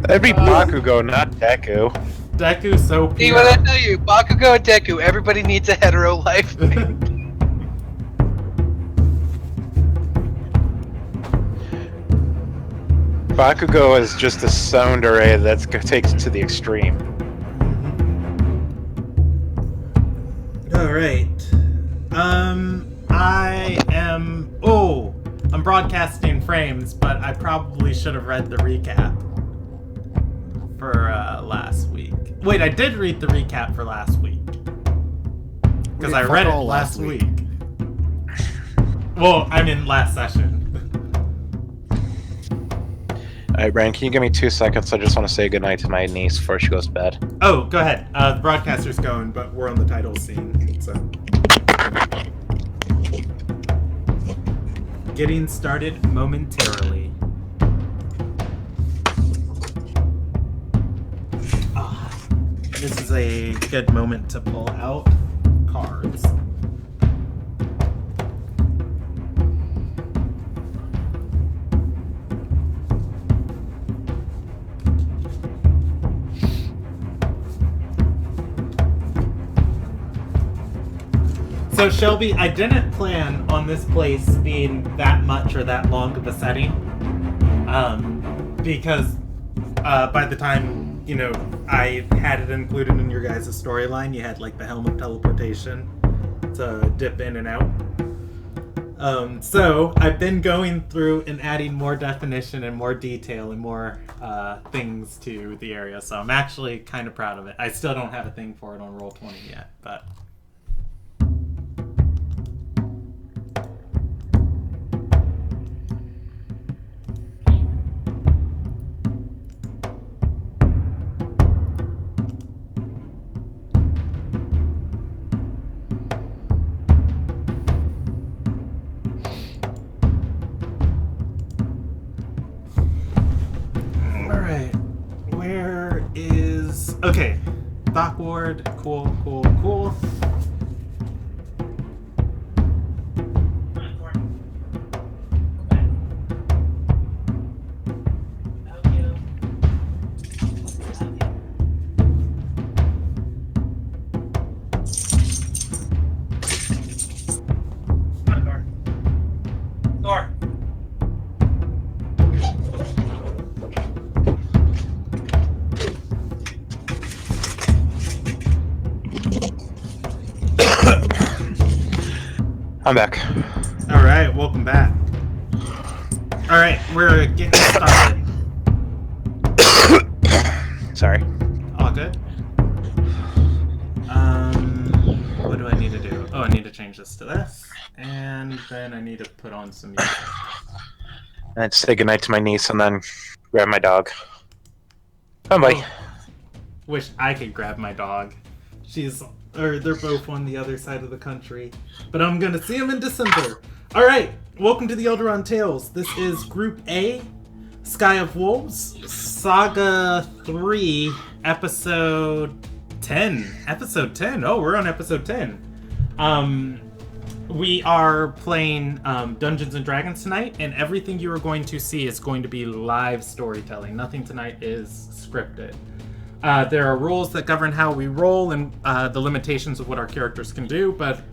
It'd be Bakugo, not Deku. Deku's so pure. See what I tell you? Bakugo and Deku, everybody needs a hetero life. Bakugo is just a sound array that takes it to the extreme. Alright. I'm broadcasting frames, but I probably should have read the recap for last week. Wait, I did read the recap for last week. Because I read it last week. Well, I mean last session. Alright, Brian, can you give me 2 seconds? I just want to say goodnight to my niece before she goes to bed. Oh, go ahead. The broadcaster's going, but we're on the title scene, so. Getting started momentarily. This is a good moment to pull out cards. So Shelby, I didn't plan on this place being that much or that long of a setting, because by the time, you know, I had it included in your guys' storyline, you had like the Helm of Teleportation to dip in and out. So I've been going through and adding more definition and more detail and more things to the area, so I'm actually kind of proud of it. I still don't have a thing for it on Roll20 yet, but... Okay, Dock Ward, cool. I'm back. Alright, welcome back. Alright, we're getting started. Sorry. All good? What do I need to do? Oh, I need to change this to this. And then I need to put on some music. I'd say goodnight to my niece and then grab my dog. Bye-bye. Oh, wish I could grab my dog. They're both on the other side of the country. But I'm gonna see them in December. Alright, welcome to the Ilderon Tales. This is Group A, Sky of Wolves, Saga 3, Episode 10. Episode 10. Oh, we're on Episode 10. We are playing Dungeons and Dragons tonight, and everything you are going to see is going to be live storytelling. Nothing tonight is scripted. There are rules that govern how we roll and the limitations of what our characters can do, but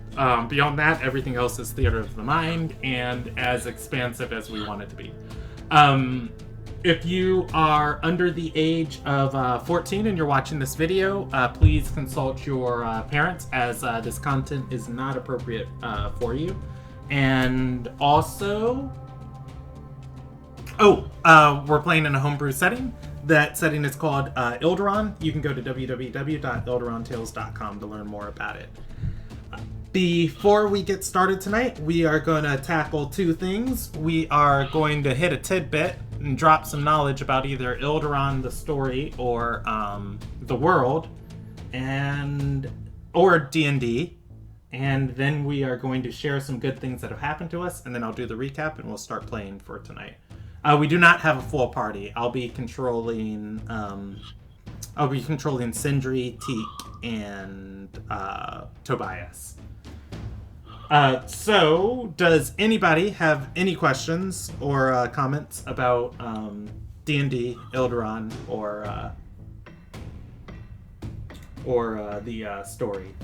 beyond that, everything else is theater of the mind and as expansive as we want it to be. If you are under the age of 14 and you're watching this video, please consult your parents, as this content is not appropriate for you. And also... we're playing in a homebrew setting. That setting is called Ilderon. You can go to www.ilderontales.com to learn more about it. Before we get started tonight, we are going to tackle two things. We are going to hit a tidbit and drop some knowledge about either Ilderon, the story, or the world, or D&D. And then we are going to share some good things that have happened to us, and then I'll do the recap and we'll start playing for tonight. We do not have a full party. I'll be controlling Sindri, Teak, and Tobias. So, does anybody have any questions or comments about D&D, Ilderon, or the story.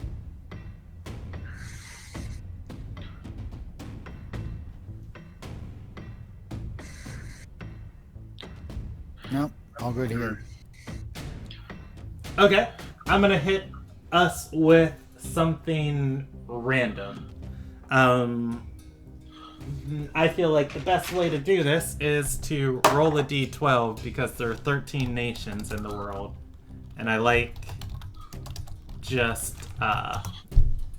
Nope, all good here. Okay, I'm gonna hit us with something random. I feel like the best way to do this is to roll a d12 because there are 13 nations in the world, and I like just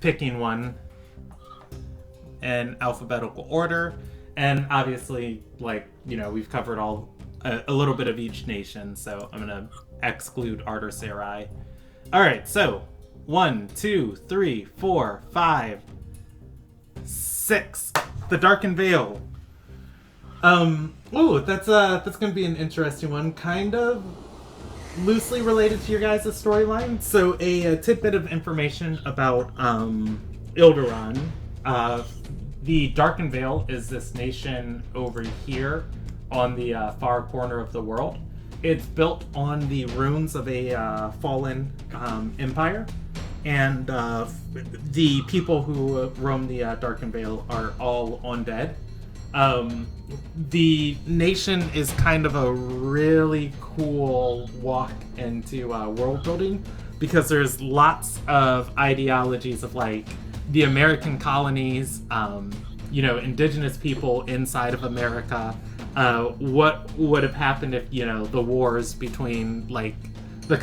picking one in alphabetical order, and obviously, like, you know, we've covered a little bit of each nation, so I'm gonna exclude Ardor Sarai. Alright, so 1, 2, 3, 4, 5, 6. The Darkened Veil. That's gonna be an interesting one. Kind of loosely related to your guys' storyline. So a tidbit of information about Ilderon. The Darkened Veil is this nation over here on the far corner of the world. It's built on the ruins of a fallen empire, and the people who roam the Darkened Veil are all undead. The nation is kind of a really cool walk into world building because there's lots of ideologies of like the American colonies, indigenous people inside of America. What would have happened if, the wars between like the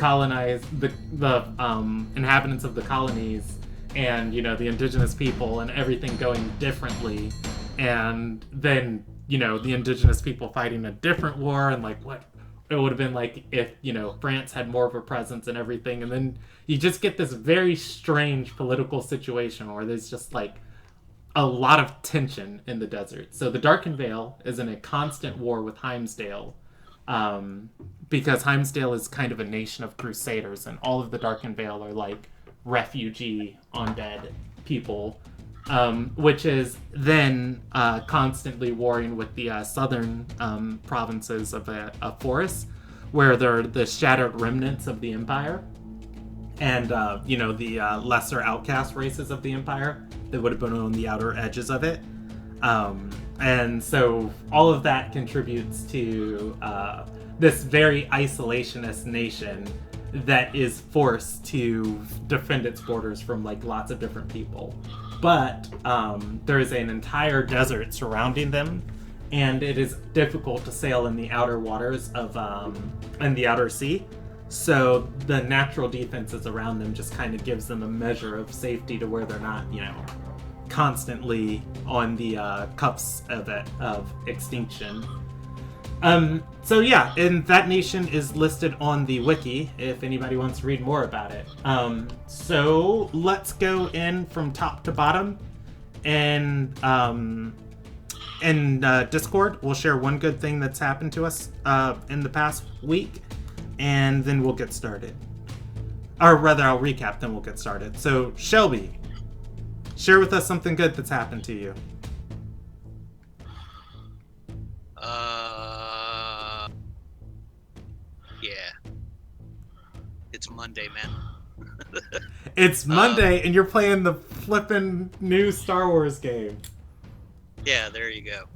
inhabitants of the colonies and, the indigenous people and everything going differently, and then, the indigenous people fighting a different war, and like what it would have been like if, France had more of a presence and everything. And then you just get this very strange political situation where there's just like a lot of tension in the desert. So the Darkened Veil is in a constant war with Heimsdale, because Heimsdale is kind of a nation of crusaders, and all of the Darkened Veil are like refugee undead people, which is then constantly warring with the southern provinces of a forest, where they're the shattered remnants of the empire, and the lesser outcast races of the empire that would have been on the outer edges of it. And so all of that contributes to this very isolationist nation that is forced to defend its borders from like lots of different people. But there is an entire desert surrounding them, and it is difficult to sail in the outer waters of in the outer sea. So the natural defenses around them just kind of gives them a measure of safety to where they're not, constantly on the cups of extinction. So yeah, and that nation is listed on the wiki if anybody wants to read more about it. So let's go in from top to bottom, and in Discord we'll share one good thing that's happened to us in the past week, and then we'll get started. Or rather, I'll recap, then we'll get started. So Shelby, share with us something good that's happened to you. Yeah. It's Monday, man. It's Monday, and you're playing the flippin' new Star Wars game. Yeah, there you go.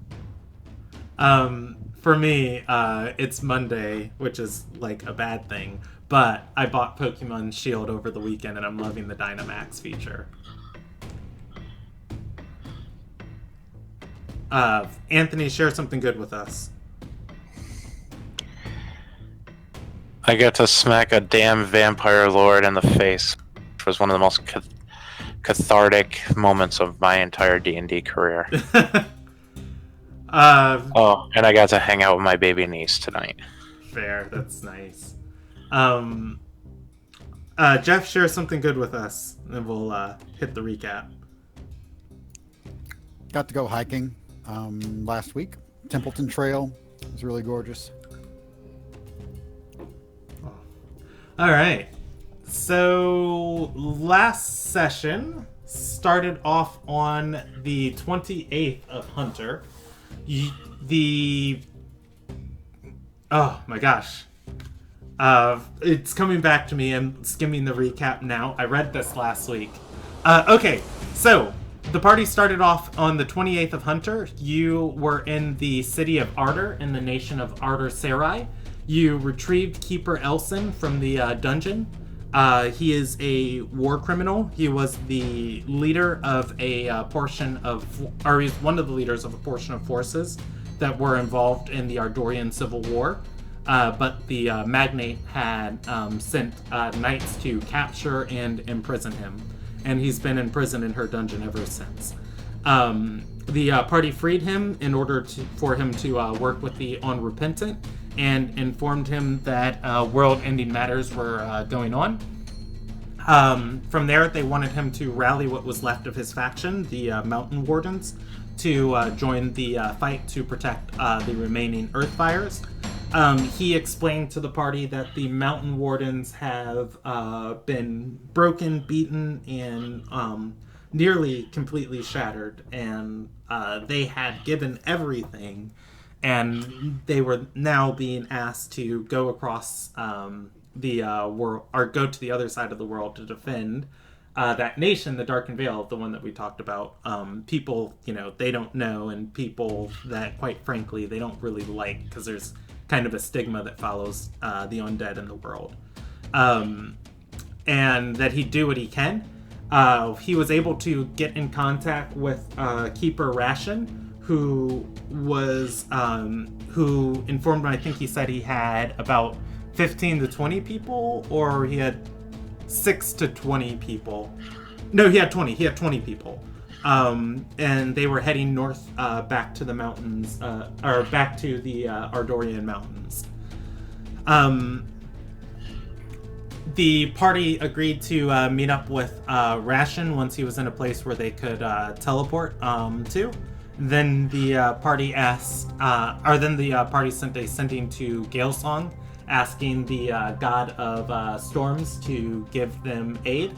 For me, it's Monday, which is like a bad thing, but I bought Pokemon Shield over the weekend, and I'm loving the Dynamax feature. Anthony, share something good with us. I got to smack a damn vampire lord in the face, which was one of the most cathartic moments of my entire D&D career. Oh, and I got to hang out with my baby niece tonight. Fair, that's nice. Jeff, share something good with us, and we'll hit the recap. Got to go hiking last week. Templeton Trail. It was really gorgeous. All right. So last session started off on the 28th of Hunter. The Oh my gosh. It's coming back to me. I'm skimming the recap now. I read this last week. Okay, so the party started off on the 28th of Hunter. You were in the city of Ardor in the nation of Ardor Sarai. You retrieved Keeper Elson from the dungeon. He is a war criminal. He was the leader of a portion of, or he's one of the leaders of a portion of forces that were involved in the Ardorian Civil War. But the magnate had sent knights to capture and imprison him. And he's been imprisoned in her dungeon ever since. The party freed him in order for him to work with the Unrepentant and informed him that world-ending matters were going on. From there, they wanted him to rally what was left of his faction, the Mountain Wardens, to join the fight to protect the remaining Earthfires. He explained to the party that the Mountain Wardens have been broken, beaten, and nearly completely shattered, and they had given everything, and they were now being asked to go across the world, or go to the other side of the world to defend that nation, the Darken Vale, the one that we talked about. People, they don't know, and people that, quite frankly, they don't really like, because there's kind of a stigma that follows the undead in the world. And that he'd do what he can. He was able to get in contact with Keeper Ration, who informed him, I think he said he had about 15 to 20 people, or he had 6 to 20 people. No, he had 20 people. And they were heading north back to the mountains, or back to the Ardorian mountains. The party agreed to meet up with Ration once he was in a place where they could teleport to. Then the party party sent a sending to Galesong, asking the god of storms to give them aid.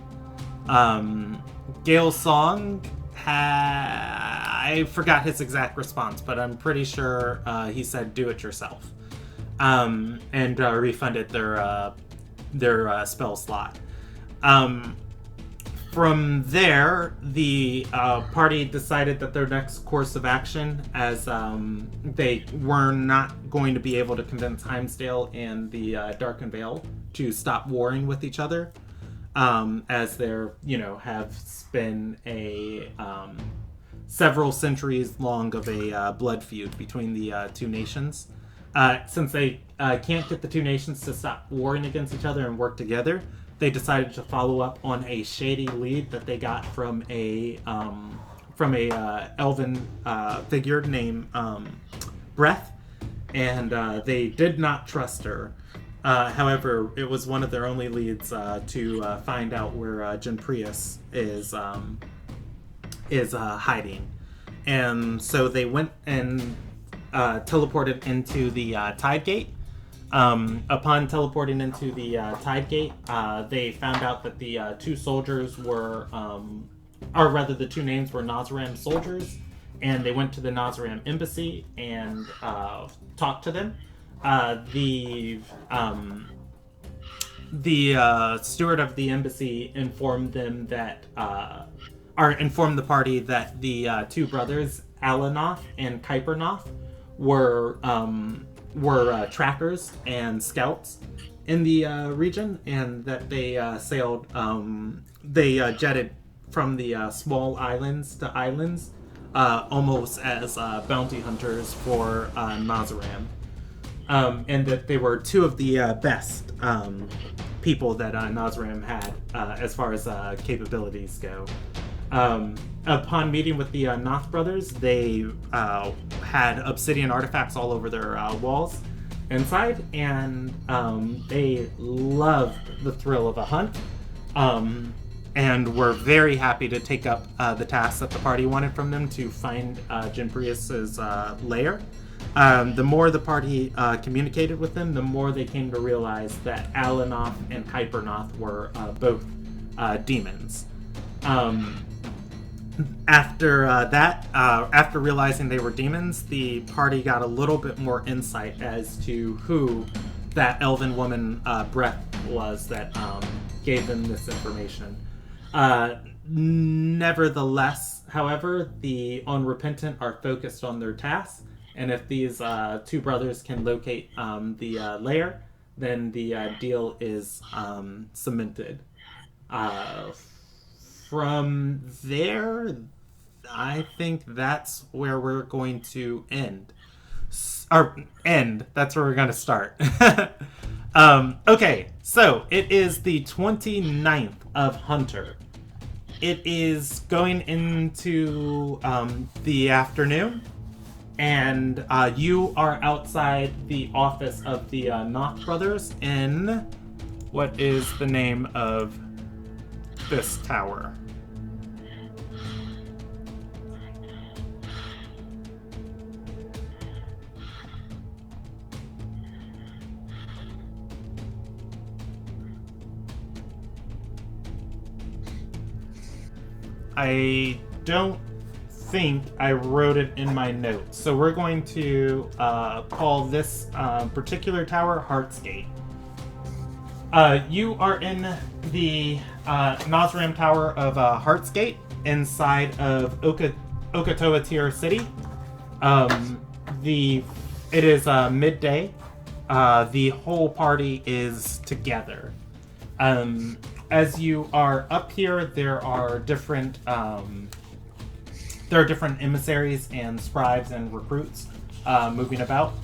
Galesong, I forgot his exact response, but I'm pretty sure he said do it yourself, and refunded their spell slot. From there, the party decided that their next course of action, as they were not going to be able to convince Heimsdale and the Darken Vale to stop warring with each other, as there, have been a several centuries long of a blood feud between the two nations. Since they can't get the two nations to stop warring against each other and work together, they decided to follow up on a shady lead that they got from a elven figure named Breath, and they did not trust her. However, it was one of their only leads to find out where Genprius is hiding, and so they went and teleported into the Tide Gate. Upon teleporting into the Tide Gate, they found out that the two soldiers were, or rather the two names were Nazaram soldiers, and they went to the Nazaram embassy and talked to them. The steward of the embassy informed them that, informed the party that the two brothers, Alanoth and Kuipernoth, were trackers and scouts in the region, and that they sailed, jetted from the small islands to islands, almost as bounty hunters for Nazaram. And that they were two of the best people that Nazaram had as far as capabilities go. Upon meeting with the Noth brothers, they had obsidian artifacts all over their walls inside, and they loved the thrill of a hunt, and were very happy to take up the task that the party wanted from them to find Genprius's lair. The more the party communicated with them, the more they came to realize that Alanoth and Kuipernoth were both demons. After after realizing they were demons, the party got a little bit more insight as to who that elven woman breath was that gave them this information. Nevertheless, however, the unrepentant are focused on their tasks, and if these two brothers can locate the lair, then the deal is cemented. From there, I think that's where we're going to end. That's where we're going to start. Okay, so it is the 29th of Hunter. It is going into the afternoon, and you are outside the office of the Knoth brothers in what is the name of this tower? I don't think I wrote it in my notes. So we're going to call this particular tower Heart's Gate. You are in the Nazram Tower of Heart's Gate inside of Okatoa Tier City. It is midday. The whole party is together. As you are up here, there are different emissaries and scribes and recruits moving about.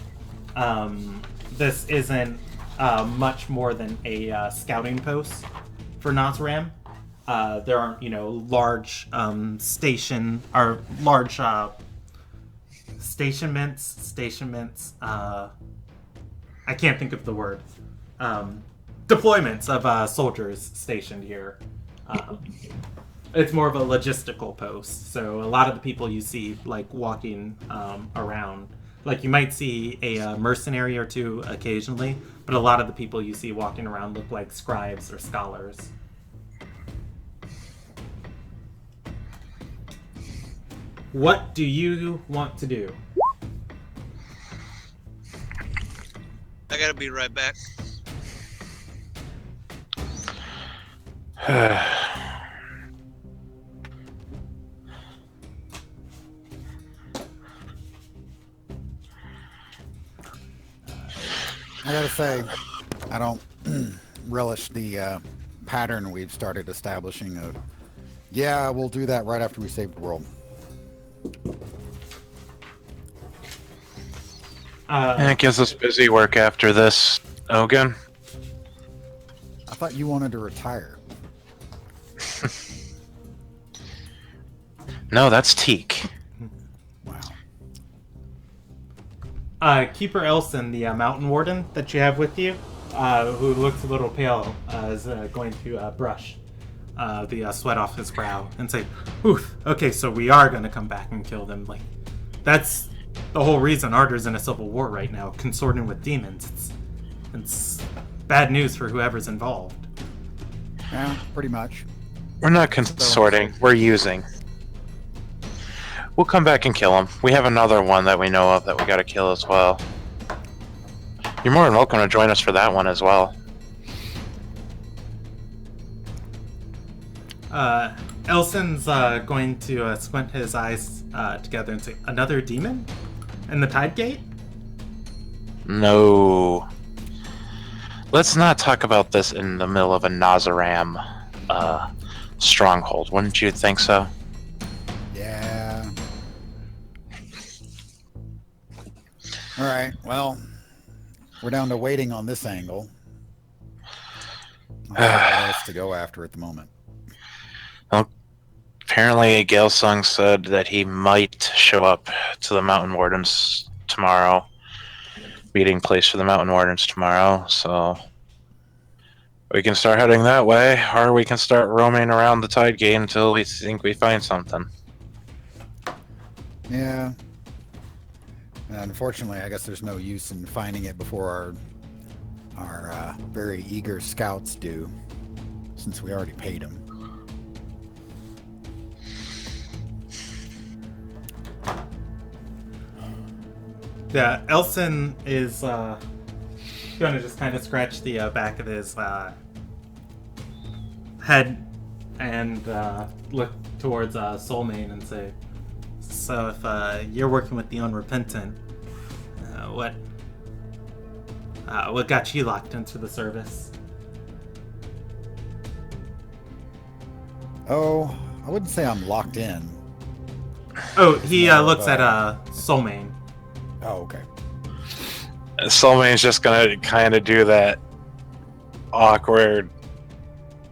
This isn't much more than a scouting post for Nazram. There aren't, large stationments. I can't think of the word. Deployments of soldiers stationed here. It's more of a logistical post. So a lot of the people you see walking around, you might see a mercenary or two occasionally, but a lot of the people you see walking around look like scribes or scholars. What do you want to do? I gotta be right back. I gotta say, I don't relish the pattern we've started establishing of, yeah, we'll do that right after we save the world. And it gives us busy work after this, Ogun. I thought you wanted to retire. No, that's Teak. Wow. Keeper Elson, the mountain warden that you have with you, who looks a little pale, is going to brush the sweat off his brow and say, "Oof, okay, so we are going to come back and kill them. That's the whole reason Ardor's in a civil war right now, consorting with demons. It's bad news for whoever's involved." Yeah, pretty much. We're not consorting, we're using. We'll come back and kill him. We have another one that we know of that we gotta kill as well. You're more than welcome to join us for that one as well. Elson's going to squint his eyes together and say, "Another demon? In the Tide Gate?" No. Let's not talk about this in the middle of a Nazaram stronghold. Wouldn't you think so? Yeah. Alright, well, we're down to waiting on this angle. I don't know what else to go after at the moment. Well, apparently Galesung said that he might show up to the Mountain Wardens tomorrow. Meeting place for the Mountain Wardens tomorrow, so we can start heading that way, or we can start roaming around the Tide Gate until we think we find something. Yeah. And unfortunately, I guess there's no use in finding it before our very eager scouts do, since we already paid them. Yeah, Elson is going to just kind of scratch the back of his head and look towards Soulmane and say, "So if you're working with the unrepentant, what got you locked into the service?" Oh, I wouldn't say I'm locked in. Oh, he More of looks a- at Soulmane. Oh, okay. Soulmane's just gonna kind of do that awkward.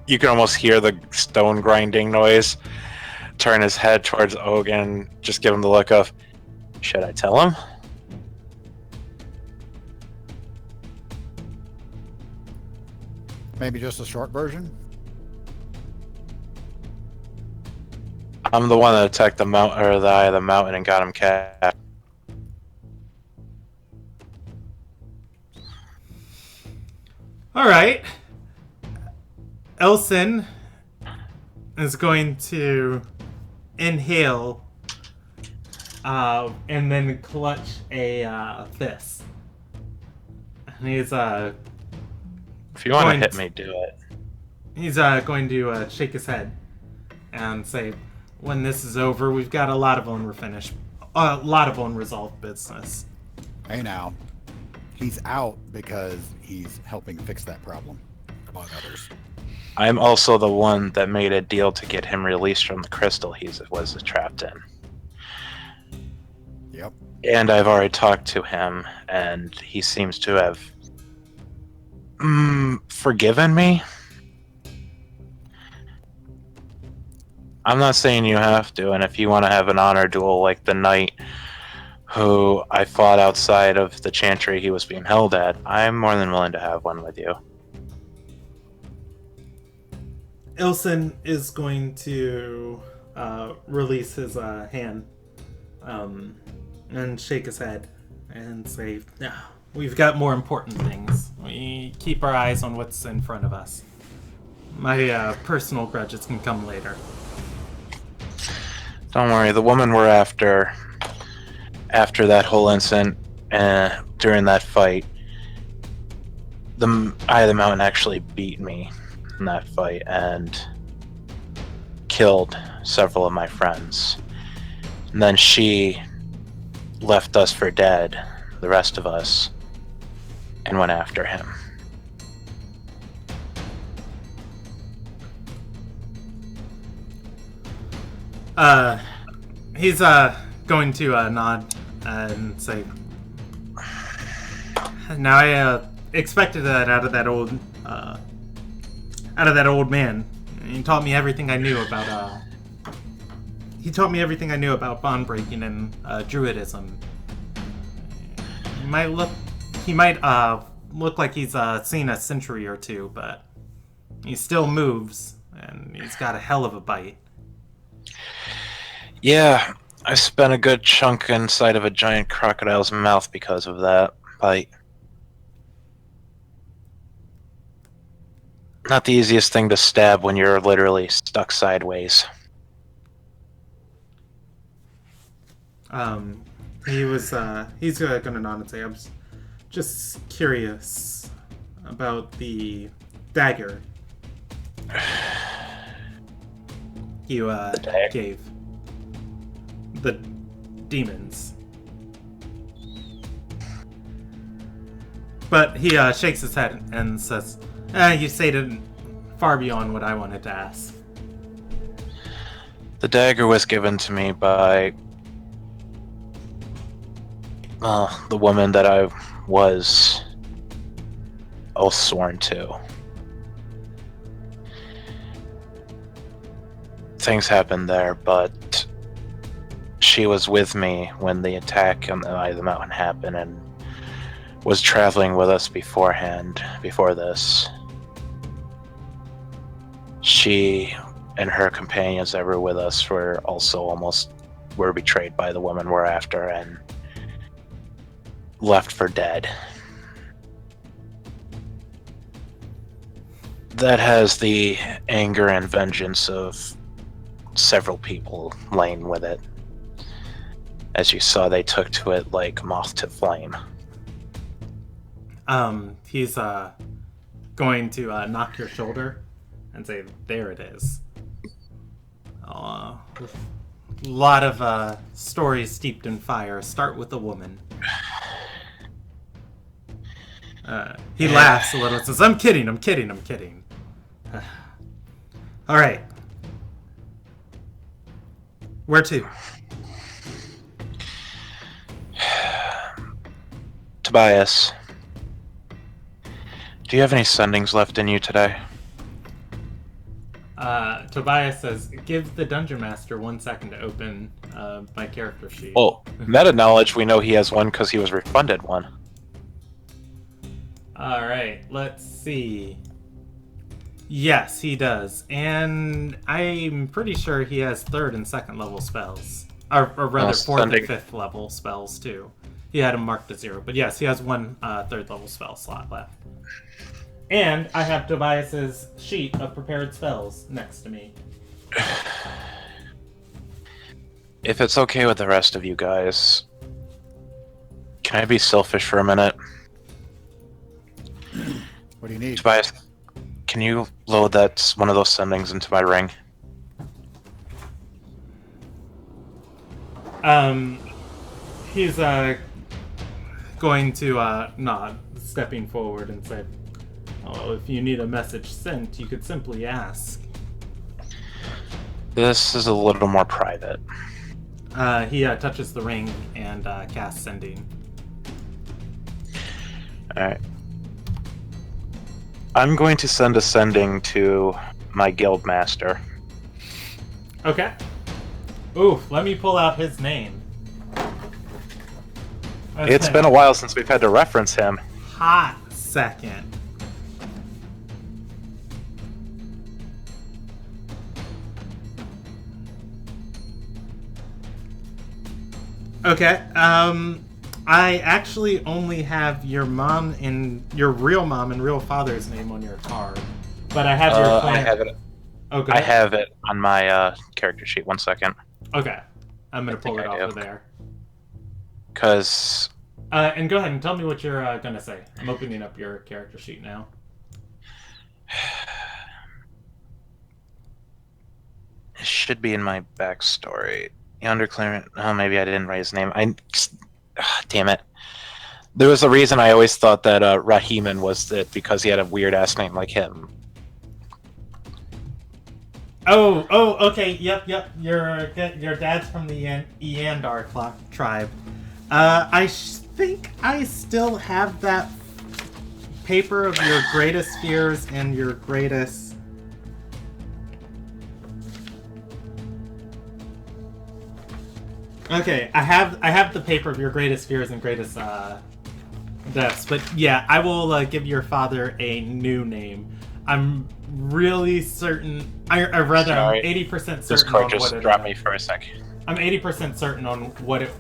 You can almost hear the stone grinding noise. Turn his head towards Ogun, just give him the look of, should I tell him? Maybe just a short version? I'm the one that attacked the mountain or the eye of the mountain and got him capped. All right. Elson is going to inhale and then clutch a fist. And he's If you want to Point. hit me, do it. going to shake his head and say, "When this is over, we've got a lot of unresolved business." Hey now. He's out because he's helping fix that problem, among others. I'm also the one that made a deal to get him released from the crystal he was trapped in. Yep. And I've already talked to him, and he seems to have forgiven me. I'm not saying you have to, and if you want to have an honor duel like the knight who I fought outside of the chantry he was being held at, I'm more than willing to have one with you. Elson is going to release his hand and shake his head and say, "No, we've got more important things. We keep our eyes on what's in front of us. My personal grudges can come later." Don't worry, the woman we're after that whole incident, during that fight, the Eye of the Mountain actually beat me in that fight and killed several of my friends. And then she left us for dead, the rest of us, and went after him. He's going to nod and say, "Now I expected that out of that old man. He taught me everything I knew about bond breaking and druidism. He might look like he's seen a century or two, but he still moves, and he's got a hell of a bite." Yeah, I spent a good chunk inside of a giant crocodile's mouth because of that bite. Not the easiest thing to stab when you're literally stuck sideways. He's gonna nod and say, "I'm just curious about the dagger you dagger? gave the demons." But he shakes his head and says, "You stated far beyond what I wanted to ask." The dagger was given to me by the woman that I was oath sworn to. Things happened there, but she was with me when the attack on the Eye of the Mountain happened and was traveling with us beforehand, before this. She and her companions that were with us were betrayed by the woman we're after and left for dead. That has the anger and vengeance of several people laying with it. As you saw, they took to it like moth to flame. He's going to knock your shoulder and say, "There it is." A lot of stories steeped in fire start with a woman. He laughs a little and says, I'm kidding. All right. Where to? Tobias, do you have any sendings left in you today? Tobias says, give the Dungeon Master 1 second to open my character sheet. Well, meta knowledge, we know he has one because he was refunded one. Alright, let's see. Yes, he does. And I'm pretty sure he has 3rd and 2nd level spells. Or rather, 4th and 5th level spells, too. He had them marked to 0. But yes, he has one 3rd level spell slot left. And I have Tobias's sheet of prepared spells next to me. If it's okay with the rest of you guys, can I be selfish for a minute? What do you need? Tobias, can you load that one of those sendings into my ring? He's going to nod, stepping forward and say, "Oh, if you need a message sent, you could simply ask." This is a little more private. He touches the ring and casts sending. Alright. I'm going to send a sending to my guild master. Okay. Oof, let me pull out his name. It's been a while since we've had to reference him. Hot second. Okay, I actually only have your mom and your real mom and real father's name on your card, but I have your clan. I have it. Okay. I have it on my character sheet. 1 second. Okay, I'm gonna pull it off of there. Because and go ahead and tell me what you're gonna say. I'm opening up your character sheet now. it should be in my backstory. Yonder Clarence. Oh, maybe I didn't write his name. Damn it. There was a reason I always thought that Rahiman was it because he had a weird ass name like him. Oh, okay, yep. Your dad's from the Eandar tribe. I think I still have that paper of your greatest fears and your greatest. Okay, I have the paper of your greatest fears and greatest deaths, but yeah, I will give your father a new name. I'm really certain. I'm 80% certain. Discord on just what it dropped me for a sec. I'm 80% certain on what it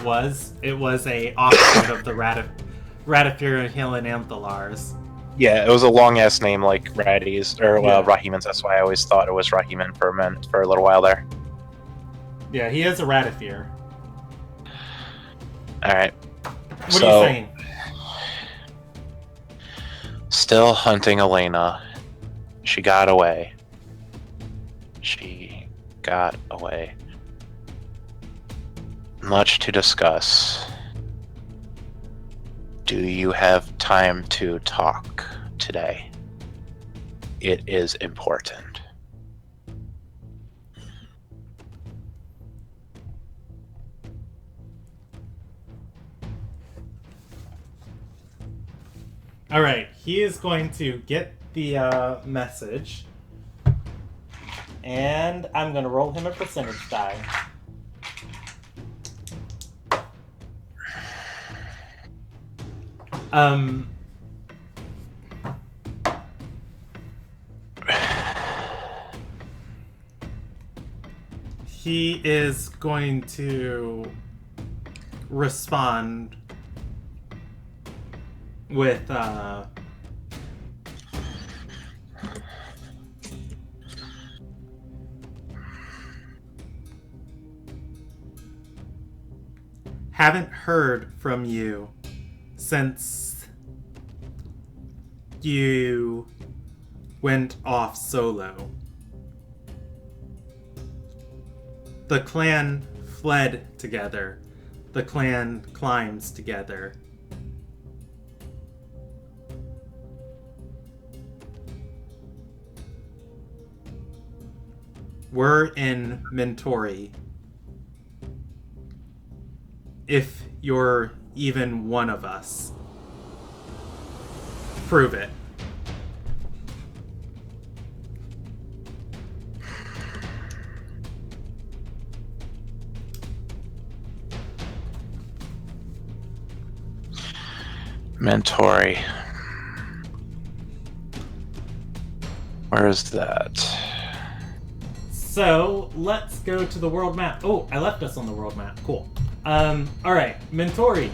was. It was a offshoot of the Radifira Anthalars. Yeah, it was a long ass name like Raddy's or Yeah. Rahiman's. That's why I always thought it was Rahiman for a little while there. Yeah, he is a Radifir. All right. What are you saying? Still hunting Elena. She got away. Much to discuss. Do you have time to talk today? It is important. All right, he is going to get the message, and I'm going to roll him a percentage die. He is going to respond with haven't heard from you since you went off solo. The clan fled together. The clan climbs together. We're in Mentori. If you're even one of us, prove it. Mentori. Where is that? So, let's go to the world map. Oh, I left us on the world map. Cool. Alright, Mentori.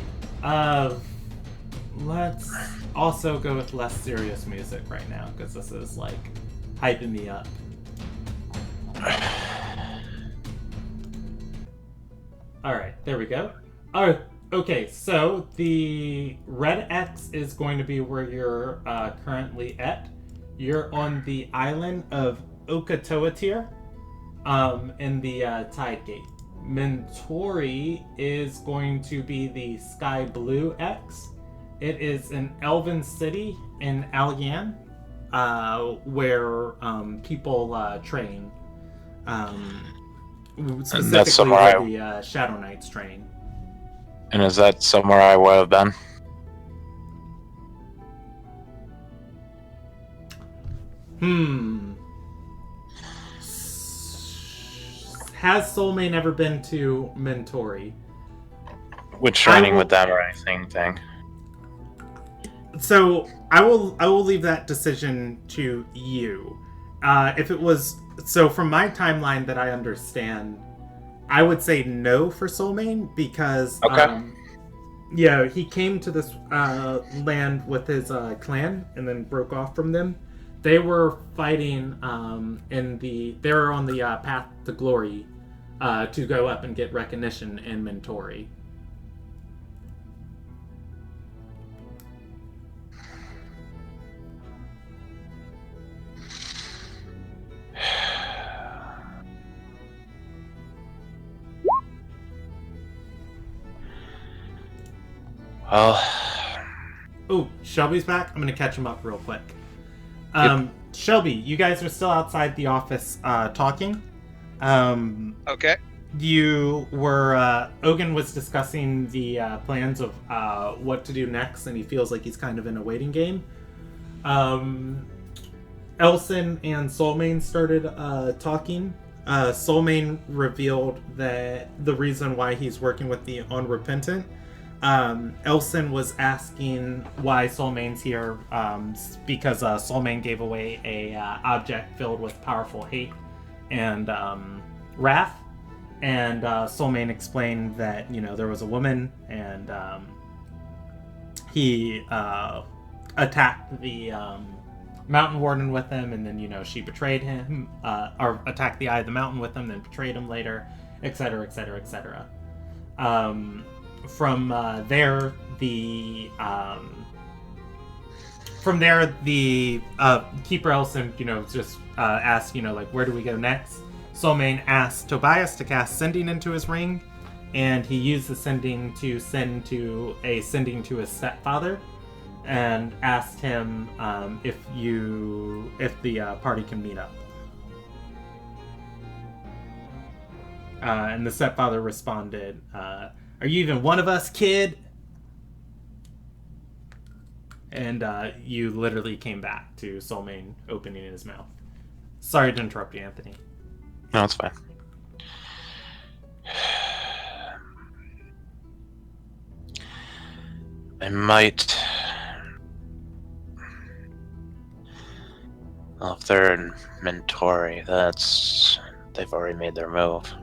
Let's also go with less serious music right now, because this is, like, hyping me up. Alright, there we go. Alright, okay, so the red X is going to be where you're currently at. You're on the island of Okatoatir, in the Tide Gate. Mentori is going to be the sky blue X. It is an elven city in Alyan, where people train. Specifically somewhere where the Shadow Knights train. And is that somewhere I would have been? Has Soulmane ever been to Mentori? With training with them or anything thing? So I will leave that decision to you. If it was so, from my timeline that I understand, I would say no for Soulmane because yeah, he came to this land with his clan and then broke off from them. They were fighting they were on the path to glory to go up and get recognition in Mentori. Well, Oh, Shelby's back. I'm gonna catch him up real quick. Shelby, you guys are still outside the office talking. Okay. You were Ogun was discussing the plans of what to do next, and he feels like he's kind of in a waiting game. Elson and Soulmane started talking. Soulmane revealed that the reason why he's working with the Unrepentant. Elson was asking why Soulmane's here, because Soulmane gave away a object filled with powerful hate and wrath, and Soulmane explained that there was a woman, and he attacked the Mountain Warden with him, and then she betrayed him, or attacked the Eye of the Mountain with him, then betrayed him later, etc., etc., etc. From there, the Keeper Elson, just asked, like, where do we go next? Soulmane asked Tobias to cast Sending into his ring, and he used the Sending to send to his stepfather, and asked him if the party can meet up. And the stepfather responded, "Are you even one of us, kid?" And you literally came back to Soulmane opening his mouth. Sorry to interrupt you, Anthony. no, it's fine. I might. Well, if they're in Mentori, they've already made their move.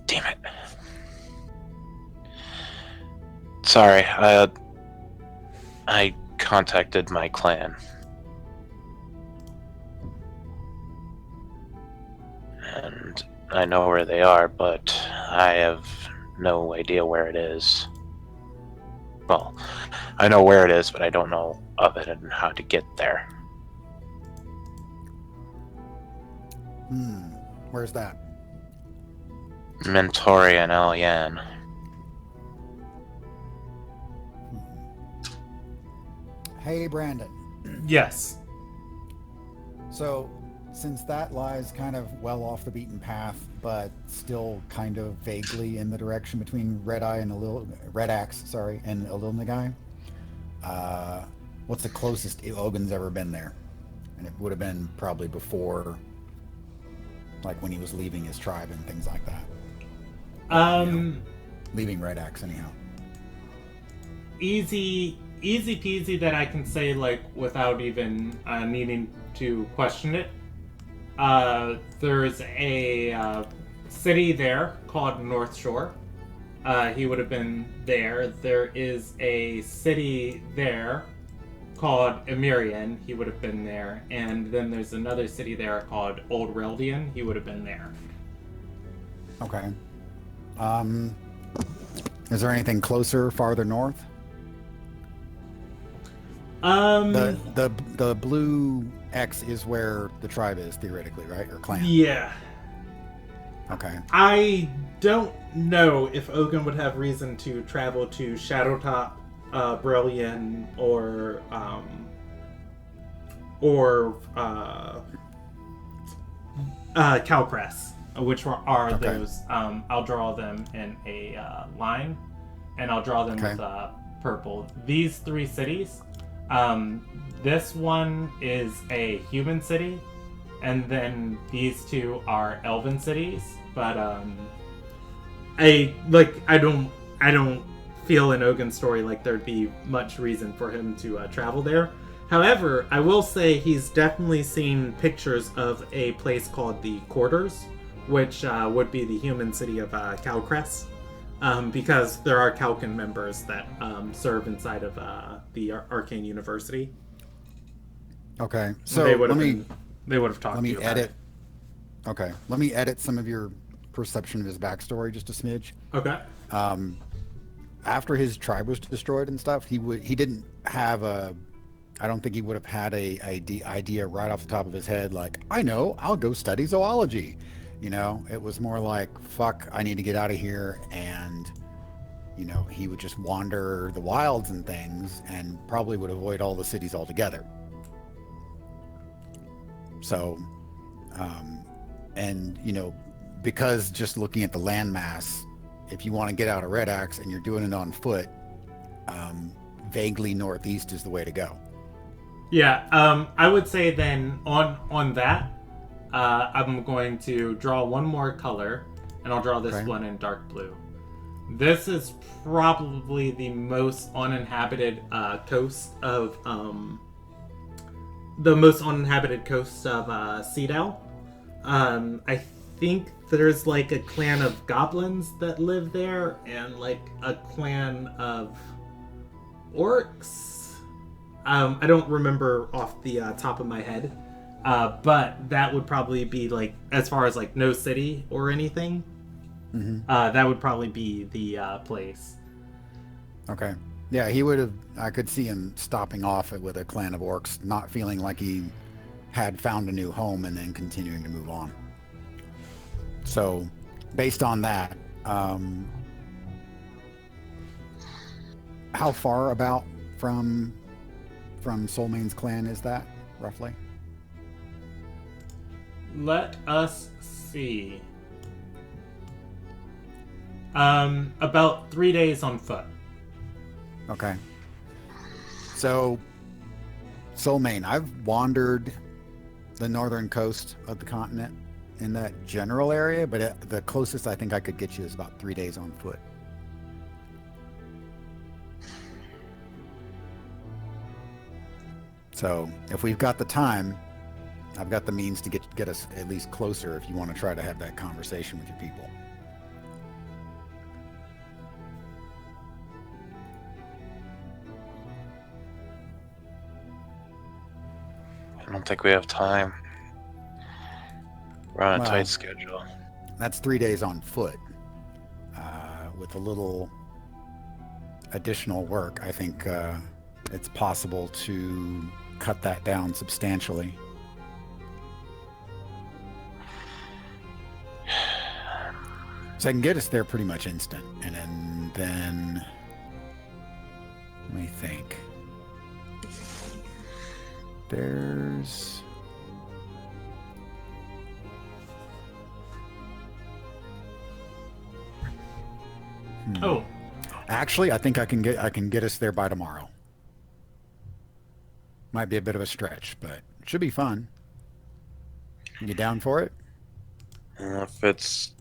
Damn it. Sorry, I contacted my clan. I know where they are, but I have no idea where it is. Well, I know where it is, but I don't know of it and how to get there. Where's that? Mentoria and Elian. Hey, Brandon. Yes. So, since that lies kind of well off the beaten path, but still kind of vaguely in the direction between Red Axe, and Ililnagai, what's the closest Ogun's ever been there? And it would have been probably before, like when he was leaving his tribe and things like that. Leaving Red Axe anyhow. Easy peasy that I can say, like, without even needing to question it. There's a city there called North Shore. He would have been there. There is a city there called Emirian. He would have been there. And then there's another city there called Old Reldian. He would have been there. Okay. Is there anything closer, farther north? The blue X is where the tribe is, theoretically, right? Or clan? Yeah. Okay. I don't know if Ogun would have reason to travel to Shadowtop, Brilliant, or Calcrest, which are Okay. those. I'll draw them in a line, and I'll draw them with purple. These three cities. This one is a human city, and then these two are elven cities. But I don't feel in Ogun's story like there'd be much reason for him to travel there. However, I will say he's definitely seen pictures of a place called the Quarters, which would be the human city of Calcrest. Because there are Calcan members that serve inside of the Arcane University. Okay, so they would have talked let to you me about edit. it. Okay, let me edit some of your perception of his backstory just a smidge. Okay. After his tribe was destroyed and stuff, he didn't have a. I don't think he would have had a idea right off the top of his head like, I know, I'll go study zoology. You know, it was more like, fuck, I need to get out of here. And, you know, he would just wander the wilds and things and probably would avoid all the cities altogether. So, and, you know, because just looking at the landmass, if you want to get out of Red Axe and you're doing it on foot, vaguely northeast is the way to go. Yeah, I would say then on that, I'm going to draw one more color, and I'll draw this one in dark blue. This is probably the most uninhabited coast of Cedal. I think there's like a clan of goblins that live there, and like a clan of orcs. I don't remember off the top of my head. But that would probably be like, as far as like no city or anything, that would probably be the place. Okay. Yeah, he would have, I could see him stopping off with a clan of orcs, not feeling like he had found a new home and then continuing to move on. So, based on that, how far about from Soulmane's clan is that, roughly? Let us see. About 3 days on foot. Okay. So, Soulmane, I've wandered the northern coast of the continent in that general area, but the closest I think I could get you is about 3 days on foot. So, if we've got the time, I've got the means to get us at least closer if you want to try to have that conversation with your people. I don't think we have time. We're on a tight schedule. That's 3 days on foot. With a little additional work, I think it's possible to cut that down substantially. So I can get us there pretty much instant, and then let me think. There's Oh, actually, I think I can get us there by tomorrow. Might be a bit of a stretch, but it should be fun. You down for it? If it's,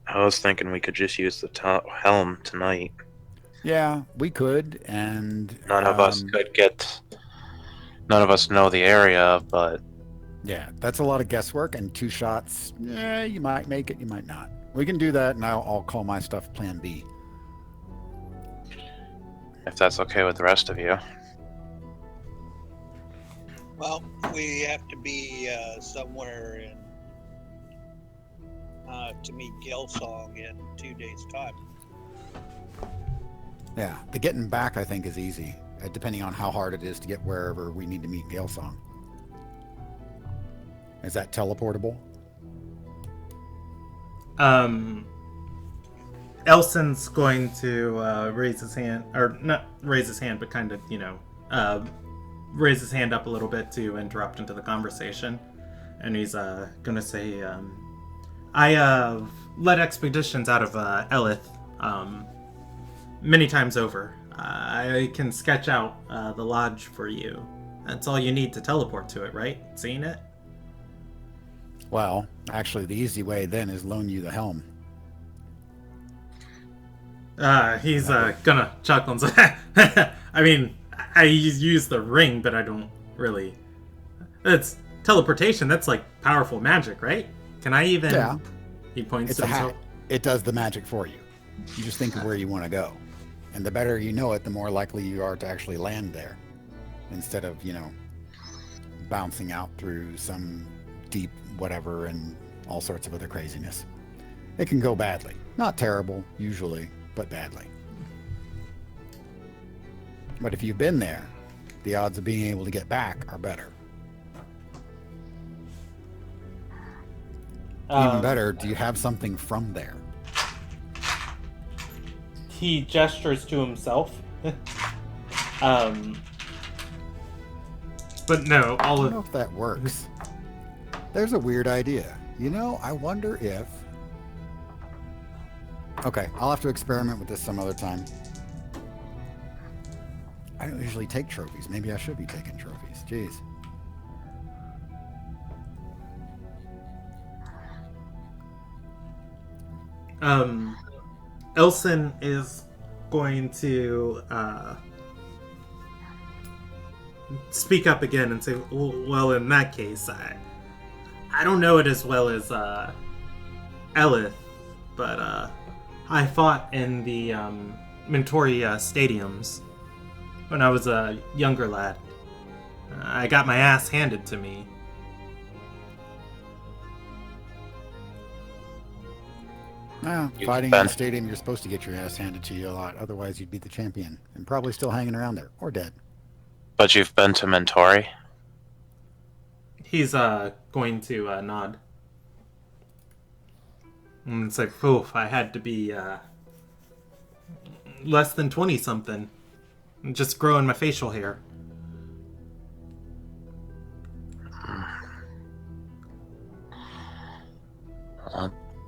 I was thinking we could just use the helm tonight. Yeah, we could, and None of us could get. None of us know the area, but yeah, that's a lot of guesswork and 2 shots. Yeah, you might make it, you might not. We can do that, and I'll call my stuff Plan B. if that's okay with the rest of you. Well, we have to be somewhere in to meet Gilsong in 2 days' time. Yeah, the getting back I think is easy, depending on how hard it is to get wherever we need to meet Galesong. Is that teleportable? Elson's going to raise his hand, or not raise his hand, but kind of, raise his hand up a little bit to interrupt into the conversation. And he's going to say, I led expeditions out of Elith many times over. I can sketch out the lodge for you. That's all you need to teleport to it, right? Seeing it? Well, actually, the easy way then is loan you the helm. He's gonna chuckle and say, I mean, I use the ring, but I don't really... It's teleportation, that's like powerful magic, right? Can I even... Yeah. He points It's to a himself. hat. It does the magic for you. You just think of where you want to go. And the better you know it, the more likely you are to actually land there. Instead of, bouncing out through some deep whatever and all sorts of other craziness. It can go badly. Not terrible, usually, but badly. But if you've been there, the odds of being able to get back are better. Even better, do you have something from there? He gestures to himself. But no, I don't know if that works. There's a weird idea. I wonder if... Okay, I'll have to experiment with this some other time. I don't usually take trophies. Maybe I should be taking trophies. Jeez. Elson is going to speak up again and say, well, in that case, I don't know it as well as Elith, but I fought in the Mentori stadiums when I was a younger lad. I got my ass handed to me. Fighting in the stadium, you're supposed to get your ass handed to you a lot. Otherwise, you'd be the champion and probably still hanging around there or dead. But you've been to Mentori? He's going to nod. And it's like, oof, I had to be less than 20-something. Just growing my facial hair.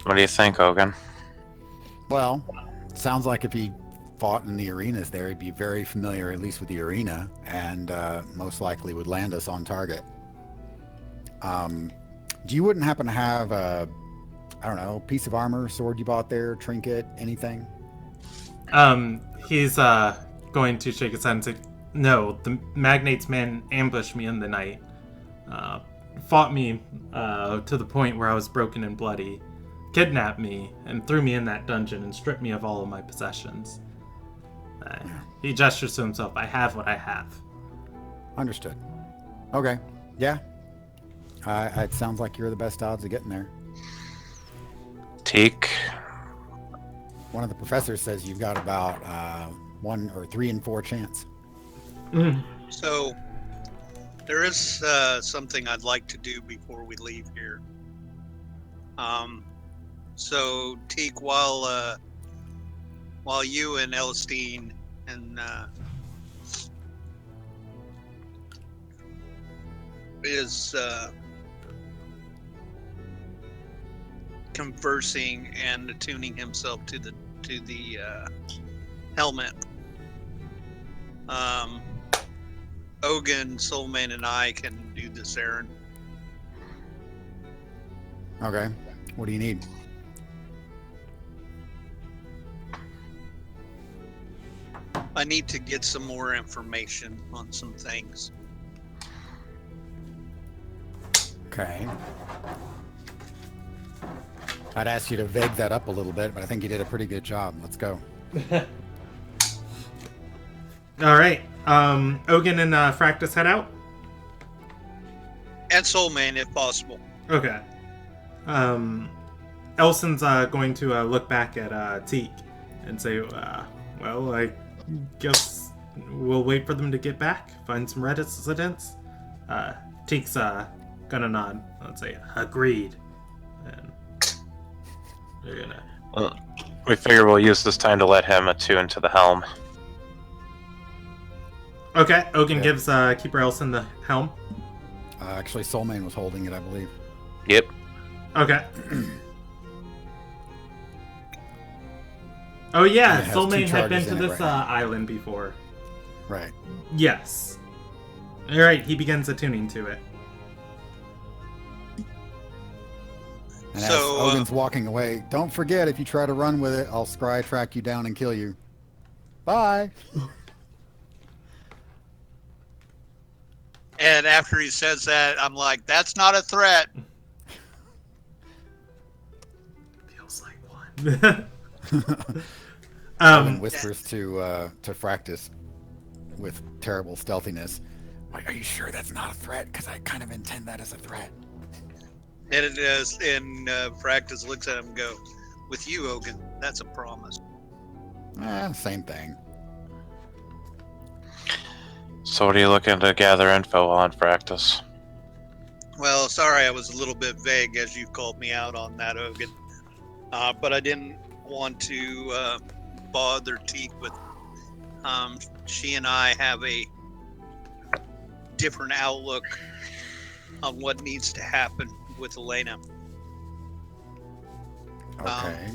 What do you think, Ogun? Well, sounds like if he fought in the arenas there, he'd be very familiar, at least with the arena, and most likely would land us on target. You wouldn't happen to have a, I don't know, piece of armor, sword you bought there, trinket, anything? He's going to shake his head and say, no, the Magnate's man ambushed me in the night. Fought me to the point where I was broken and bloody. Kidnapped me and threw me in that dungeon and stripped me of all of my possessions. He gestures to himself, I have what I have. Understood. Okay. Yeah. It sounds like you're the best odds of getting there. Teak. One of the professors says you've got about 1 or 3 in 4 chance. So there is something I'd like to do before we leave here. So Teak, while you and Elstine and is conversing and attuning himself to the helmet, Ogun, Soulmane, and I can do this errand. Okay. What do you need? I need to get some more information on some things. Okay. I'd ask you to vague that up a little bit, but I think you did a pretty good job. Let's go. All right. Ogun and Fractus head out. And Soulmane, if possible. Okay. Elson's going to look back at Teak and say, well, I guess we'll wait for them to get back, find some residents. Teak's gonna nod and say, agreed. And they're gonna... We figure we'll use this time to let him attune to the helm. Okay, Ogun Yeah. gives Keeper Elson the helm. Actually, Soulmane was holding it, I believe. Yep. Okay. Oh yeah, And it has 2 Soulmane had been charges to in it this right now. island before. Right. Yes. Alright, he begins attuning to it. And So, as Ogun's walking away, don't forget, if you try to run with it, I'll scry track you down and kill you. Bye. And after he says that, I'm like, that's not a threat. Feels like one. Ogun whispers to Fractus with terrible stealthiness. Are you sure that's not a threat? Because I kind of intend that as a threat. And it is, and Fractus looks at him and go, with you, Ogun, that's a promise. Same thing. So what are you looking to gather info on, Fractus? Well, sorry I was a little bit vague as you called me out on that, Ogun. But I didn't want to bother Teak with... she and I have a different outlook on what needs to happen with Elena. Okay.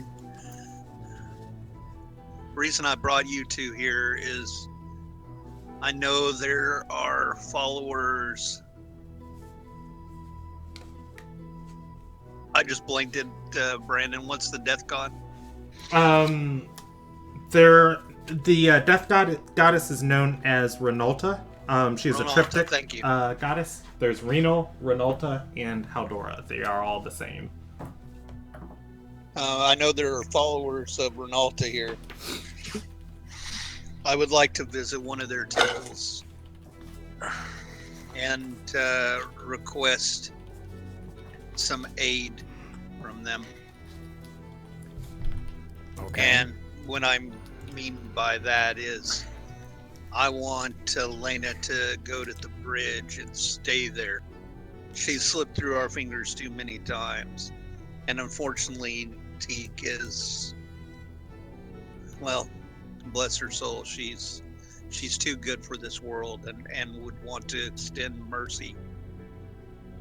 Reason I brought you two here is I know there are followers. I just blinked at Brandon. What's the death god? The death goddess is known as Renalta. She's a Renalta, triptych thank you. goddess. There's Renal, Renalta, and Haldora. They are all the same. I know there are followers of Renalta here. I would like to visit one of their temples and request some aid from them. Okay. And what I mean by that is I want Elena to go to the bridge and stay there. She slipped through our fingers too many times. And unfortunately, Teak is, well, bless her soul, she's too good for this world and would want to extend mercy.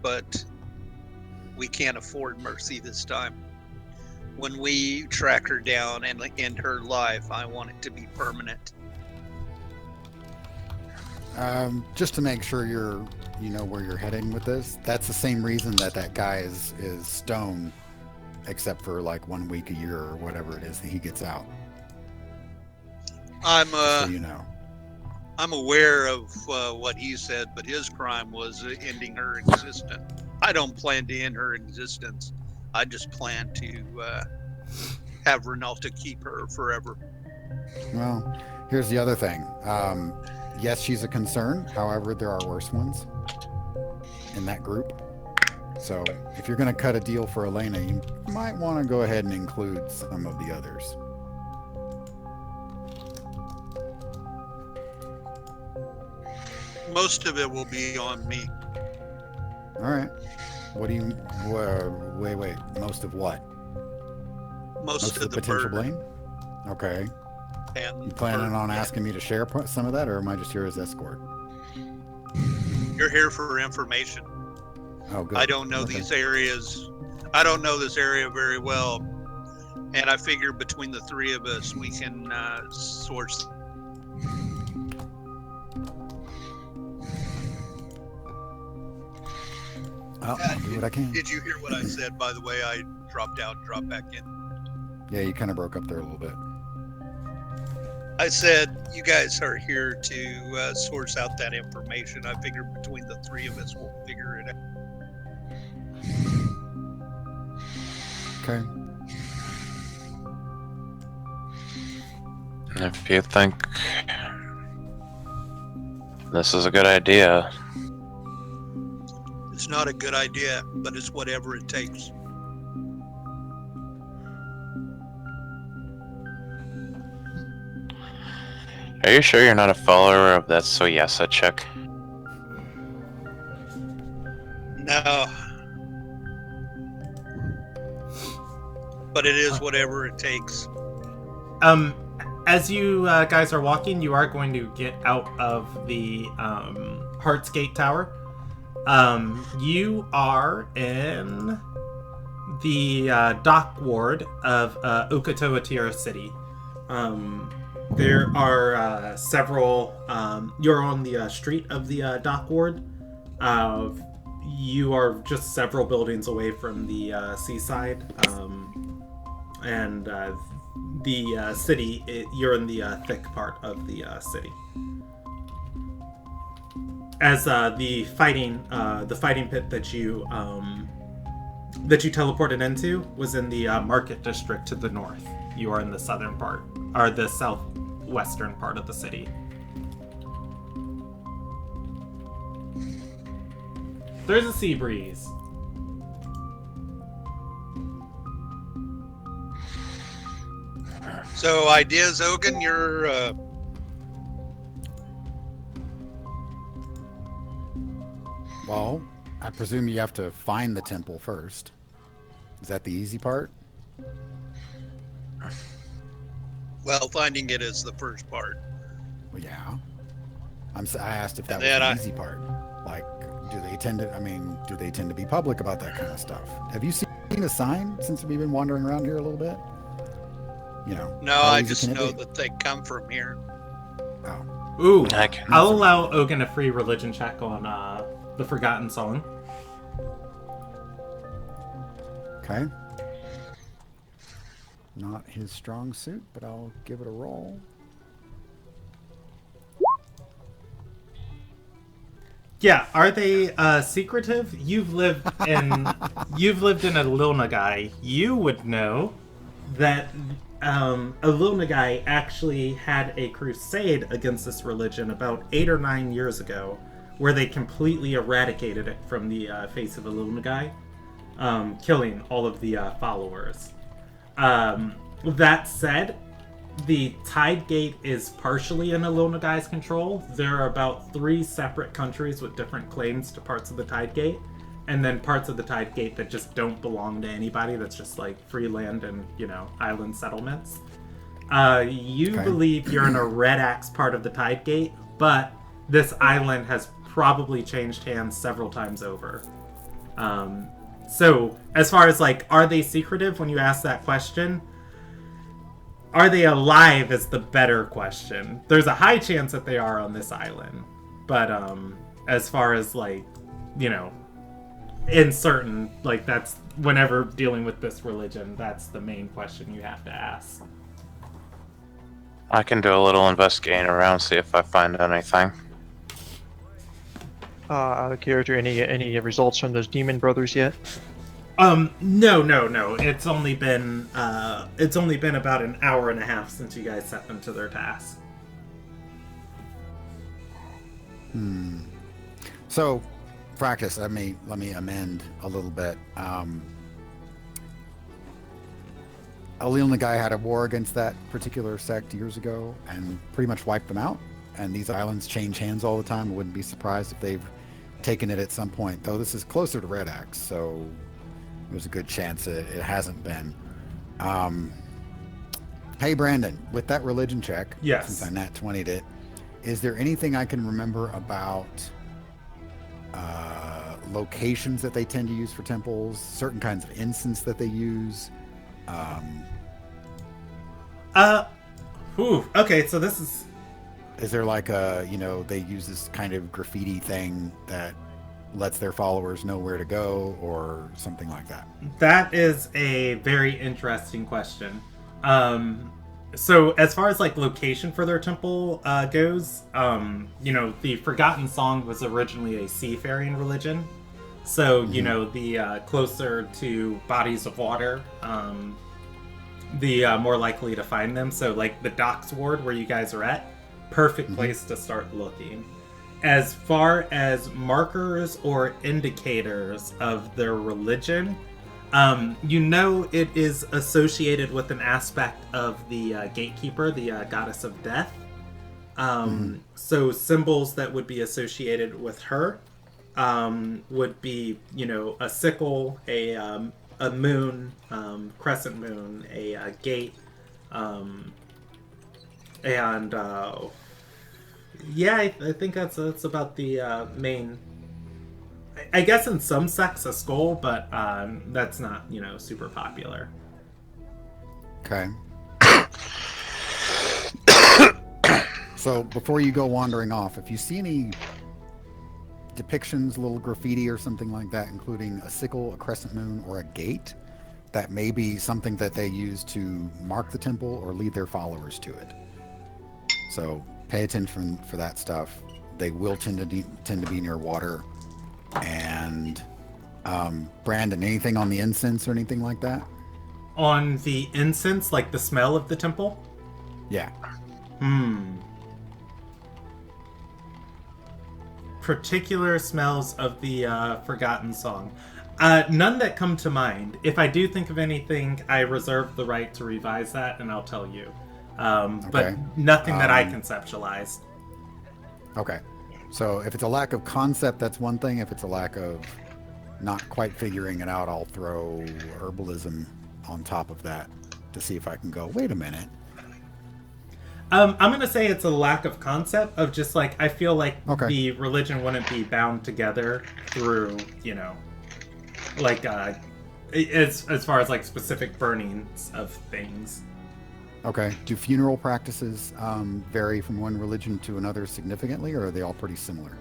But we can't afford mercy this time. When we track her down and end her life, I want it to be permanent. Just to make sure you know where you're heading with this, that's the same reason that guy is stone, except for like 1 week a year or whatever it is that he gets out. So you know. I'm aware of what he said, but his crime was ending her existence. I don't plan to end her existence. I just plan to have Renalta keep her forever. Well, here's the other thing. Yes, she's a concern. However, there are worse ones in that group. So if you're going to cut a deal for Elena, you might want to go ahead and include some of the others. Most of it will be on me. All right. What do you... wait. Most of what? Most Most of the the potential burden. blame? Okay. And You planning burden, on yeah. asking me to share some of that, or am I just here as escort? You're here for information. Oh, good. I don't know Okay. these areas. I don't know this area very well, and I figure between the three of us, we can source. I'll do what I can. Did you hear what I said? By the way, I dropped out, dropped back in. Yeah, you kind of broke up there a little bit. I said you guys are here to source out that information. I figure between the three of us, we'll figure it out. Okay. If you think this is a good idea, It's not a good idea, but it's whatever it takes. are you sure you're not a follower of that Soyasa chick? No. But it is whatever it takes. As you guys are walking, you are going to get out of the Heart's Gate Tower. You are in the dock ward of Ukatoatira City. There are several... you're on the street of the dock ward. You are just several buildings away from the seaside. And the city, you're in the thick part of the city. As the fighting pit that you teleported into was in the market district to the north. You are in the southern part, or the southwestern part of the city. There's a sea breeze. So ideas, Ogun, you're Well, I presume you have to find the temple first. Is that the easy part? well, finding it is the first part. Well, yeah. I asked if that was And then the easy part. Like, do they tend to be public about that kind of stuff? Have you seen a sign since we've been wandering around here a little bit? You know. No, how I easy just can it know be? that they come from here. Oh, Ooh, I can- I'll allow Ogun a free religion check on the Forgotten Song. okay. Not his strong suit, but I'll give it a roll. Yeah, are they secretive? You've lived in Ililnagai. You would know that Ililnagai actually had a crusade against this religion about 8 or 9 years ago, where they completely eradicated it from the face of Ililnagai, killing all of the followers. That said, the Tide Gate is partially in Ililnagai's control. There are about 3 separate countries with different claims to parts of the Tide Gate, and then parts of the Tide Gate that just don't belong to anybody. That's just like free land and, island settlements. You Okay. believe you're in a Red Axe part of the Tide Gate, but this island has probably changed hands several times over. So, as far as, are they secretive when you ask that question? Are they alive is the better question. There's a high chance that they are on this island. But, as far as, in certain, that's, whenever dealing with this religion, that's the main question you have to ask. I can do a little investigating around, see if I find anything. Out of character, any results from those demon brothers yet? No. It's only been about an hour and a half since you guys set them to their task. So, practice, let me amend a little bit. Alil Nagai had a war against that particular sect years ago and pretty much wiped them out. And these islands change hands all the time. I wouldn't be surprised if they've taken it at some point, though this is closer to Red Axe, so there's a good chance it hasn't been. Hey, Brandon, with that religion check, yes, since I nat 20'd it, is there anything I can remember about locations that they tend to use for temples, certain kinds of incense that they use? Okay, so this is... Is there like a, they use this kind of graffiti thing that lets their followers know where to go or something like that? That is a very interesting question. So as far as like location for their temple goes, the Forgotten Song was originally a seafaring religion. So, the closer to bodies of water, the more likely to find them. So like the Docks Ward where you guys are at, perfect place to start looking. As far as markers or indicators of their religion, it is associated with an aspect of the gatekeeper, the goddess of death. So symbols that would be associated with her would be, a sickle, a moon, crescent moon, a gate, and I think that's about the main. I guess in some sects a skull, but that's not super popular. Okay. So before you go wandering off, if you see any depictions, little graffiti or something like that, including a sickle, a crescent moon, or a gate, that may be something that they use to mark the temple or lead their followers to it. So pay attention for that stuff. They will tend to be near water. And Brandon, anything on the incense or anything like that? On the incense, like the smell of the temple? Yeah. Particular smells of the Forgotten Song. None that come to mind. If I do think of anything, I reserve the right to revise that, and I'll tell you. But nothing that I conceptualized. Okay. So if it's a lack of concept, that's one thing. If it's a lack of not quite figuring it out, I'll throw herbalism on top of that to see if I can go, wait a minute. I'm going to say it's a lack of concept of just like, I feel like the religion wouldn't be bound together through, like, as far as like specific burnings of things. Okay. Do funeral practices vary from one religion to another significantly, or are they all pretty similar?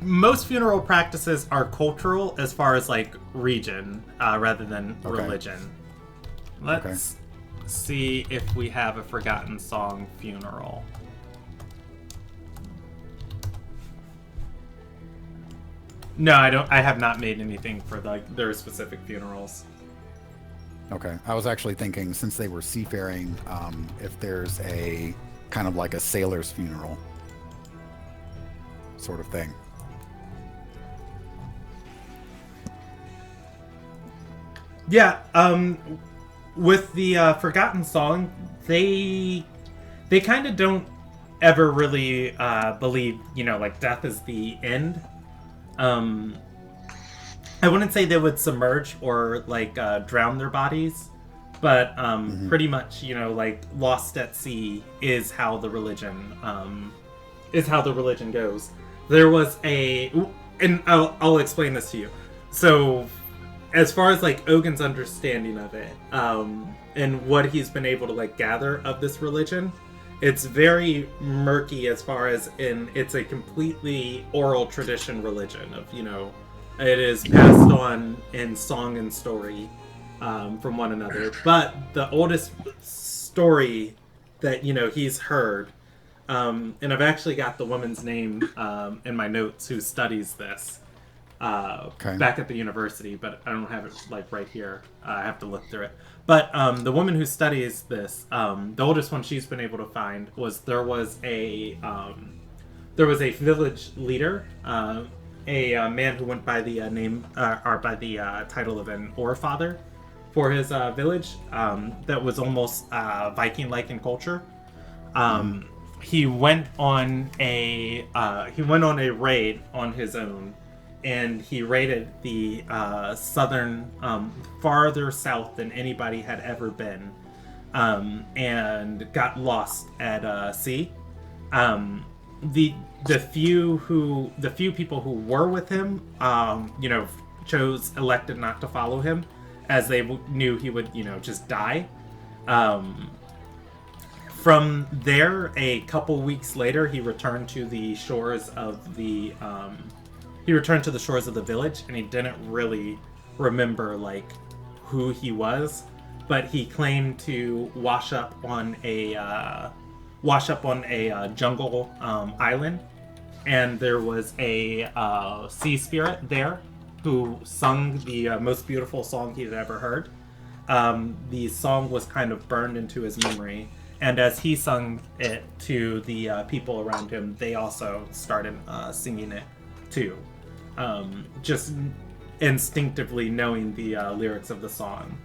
Most funeral practices are cultural as far as like region rather than religion. Let's see if we have a Forgotten Song funeral. No, I don't. I have not made anything for like their specific funerals. Okay. I was actually thinking, since they were seafaring, if there's a kind of like a sailor's funeral sort of thing. Yeah, with the Forgotten Song, they kind of don't ever really believe, like death is the end. I wouldn't say they would submerge or like drown their bodies, but pretty much, like lost at sea is how the religion goes. There was and I'll explain this to you. So, as far as like Ogun's understanding of it, and what he's been able to like gather of this religion, it's very murky as far as it's a completely oral tradition religion of, it is passed on in song and story from one another. But the oldest story that, he's heard, and I've actually got the woman's name in my notes who studies this back at the university, but I don't have it like right here. I have to look through it. But the woman who studies this, the oldest one she's been able to find was there was a there was a village leader, a man who went by the name or by the title of an Orefather for his village. That was almost Viking-like in culture. He went on a raid on his own, and he raided the southern, farther south than anybody had ever been, and got lost at sea. The few people who were with him, elected not to follow him, as they knew he would, just die. From there, a couple weeks later, he returned to the shores of the village, and he didn't really remember who he was, but he claimed to wash up on a jungle island, and there was a sea spirit there who sung the most beautiful song he'd ever heard. The song was kind of burned into his memory, and as he sung it to the people around him, they also started singing it too, just instinctivly knowing the lyrics of the song.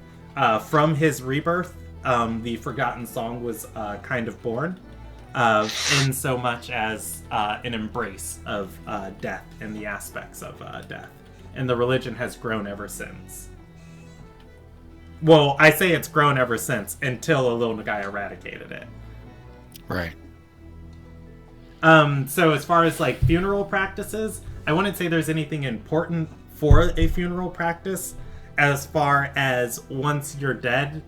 From his rebirth, the forgotten song was kind of born, in so much as an embrace of death and the aspects of death. And the religion has grown ever since. Well, I say it's grown ever since until a little guy eradicated it. Right. So as far as funeral practices, I wouldn't say there's anything important for a funeral practice. As far as once you're dead,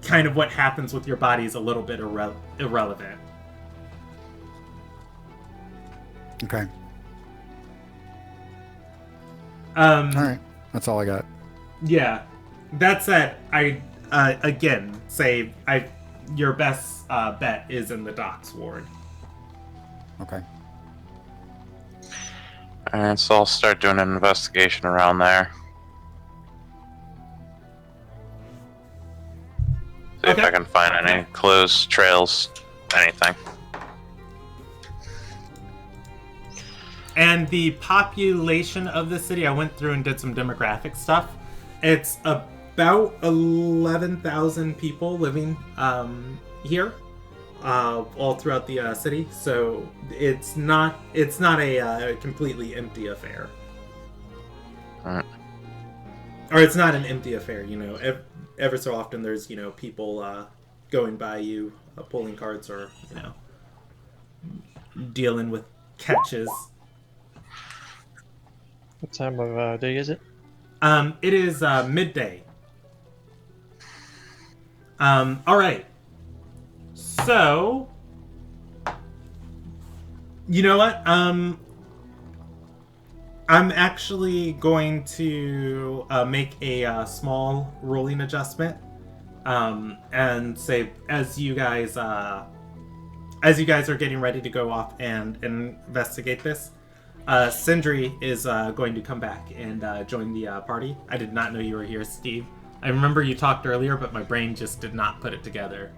kind of what happens with your body is a little bit irrelevant. Okay. All right. That's all I got. Yeah. That said, I again say your best bet is in the docks ward. Okay. And so I'll start doing an investigation around there. See if I can find any clues, trails, anything. And the population of the city, I went through and did some demographic stuff. It's about 11,000 people living here, all throughout the city. So it's not a completely empty affair. Alright. Or it's not an empty affair, Ever so often there's, people going by you, pulling carts, or, dealing with catches. What time of day is it? It is midday. All right. So, you know what? I'm actually going to make a small rolling adjustment, and say as you guys are getting ready to go off and investigate this, Sindri is going to come back and join the party. I did not know you were here, Steve. I remember you talked earlier, but my brain just did not put it together.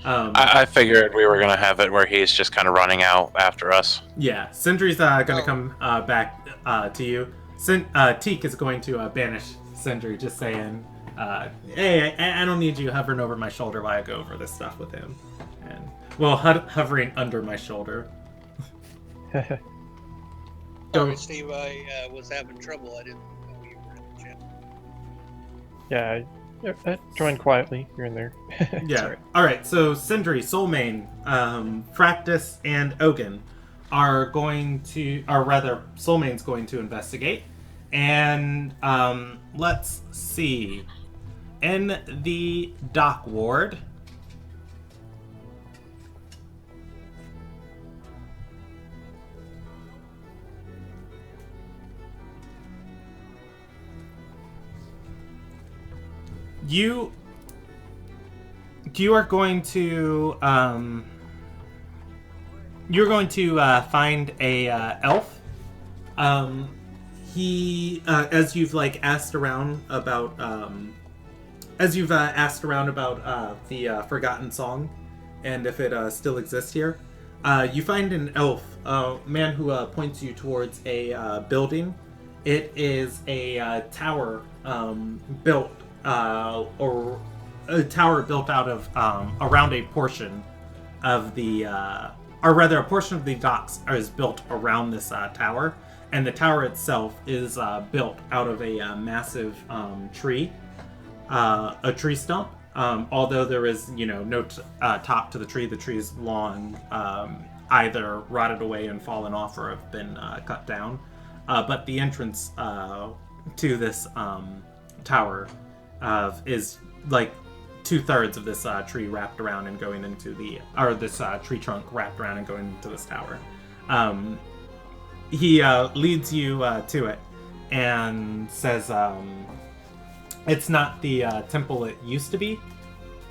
I figured we were going to have it where he's just kind of running out after us. Yeah, Sindri's going to come back to you. Teak is going to banish Sindri, just saying, hey, I don't need you hovering over my shoulder while I go over this stuff with him. And hovering under my shoulder. Sorry, Steve, I was having trouble. I didn't know you were in the gym. Yeah, I joined quietly here and there. Yeah. Alright, so Sindri, Soulmane, Fractus, and Ogun are going to, or rather, Soulmane's going to investigate. And let's see. In the dock ward, you are going to find a elf. He as you've asked around about the forgotten song and if it still exists here, You find an elf, a man who points you towards a building. It is a tower built, or a tower built out of around a portion of the, or rather, a portion of the docks is built around this tower, and the tower itself is built out of a massive tree, a tree stump. Although there is, no top to the tree is long, either rotted away and fallen off or have been cut down. But the entrance to this tower is like 2/3 of this tree wrapped around and going into this tree trunk wrapped around and going into this tower. He leads you to it and says, it's not the temple it used to be.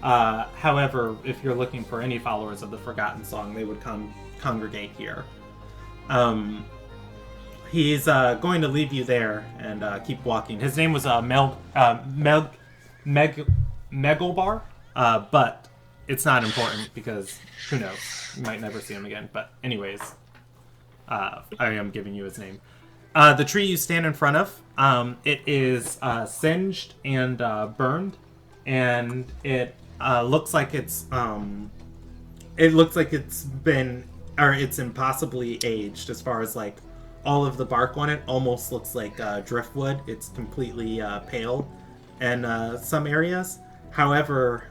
However, if you're looking for any followers of the Forgotten Song, they would congregate here. He's going to leave you there and keep walking. His name was Megalbar, but it's not important because who knows? You might never see him again. But anyways, I am giving you his name. The tree you stand in front of, it is singed and burned, and it looks like it's been, or it's impossibly aged as far as like all of the bark on it almost looks like driftwood. It's completely pale in some areas. However,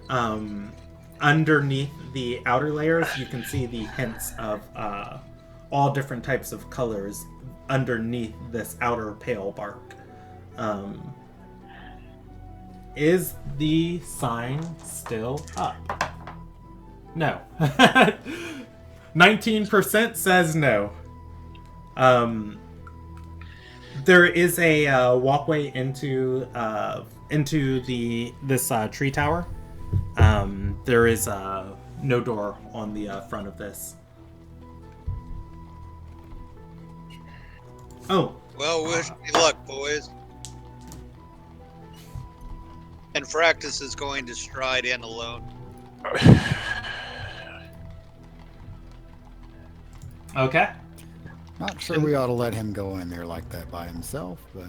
underneath the outer layers, you can see the hints of all different types of colors underneath this outer pale bark. Is the sign still up? No. 19% says no. There is a walkway into this tree tower. There is no door on the front of this. Oh. Well, wish me luck, boys. And Fractus is going to stride in alone. Okay. Not sure we ought to let him go in there like that by himself, but...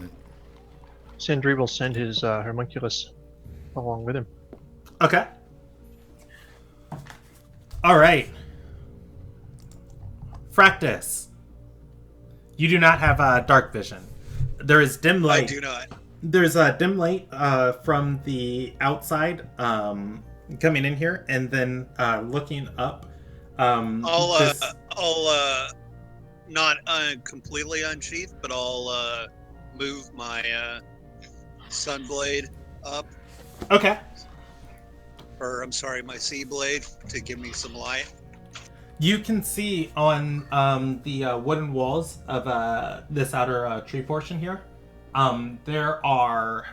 Sindri will send his homunculus along with him. Okay. All right. Fractus. You do not have dark vision. There is dim light. I do not. There's a dim light from the outside coming in here, and then looking up. I'll not completely unsheath, but I'll move my sunblade up. Okay. Or I'm sorry, my sea blade to give me some light. You can see on the wooden walls of this outer tree portion here. There are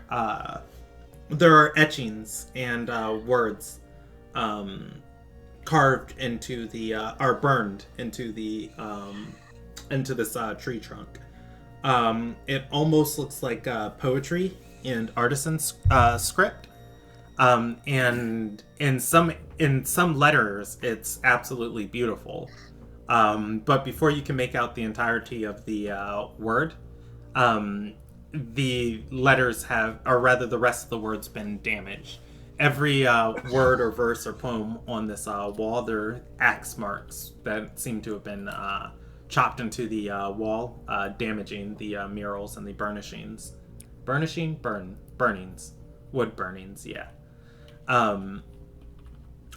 etchings and words carved into the are burned into the into this tree trunk. It almost looks like poetry and artisan script. And in some letters, it's absolutely beautiful. But before you can make out the entirety of the word, the letters have, or rather the rest of the words, been damaged. Every word or verse or poem on this wall, there are axe marks that seem to have been chopped into the wall, damaging the murals and the burnishings. Burnings. Wood burnings, yeah.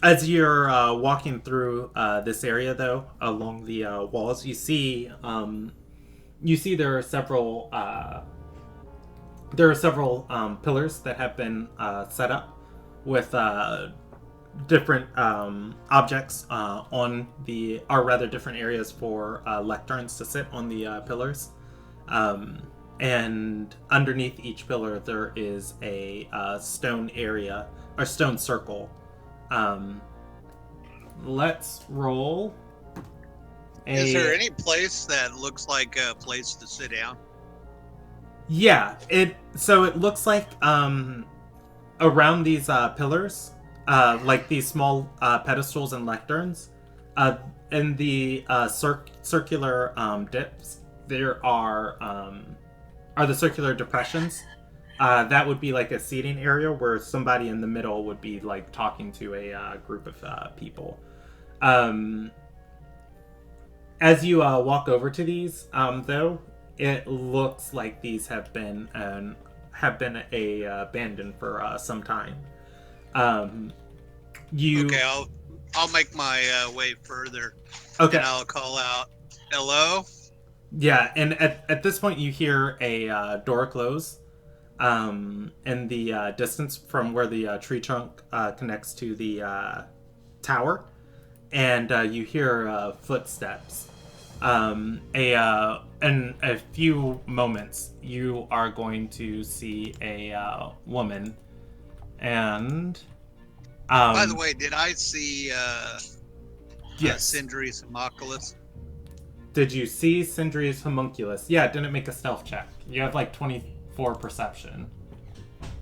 As you're walking through this area, though, along the walls, you see there are several pillars that have been set up with different objects on the, or rather different areas for lecterns to sit on the pillars. And underneath each pillar there is a stone area, or stone circle. Let's roll. Is there any place that looks like a place to sit down? Yeah, it looks like around these pillars, like these small pedestals and lecterns, in the circular dips, there are the circular depressions. That would be like a seating area where somebody in the middle would be like talking to a group of people. As you walk over to these, though, it looks like these have been abandoned for some time. Okay, I'll make my way further. Okay. And I'll call out, "Hello." Yeah, and at this point you hear a door close in the distance from where the tree trunk connects to the tower, and you hear footsteps. In a few moments, you are going to see a woman, and By the way, did I see yes. Sindri's Homunculus? Did you see Sindri's Homunculus? Yeah, it didn't make a stealth check. You have like 24 perception.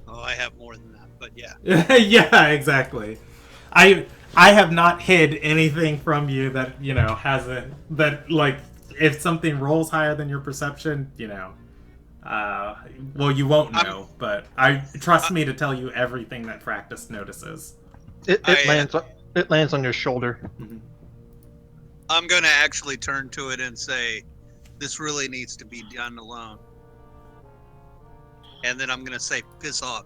Oh, I have more than that, but yeah. Yeah, exactly. I have not hid anything from you that, hasn't, that, like, if something rolls higher than your perception, well, you won't know, but trust me to tell you everything that Fractus notices. It lands on your shoulder. Mm-hmm. I'm going to actually turn to it and say, this really needs to be done alone. And then I'm going to say, piss off.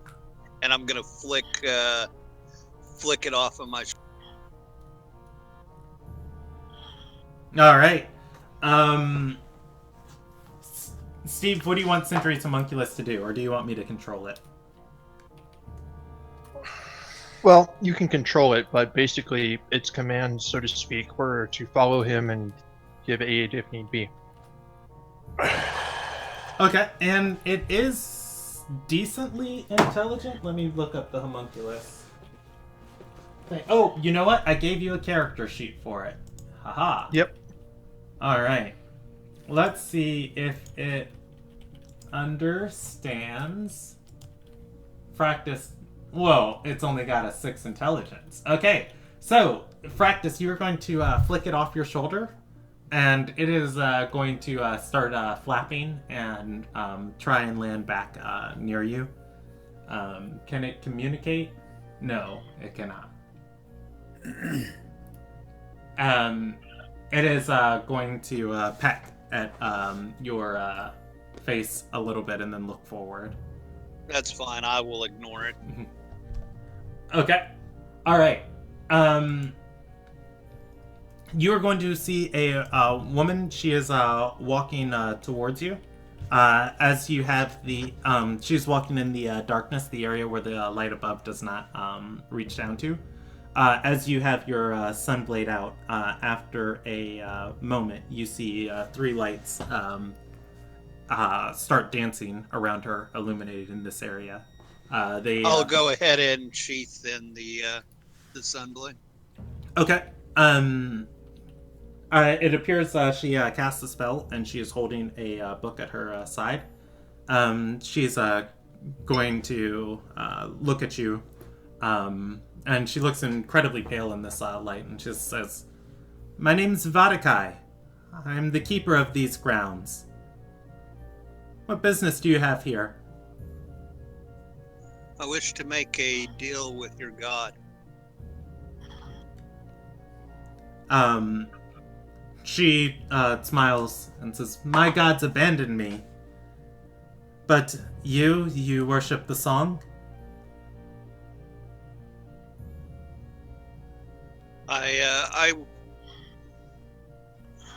And I'm going to flick it off of my shoulder. All right. Steve, what do you want Sindri's Homunculus to do, or do you want me to control it? Well, you can control it, but basically its commands, so to speak, were to follow him and give aid if need be. Okay, and it is decently intelligent. Let me look up the homunculus. Okay. Oh, you know what? I gave you a character sheet for it. Haha. Yep. Alright. Let's see if it understands Fractus. Whoa, it's only got a 6 intelligence. Okay, so, Fractus, you're going to flick it off your shoulder, and it is going to start flapping and try and land back near you. Can it communicate? No, it cannot. It is going to peck at your face a little bit and then look forward. That's fine. I will ignore it. Okay. All right. You are going to see a woman. She is walking towards you. As you have the... she's walking in the darkness, the area where the light above does not reach down to. As you have your sunblade out, after a moment, you see 3 lights start dancing around her, illuminated in this area. I'll go ahead and sheath in the sunblade. Okay. It appears she casts a spell, and she is holding a book at her side. She's going to look at you, and she looks incredibly pale in this light, and she says, "My name's Vadakai. I'm the keeper of these grounds. What business do you have here?" I wish to make a deal with your god. She smiles and says, "My gods abandoned me. But you worship the song?"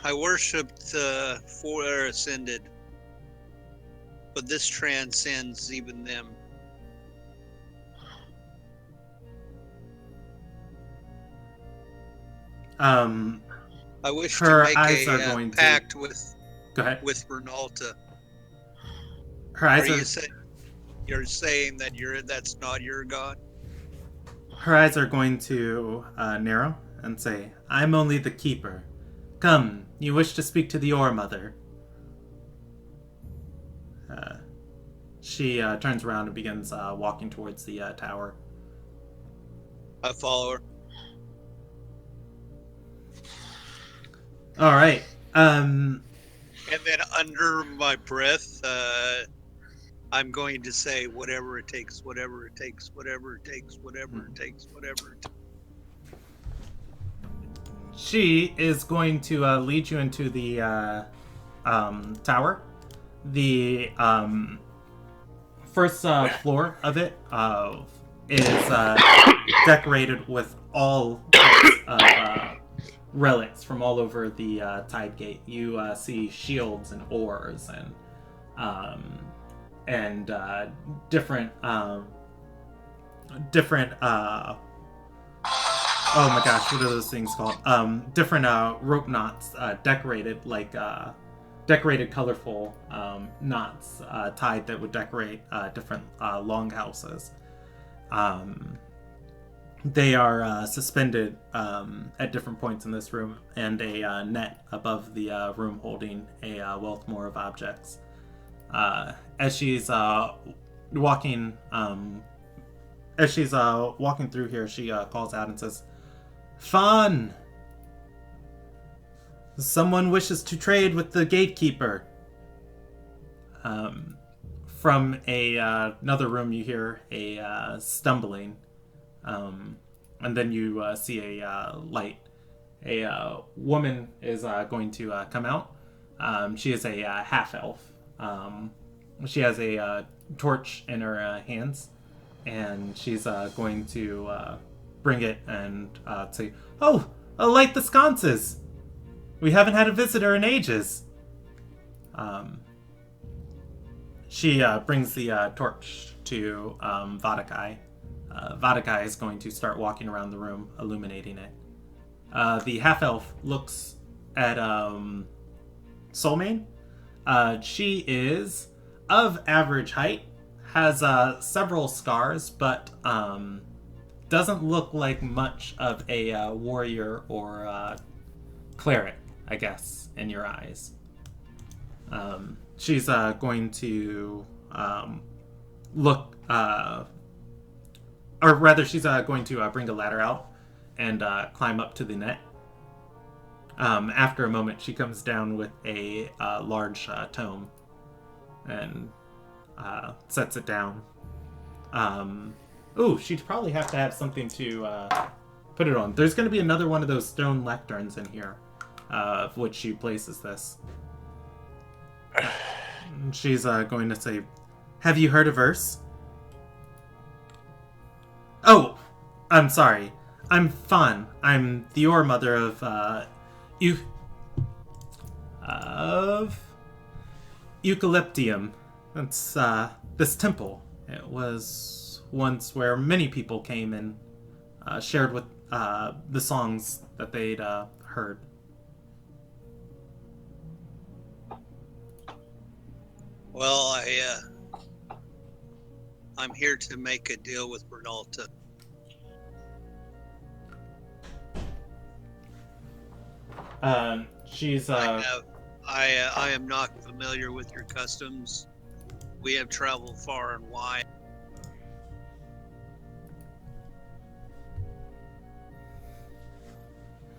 I worshipped the four ascended, but this transcends even them. I wish to make a pact with. Go ahead. With Renalta. Her eyes You're saying that that's not your god? Her eyes are going to narrow and say, "I'm only the keeper. Come, you wish to speak to the Ore Mother." She turns around and begins walking towards the tower. I follow her. All right. And then under my breath, I'm going to say whatever it takes, whatever it takes, whatever it takes, whatever it takes, whatever it takes. She is going to lead you into the tower. The first floor of it is decorated with all types of relics from all over the Tide Gate. You see shields and oars and different oh my gosh, what are those things called? Different rope knots decorated like decorated colorful knots tied that would decorate different longhouses. They are suspended at different points in this room, and a net above the room holding a wealth more of objects. As she's walking through here, she calls out and says, "Fun! Someone wishes to trade with the gatekeeper." From another room, you hear a stumbling, and then you see a light. A woman is going to come out. She is a half-elf. She has a torch in her hands, and she's going to bring it and say, "Oh, light the sconces! We haven't had a visitor in ages." She brings the torch to Vadakai. Vadakai is going to start walking around the room, illuminating it. The half-elf looks at Soulmane. She is of average height, has several scars, but doesn't look like much of a warrior or cleric, I guess, in your eyes. She's going to look, or rather, she's going to bring a ladder out and climb up to the net. After a moment, she comes down with a large tome and sets it down. She'd probably have to have something to put it on. There's going to be another one of those stone lecterns in here, of which she places this. She's going to say, "Have you heard a verse?" "Oh, I'm sorry. I'm Fan. I'm the Ore Mother of Eucalyptium. That's this temple. It was once where many people came and shared with the songs that they'd heard." Well, I'm here to make a deal with Bernalta. She's I am not familiar with your customs. We have traveled far and wide.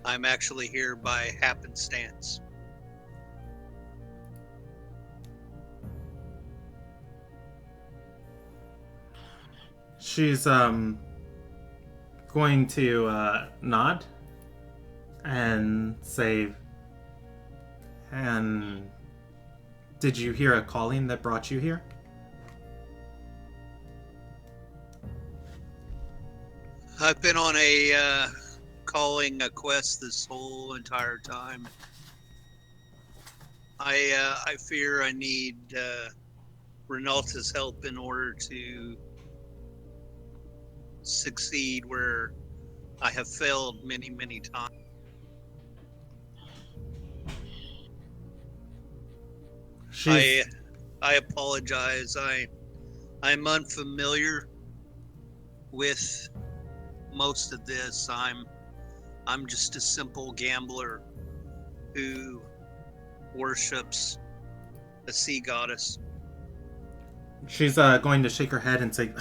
I'm actually here by happenstance. She's going to nod and say, "And did you hear a calling that brought you here?" I've been on a calling a quest this whole entire time. I fear I need Renalta's help in order to succeed where I have failed many, many times. I apologize. I'm unfamiliar with most of this. I'm just a simple gambler who worships a sea goddess. She's going to shake her head and say,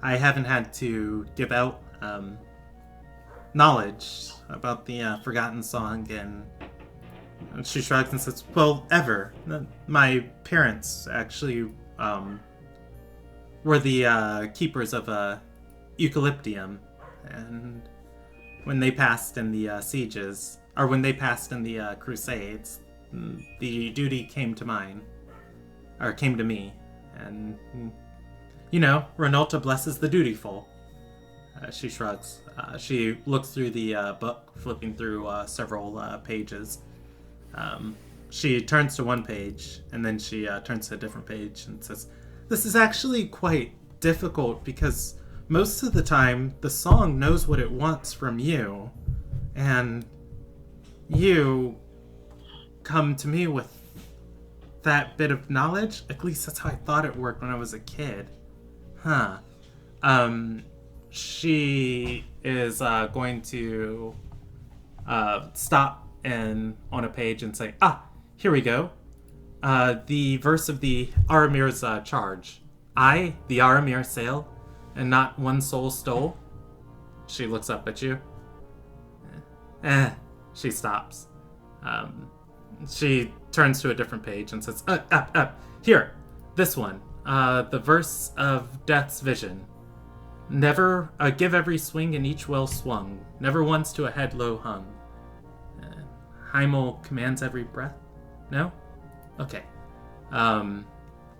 "I haven't had to give out knowledge about the Forgotten Song in And she shrugs and says, well, ever. My parents actually were the keepers of Eucalyptium. And when they passed in the sieges, or when they passed in the crusades, the duty came to mine. Or came to me. And, Renalta blesses the dutiful. She shrugs. She looks through the book, flipping through several pages. She turns to one page, and then she turns to a different page and says, this is actually quite difficult because most of the time the song knows what it wants from you, and you come to me with that bit of knowledge. At least that's how I thought it worked when I was a kid. Huh. She is going to stop on a page and say, here we go. The verse of the Aramir's charge. I, the Aramir, sail, and not one soul stole. She looks up at you. She stops. She turns to a different page and says, up. Here, this one. The verse of Death's vision. Never give every swing and each well swung. Never once to a head low hung. Heimel commands every breath? No? Okay.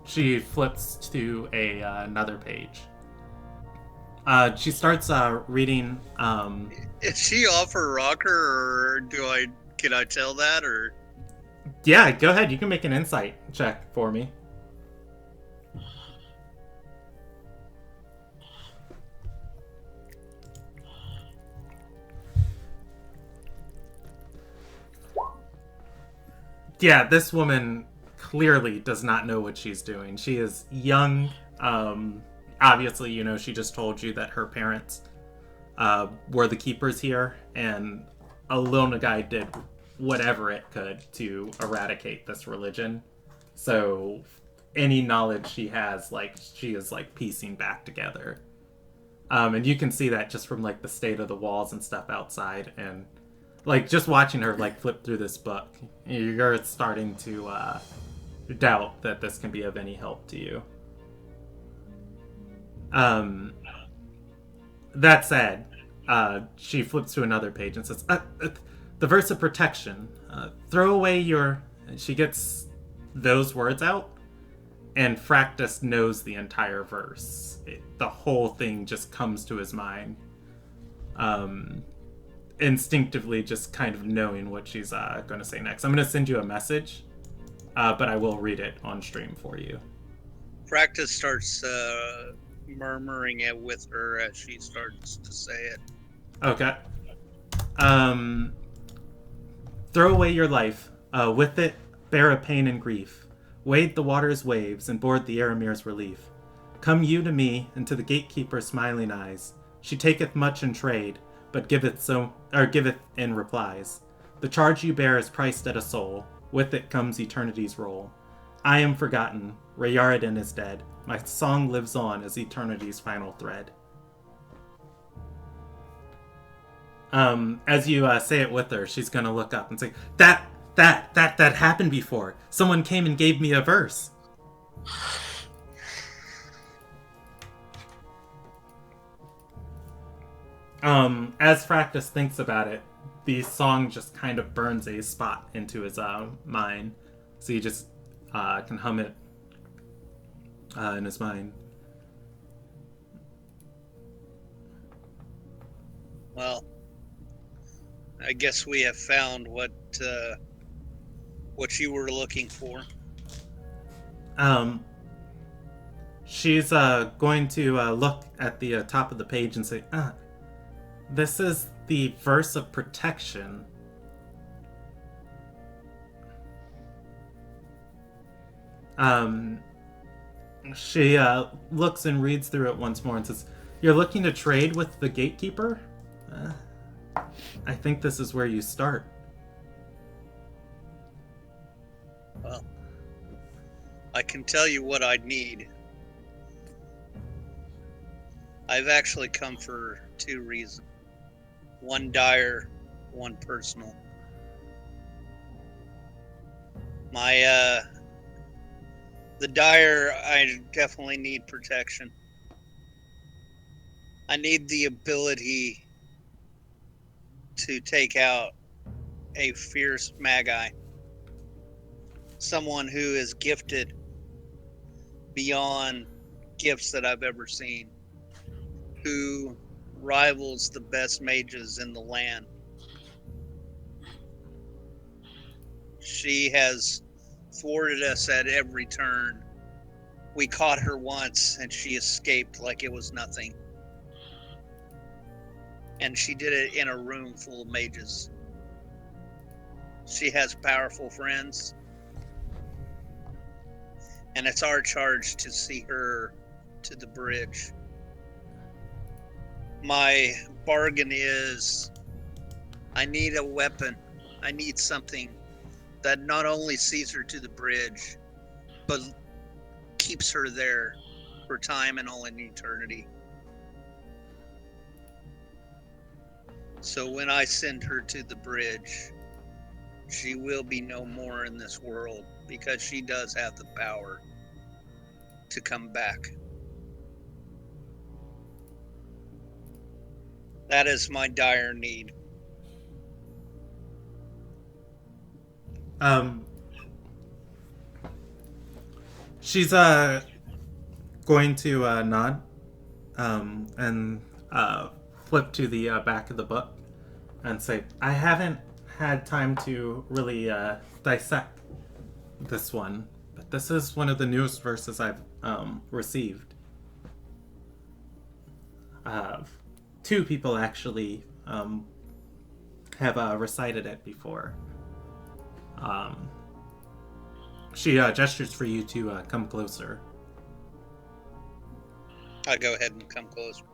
She flips to another page. She starts reading. Is she off her rocker, or can I tell that, or? Yeah, go ahead. You can make an insight check for me. Yeah, this woman clearly does not know what she's doing. She is young. Obviously, she just told you that her parents were the keepers here, and Alona Guy did whatever it could to eradicate this religion. So any knowledge she has, she is piecing back together. And you can see that just from the state of the walls and stuff outside, and just watching her flip through this book, you're starting to doubt that this can be of any help to you. That said, she flips to another page and says, the verse of protection. Throw away your... She gets those words out, and Fractus knows the entire verse. The whole thing just comes to his mind. Instinctively just kind of knowing what she's going to say next. I'm going to send you a message, but I will read it on stream for you. Practice starts murmuring it with her as she starts to say it. Okay. Throw away your life. With it, bear a pain and grief. Wade the water's waves and board the Aramir's relief. Come you to me, and to the gatekeeper's smiling eyes. She taketh much in trade, but giveth in replies. The charge you bear is priced at a soul. With it comes eternity's roll. I am forgotten. Rayaradin is dead. My song lives on as eternity's final thread. As you say it with her, she's gonna look up and say, That happened before. Someone came and gave me a verse. As Fractus thinks about it, the song just kind of burns a spot into his mind. So he just can hum it in his mind. Well, I guess we have found what you were looking for. She's going to look at the top of the page and say, this is the verse of protection. She looks and reads through it once more and says, you're looking to trade with the gatekeeper? I think this is where you start. Well, I can tell you what I'd need. I've actually come for two reasons. One dire, one personal. My the dire, I definitely need protection. I need the ability to take out a fierce magi. Someone who is gifted beyond gifts that I've ever seen. Who rivals the best mages in the land. She has thwarted us at every turn. We caught her once and she escaped like it was nothing. And she did it in a room full of mages. She has powerful friends. And it's our charge to see her to the bridge. My bargain is I need a weapon. I need something that not only sees her to the bridge, but keeps her there for time and all in eternity. So when I send her to the bridge, she will be no more in this world because she does have the power to come back. That is my dire need. She's going to nod and flip to the back of the book and say, I haven't had time to really dissect this one, but this is one of the newest verses I've received. Two people actually have recited it before. She gestures for you to come closer. I go ahead and come closer.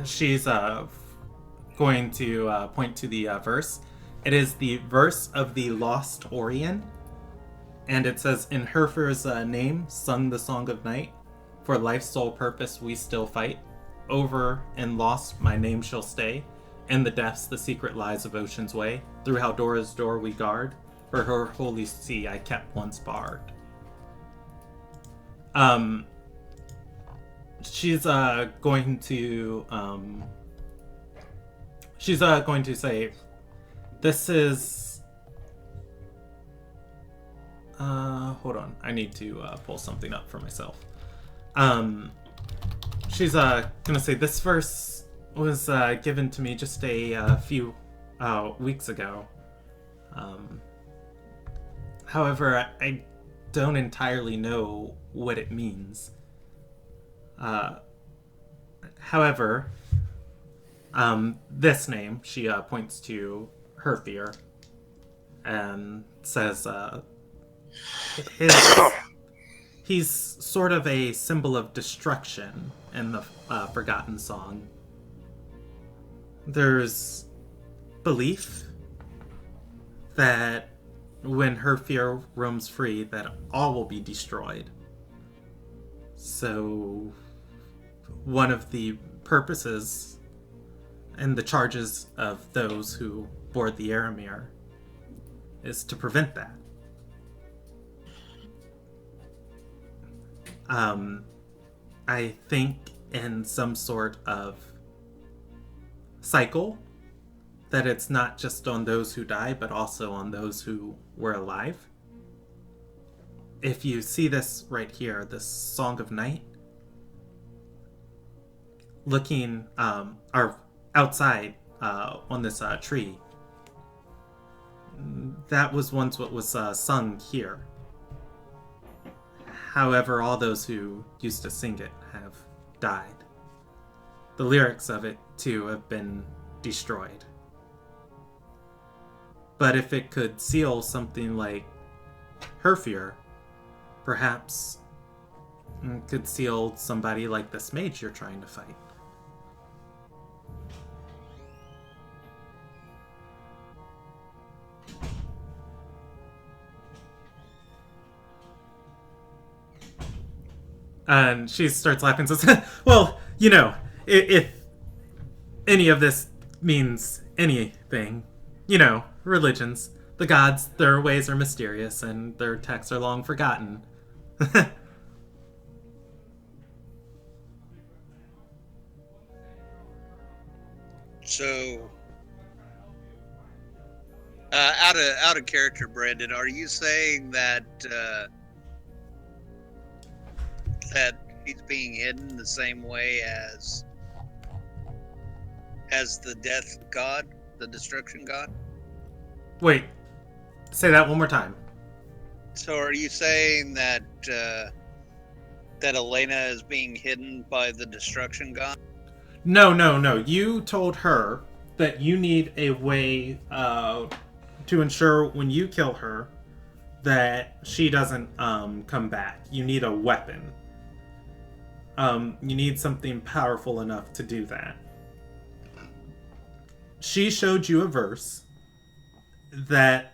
She's going to point to the verse. It is the verse of the Lost Orient, and it says, "In Herfer's name, sung the song of night. For life's sole purpose, we still fight. Over and lost, my name shall stay. In the depths, the secret lies of ocean's way. Through Haldora's door we guard. For her holy sea, I kept once barred." She's going to say, this is hold on, I need to pull something up for myself. She's gonna say, this verse was given to me just a few weeks ago. However, I don't entirely know what it means. However, this name, she points to Herfir and says, he's sort of a symbol of destruction in the Forgotten Song. There's belief that when Herfir roams free, that all will be destroyed. So one of the purposes and the charges of those who board the Aramir is to prevent that. I think in some sort of cycle that it's not just on those who die, but also on those who were alive. If you see this right here, this Song of Night, looking or outside on this tree, that was once what was sung here. However, all those who used to sing it have died. The lyrics of it, too, have been destroyed. But if it could seal something like Herfir, perhaps it could seal somebody like this mage you're trying to fight. And she starts laughing and says, well, you know, if any of this means anything, you know, religions. The gods, their ways are mysterious, and their texts are long forgotten. So, out of character, Brandon, are you saying that that he's being hidden the same way as the death god, the destruction god? Wait, say that one more time. So, are you saying that that Elena is being hidden by the destruction god? No. You told her that you need a way to ensure when you kill her that she doesn't come back. You need a weapon. You need something powerful enough to do that. She showed you a verse that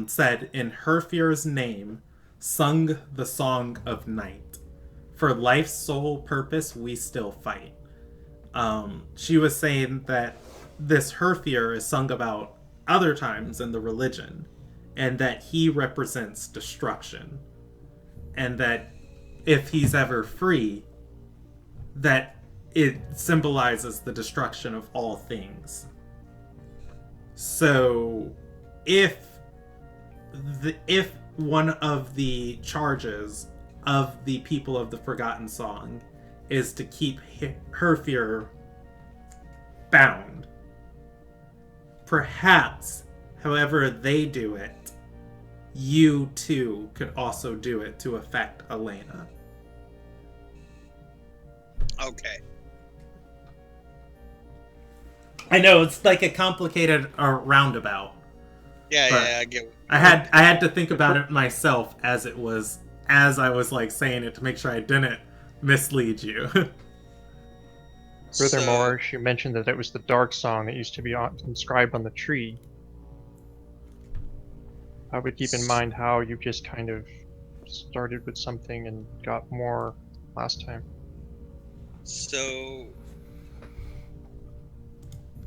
said, "In Herfir's name, sung the song of night. For life's sole purpose, we still fight." She was saying that this Herfir is sung about other times in the religion, and that he represents destruction, and that if he's ever free, that it symbolizes the destruction of all things. So, if one of the charges of the people of the Forgotten Song is to keep Herfir bound, perhaps, however they do it, you too could also do it to affect Elena. Okay. I know it's like a complicated roundabout. Yeah, But I get. I had to think about it myself as I was like saying it to make sure I didn't mislead you. Furthermore, she mentioned that it was the dark song that used to be inscribed on the tree. I would keep in mind how you just kind of started with something and got more last time. So,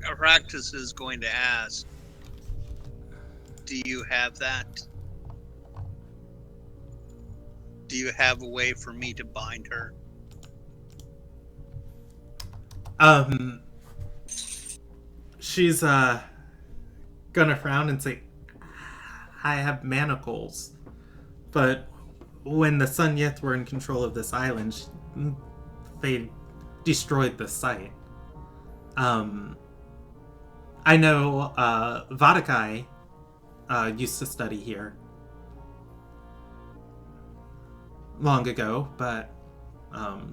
Aractus is going to ask, do you have that? Do you have a way for me to bind her? She's gonna frown and say, "I have manacles, but when the Sun Yith were in control of this island, they destroyed the site. I know Vadakai used to study here long ago, but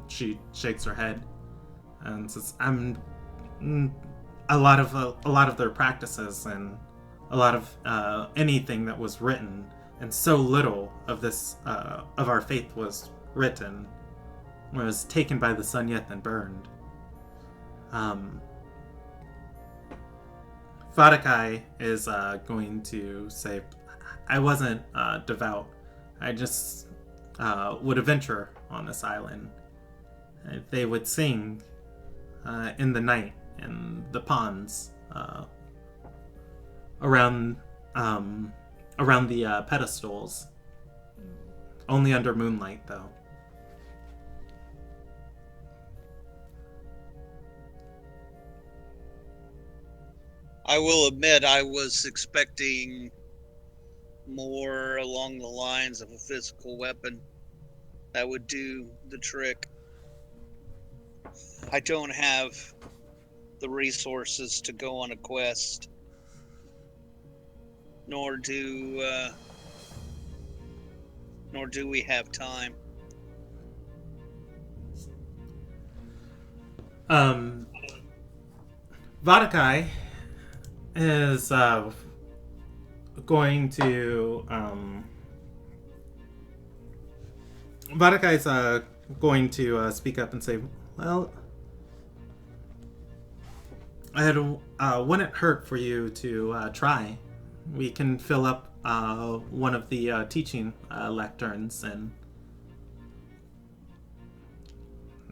she shakes her head and says, a lot of their practices and a lot of anything that was written, and so little of this of our faith was written, was taken by the Sun Yith and burned. Vadakai is going to say, I wasn't devout. I just would adventure on this island. They would sing in the night in the ponds around the pedestals. Only under moonlight, though. I will admit I was expecting more along the lines of a physical weapon that would do the trick. I don't have the resources to go on a quest, nor do we have time. Vadakai is going to Vadakai's going to speak up and say, well, wouldn't hurt for you to try. We can fill up one of the teaching lecterns, and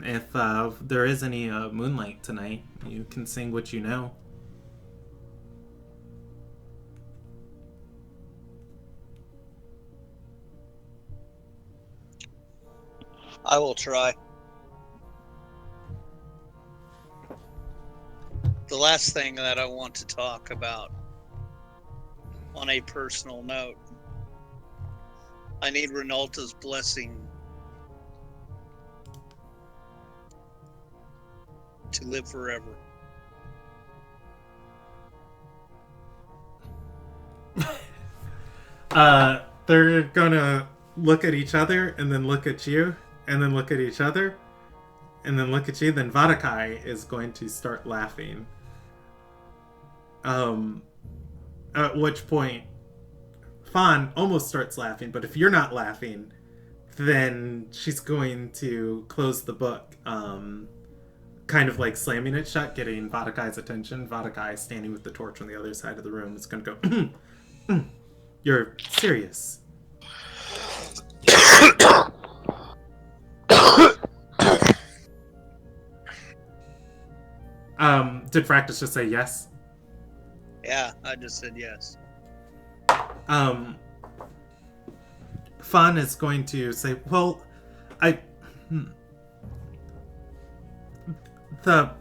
if there is any moonlight tonight, you can sing what you know. I will try. The last thing that I want to talk about on a personal note, I need Renalta's blessing to live forever. They're gonna look at each other and then look at you and then look at each other and then look at you. Then Vadakai is going to start laughing. At which point Fawn almost starts laughing, but if you're not laughing, then she's going to close the book, kind of like slamming it shut, getting Vadakai's attention. Vadakai, standing with the torch on the other side of the room, is going to go, You're serious. Did Fractus just say yes? Yeah, I just said yes. Fawn is going to say, well, the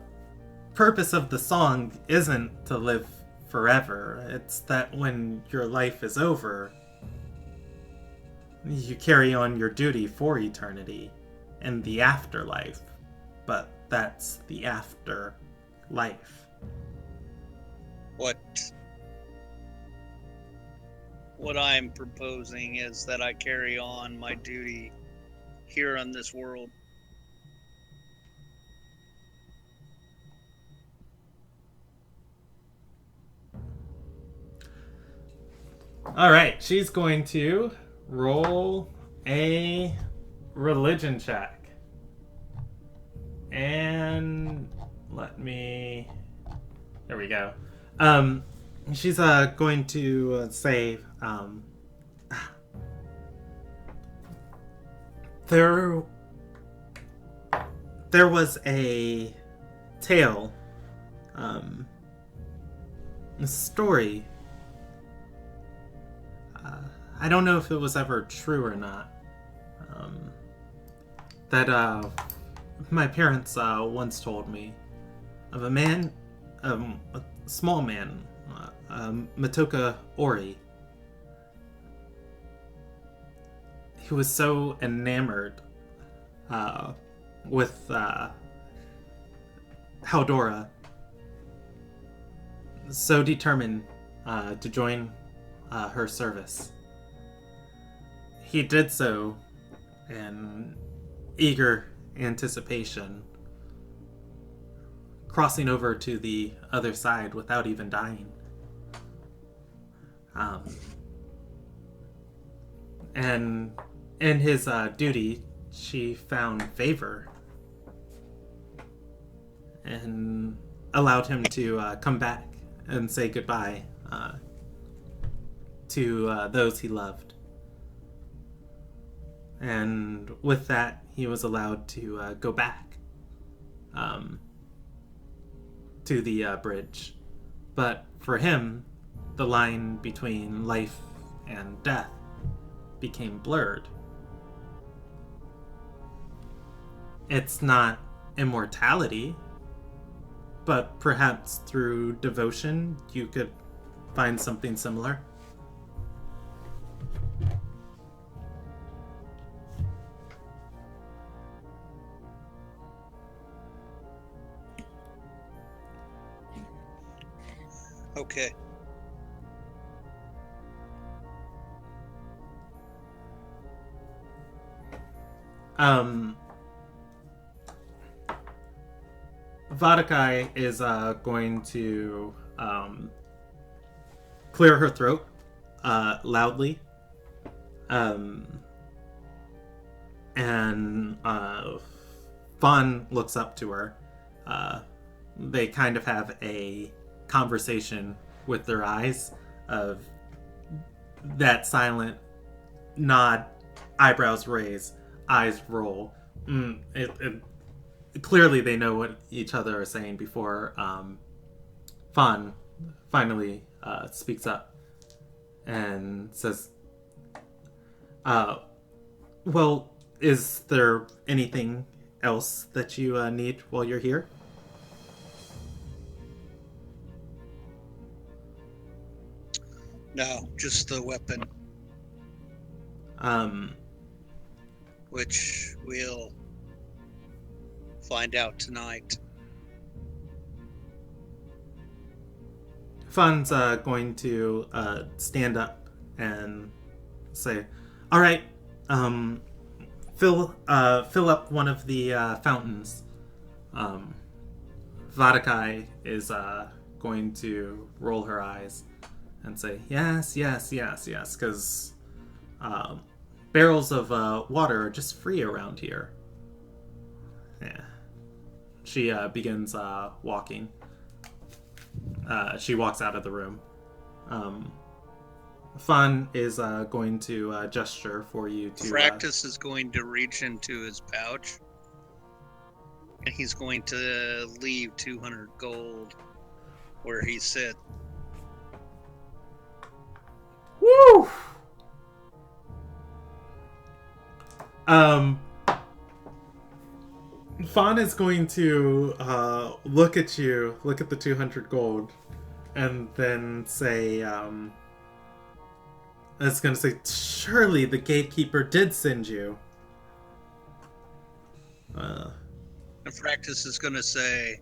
purpose of the song isn't to live forever. It's that when your life is over, you carry on your duty for eternity in the afterlife. But that's the afterlife. What I'm proposing is that I carry on my duty here on this world. All right, she's going to roll a religion check. And let me... There we go. She's going to say, there was a tale, a story. I don't know if it was ever true or not. That my parents once told me of a man, a small man, Matoka Ori. He was so enamored with Haldora, so determined to join her service. He did so in eager anticipation, crossing over to the other side without even dying. And in his duty, she found favor and allowed him to come back and say goodbye to those he loved. And with that, he was allowed to go back to the bridge. But for him, the line between life and death became blurred. It's not immortality, but perhaps through devotion you could find something similar. Okay. Vadakai is going to clear her throat loudly. And Fawn looks up to her. They kind of have a conversation with their eyes of that silent nod, eyebrows raise, eyes roll. Clearly they know what each other are saying before Fawn finally speaks up and says, well, is there anything else that you need while you're here? No, just the weapon, Um, which we'll find out tonight. Fun's going to stand up and say, "All right, fill up one of the fountains." Vadakai is going to roll her eyes and say, "Yes, yes, yes, yes," because barrels of water are just free around here. Yeah. She begins walking. She walks out of the room. Fun is going to gesture for you to... Fractus is going to reach into his pouch, and he's going to leave 200 gold where he sits. Woo! Fawn is going to look at you, look at the 200 gold, and then say, it's going to say, surely the gatekeeper did send you. And Fractus is going to say,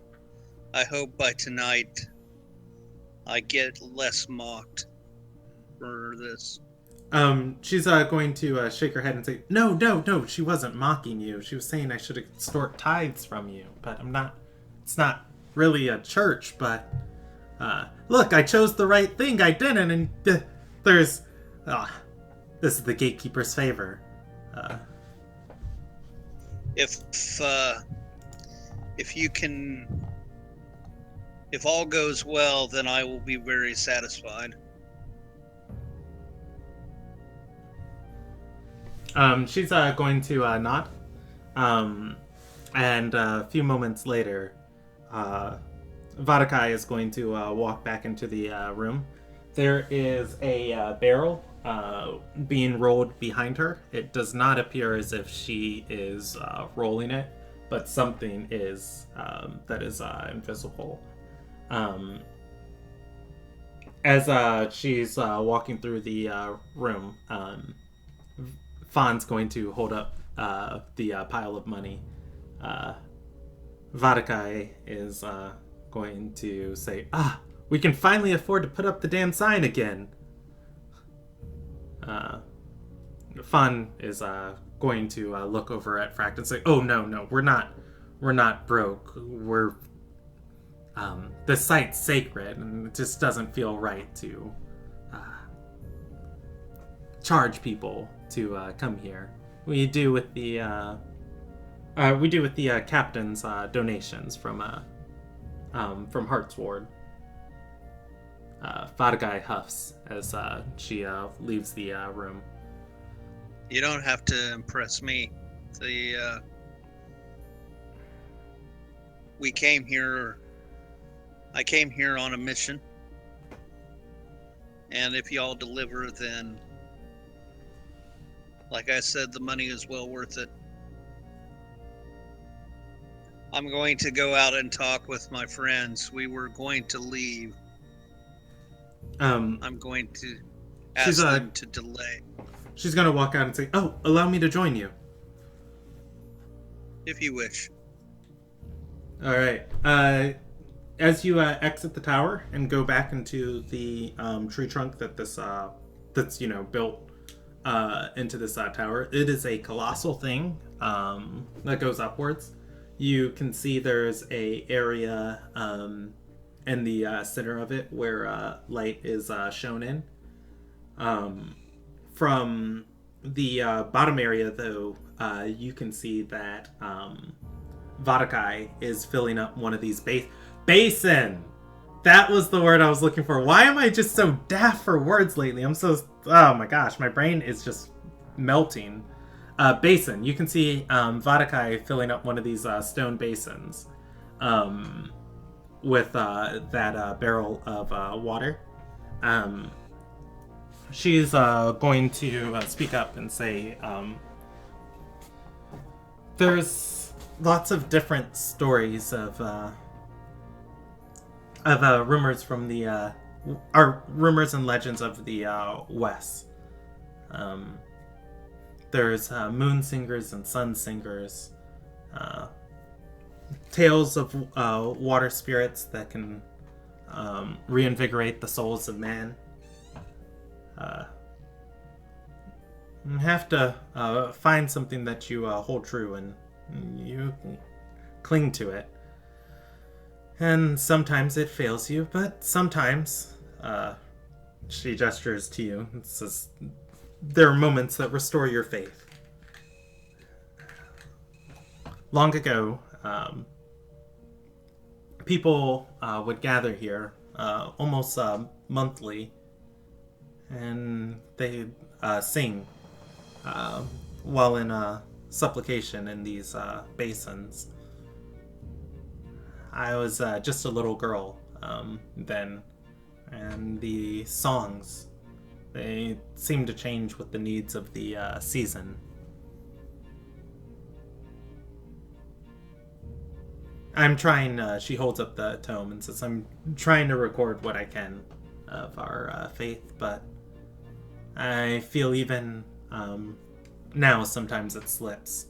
I hope by tonight I get less mocked for this. She's going to shake her head and say, no, she wasn't mocking you. She was saying I should extort tithes from you, but it's not really a church, but, look, I chose the right thing, I didn't, and this is the gatekeeper's favor. If all goes well, then I will be very satisfied. She's going to nod. And a few moments later, Vadakai is going to walk back into the room. There is a barrel being rolled behind her. It does not appear as if she is rolling it, but something is that is invisible. As she's walking through the room, Fawn's going to hold up the pile of money. Vadakai is going to say, we can finally afford to put up the damn sign again. Fawn is going to look over at Fract and say, oh, no, we're not broke. We're, the site's sacred, and it just doesn't feel right to charge people to come here. We do with the captain's donations from Hartsward. Vadakai huffs as she leaves the room. You don't have to impress me. I came here on a mission, and if y'all deliver, then, like I said, the money is well worth it. I'm going to go out and talk with my friends. We were going to leave. I'm going to ask them to delay. She's going to walk out and say, allow me to join you. If you wish. All right. As you exit the tower and go back into the tree trunk that that's built into this tower, it is a colossal thing that goes upwards. You can see there's a area in the center of it where light is shown in. From the bottom area, though, you can see that Vadakai is filling up one of these basin. That was the word I was looking for. Why am I just so daft for words lately? Oh my gosh, my brain is just melting. Basin. You can see Vadakai filling up one of these stone basins with that barrel of water. She's going to speak up and say, There's lots of different stories of rumors from the rumors and legends of the West. There's moon singers and sun singers, tales of water spirits that can reinvigorate the souls of man. You have to find something that you hold true and you cling to it. And sometimes it fails you, but sometimes she gestures to you and says, there are moments that restore your faith. Long ago, people would gather here almost monthly, and they sing while in supplication in these basins. I was just a little girl then, and the songs, they seem to change with the needs of the season. I'm trying, she holds up the tome and says, I'm trying to record what I can of our faith, but I feel even now sometimes it slips.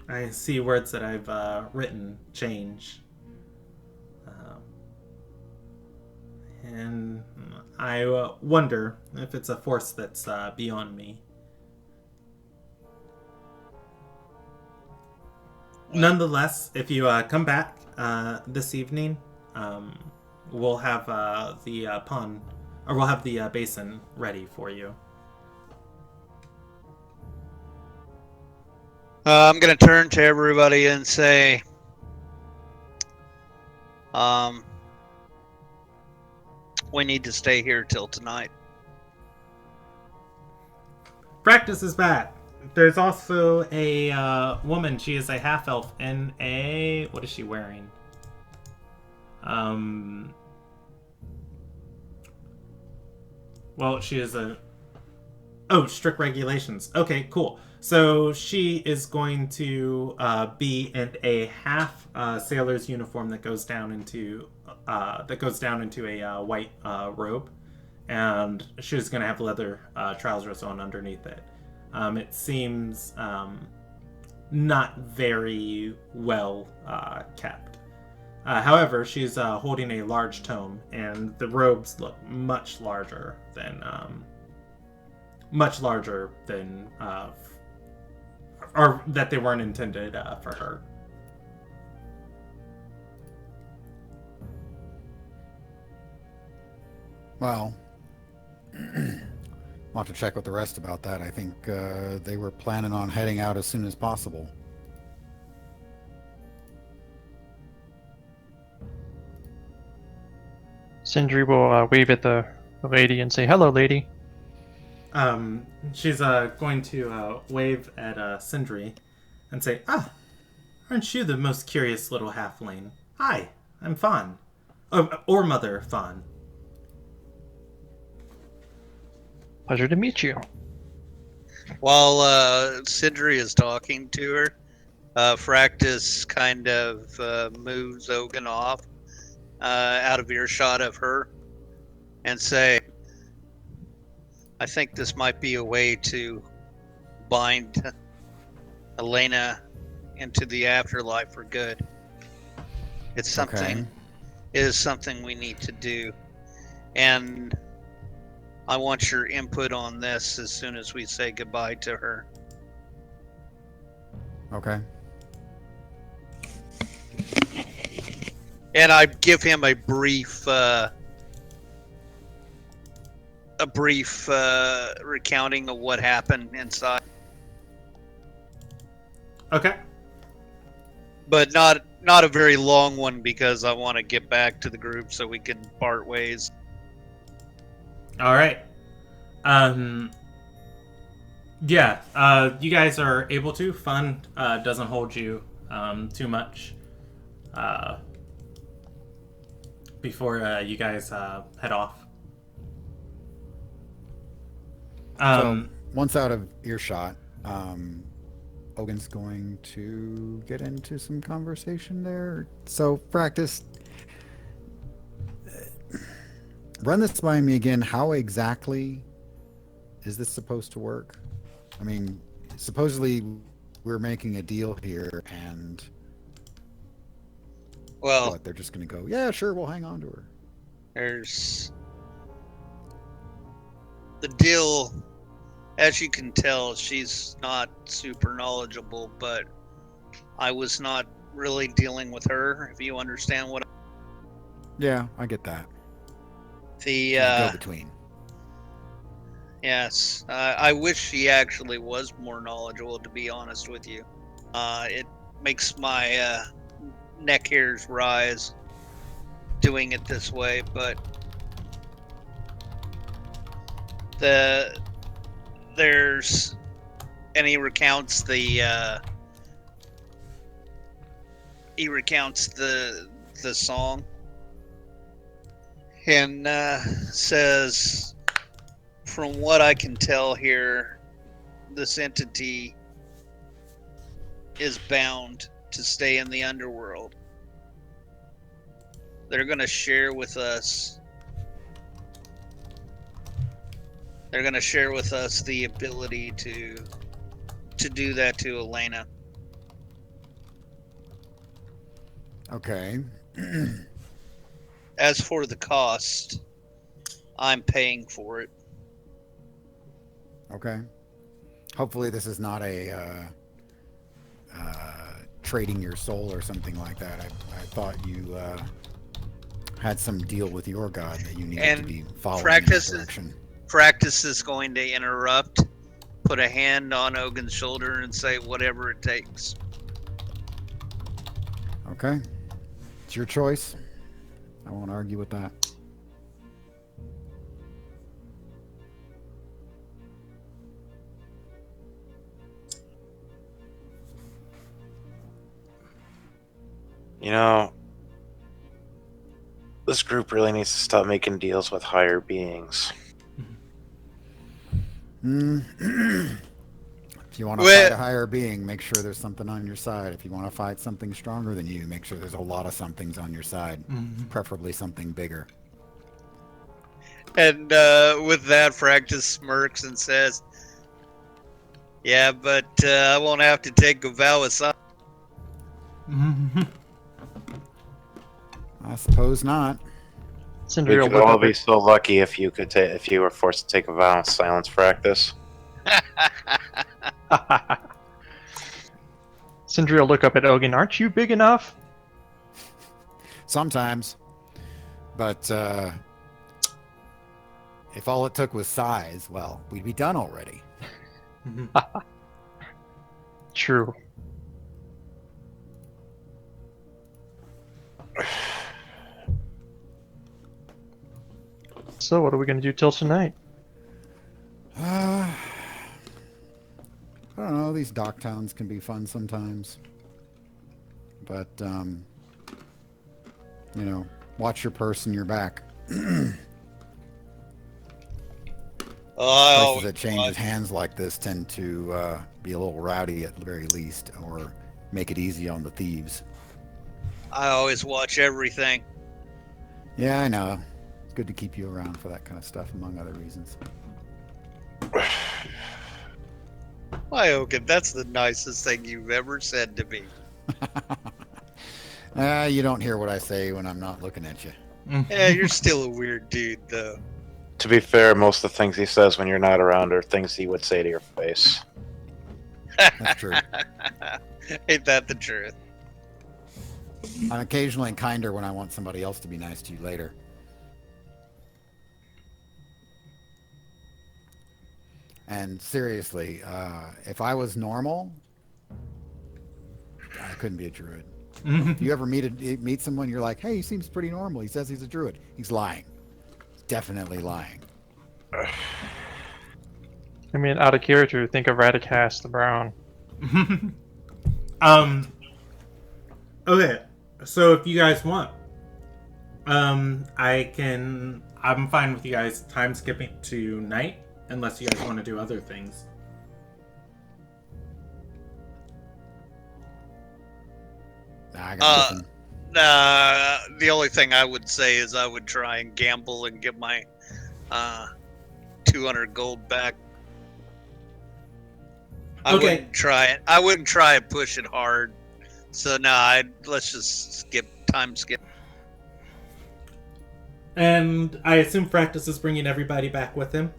I see words that I've written change. And I wonder if it's a force that's beyond me. Nonetheless, if you come back this evening, we'll have the pond, or we'll have the basin ready for you. I'm going to turn to everybody and say, we need to stay here till tonight. Practice is bad. There's also a woman. She is a half-elf in a... What is she wearing? Well, she is a... Oh, strict regulations. Okay, cool. So she is going to be in a half sailor's uniform that goes down into a white robe, and she's going to have leather trousers on underneath it. It seems not very well kept. However, she's holding a large tome, and the robes look much larger than or that they weren't intended for her. Well, I'll have to check with the rest about that. I think they were planning on heading out as soon as possible. Sindri will wave at the lady and say, "Hello, lady." She's going to wave at Sindri and say, "Ah, aren't you the most curious little halfling? Hi, I'm Fawn. Or Mother Fawn." Pleasure to meet you. While Sindri is talking to her, Fractus kind of moves Ogun off out of earshot of her and say, I think this might be a way to bind Elena into the afterlife for good. It's something. Okay. It is something we need to do, and I want your input on this as soon as we say goodbye to her. Okay. And I give him a brief recounting of what happened inside, Okay. but not a very long one because I want to get back to the group so we can part ways. All right. Yeah. You guys are able to. Fun doesn't hold you too much before you guys head off. So once out of earshot, Ogun's going to get into some conversation there. So, practice. Run this by me again. How exactly is this supposed to work? I mean, supposedly we're making a deal here, and Well, what? They're just going to go, yeah, sure, we'll hang on to her. there's the deal. As you can tell, she's not super knowledgeable, but I was not really dealing with her, if you understand what Yeah, I get that. the She's a go-between. yes. I wish she actually was more knowledgeable, to be honest with you. It makes my neck hairs rise doing it this way, but there's and he recounts the song and says, from what I can tell here, this entity is bound to stay in the underworld. They're going to share with us the ability to do that to Elena. Okay. As for the cost, I'm paying for it. Okay. Hopefully this is not a trading your soul or something like that. I thought you had some deal with your god that you needed to be following in that direction. Practice is going to interrupt, put a hand on Ogun's shoulder, and say whatever it takes. Okay. It's your choice. I won't argue with that. You know, this group really needs to stop making deals with higher beings. If you want to fight a higher being, make sure there's something on your side. If you want to fight something stronger than you, make sure there's a lot of somethings on your side, preferably something bigger. And with that, Practice smirks and says, yeah, but I won't have to take a vow of silence. I suppose not. We Cinderella could look all up be at, so lucky if you could if you were forced to take a vow of silence practice. Cinderella look up at Ogun. Aren't you big enough? Sometimes. But if all it took was size, well, we'd be done already. True. So what are we going to do till tonight? I don't know. These dock towns can be fun sometimes. But, you know, watch your purse and your back. Places that change hands like this tend to be a little rowdy at the very least, or make it easy on the thieves. I always watch everything. Yeah, I know. It's good to keep you around for that kind of stuff, among other reasons. Why, Ogun, that's the nicest thing you've ever said to me. You don't hear what I say when I'm not looking at you. Yeah, you're still a weird dude, though. To be fair, most of the things he says when you're not around are things he would say to your face. That's true. Ain't that the truth? I'm occasionally kinder when I want somebody else to be nice to you later. And seriously, if I was normal, I couldn't be a druid. If you ever meet someone, you're like, hey, he seems pretty normal. He says he's a druid. He's lying. He's definitely lying. I mean, out of character, think of Radicast the Brown. Okay, so if you guys want, I'm fine with you guys time skipping to night, unless you guys want to do other things. Nah, I got nothing. The only thing I would say is I would try and gamble and get my 200 gold back. I Okay. wouldn't try it. I wouldn't try and push it hard. So no, let's just skip. And I assume Fractus is bringing everybody back with him?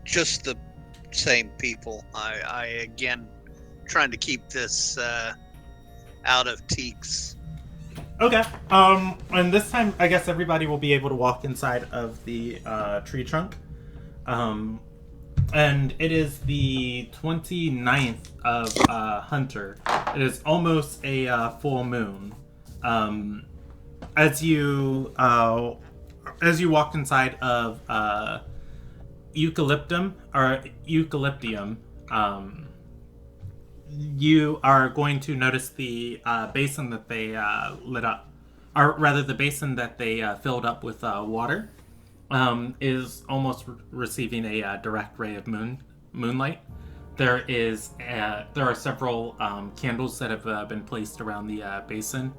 Just the same people. I again trying to keep this out of Teeks. Okay. And this time, I guess everybody will be able to walk inside of the tree trunk. And it is the 29th of Hunter. It is almost a full moon. As you walk inside of Eucalyptium, you are going to notice the basin that they lit up, or rather the basin that they filled up with water, is almost receiving a direct ray of moonlight. There are several candles that have been placed around the basin,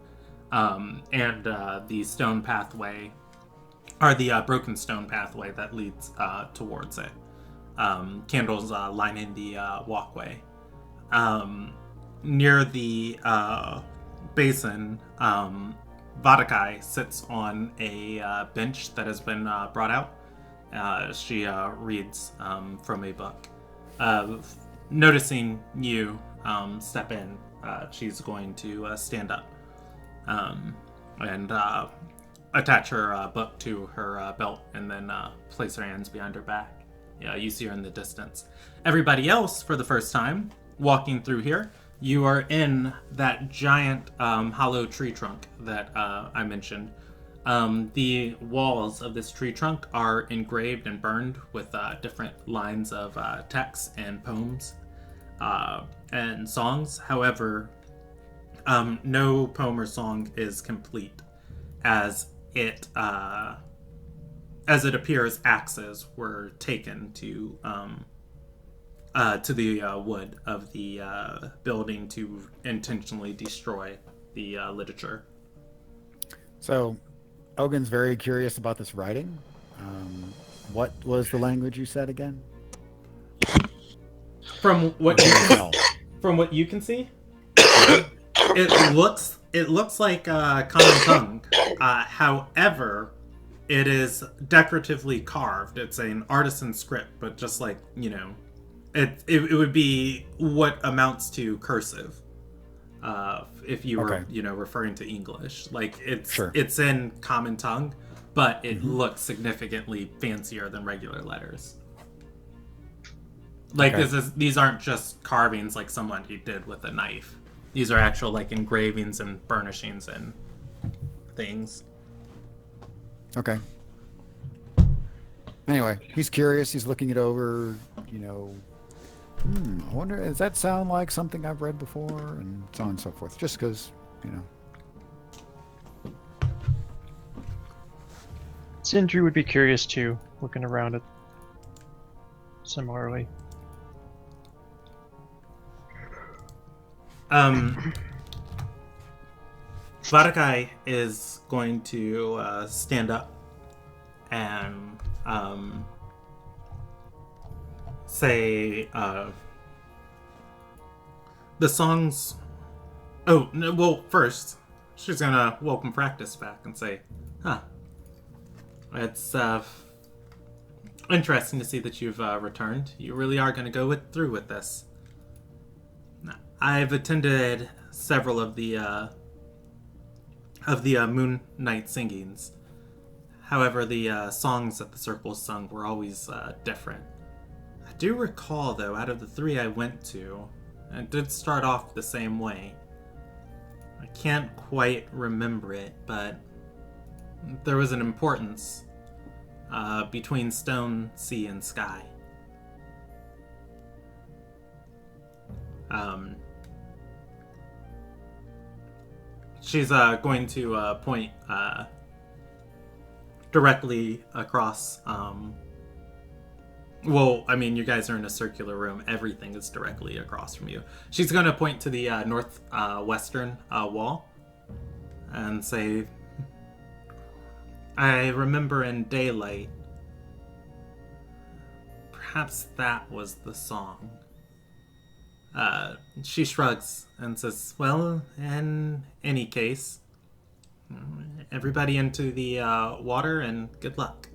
and the stone pathway, or the broken stone pathway that leads towards it. Candles lining the walkway. Near the basin, Vadakai sits on a bench that has been brought out. She reads from a book. Noticing you step in, she's going to stand up and attach her book to her belt, and then place her hands behind her back. Yeah, you see her in the distance. Everybody else, for the first time, walking through here, you are in that giant hollow tree trunk that I mentioned. The walls of this tree trunk are engraved and burned with different lines of text and poems and songs. However, no poem or song is complete, as it appears axes were taken to the wood of the building to intentionally destroy the literature. So, Ogun's very curious about this writing. What was the language you said again? From what you can see, it looks like common tongue. However, it is decoratively carved. It's an artisan script, but just like, it would be what amounts to cursive, if you were, referring to English. Like it's in common tongue, but it looks significantly fancier than regular letters. Like these aren't just carvings like someone did with a knife. These are actual like engravings and burnishings and things. Okay. Anyway, he's curious. He's looking it over. I wonder, does that sound like something I've read before? And so on and so forth. Just because, Sindri would be curious too, looking around it similarly. Vadakai is going to stand up and say the songs. Oh, no, well, first she's gonna welcome Practice back and say, it's interesting to see that you've returned. You really are gonna go through with this. I've attended several of the Moon Night singings. However, the songs that the circles sung were always different. I do recall, though, out of the 3 I went to, it did start off the same way. I can't quite remember it, but there was an importance between stone, sea, and sky. She's going to point Well, I mean, you guys are in a circular room. Everything is directly across from you. She's going to point to the western wall and say, I remember in daylight, perhaps that was the song. She shrugs and says, well, in any case, everybody into the water and good luck.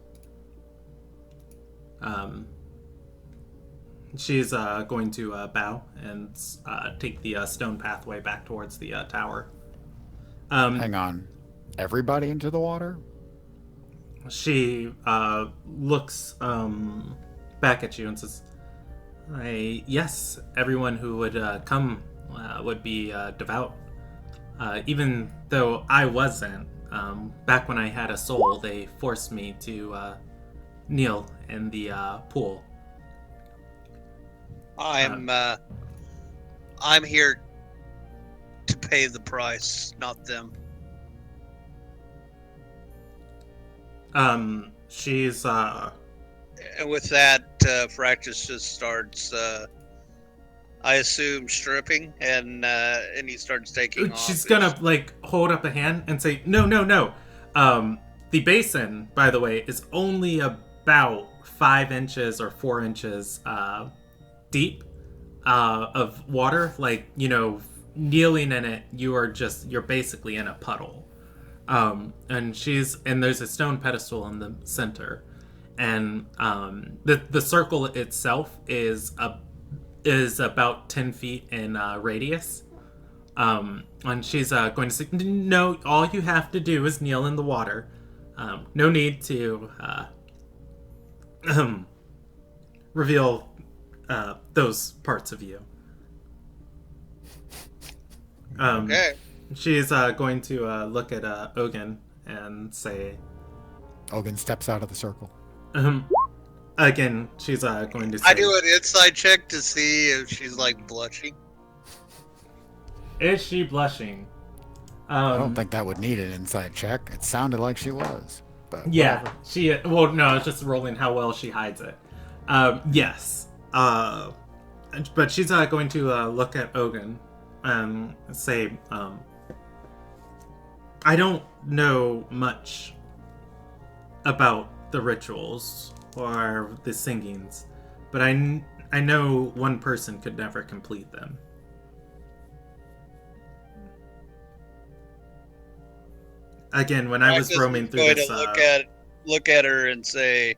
She's going to bow and take the stone pathway back towards the tower. Hang on. Everybody into the water? She looks back at you and says, yes, everyone who would come would be devout. Even though I wasn't, back when I had a soul, they forced me to kneel in the pool. I'm here to pay the price, not them. She's And with that, Fractus just starts, I assume, stripping, and he starts taking off. She's gonna like hold up a hand and say, no. The basin, by the way, is only about 5 inches or 4 inches deep of water. Like, you know, kneeling in it, you're basically in a puddle. And there's a stone pedestal in the center, and the circle itself is about 10 feet in radius. And she's going to say, no, all you have to do is kneel in the water. No need to reveal those parts of you. Okay. She's going to look at Ogun and say... Ogun steps out of the circle. Again, she's going to say... I do an inside check to see if she's, like, blushing. Is she blushing? I don't think that would need an inside check. It sounded like she was. But Yeah, whatever. she... Well, no, it's just rolling how well she hides it. Yes. But she's going to look at Ogun and say... I don't know much about the rituals or the singings, but I know one person could never complete them. Again, when I was roaming through going this... to look at her and say,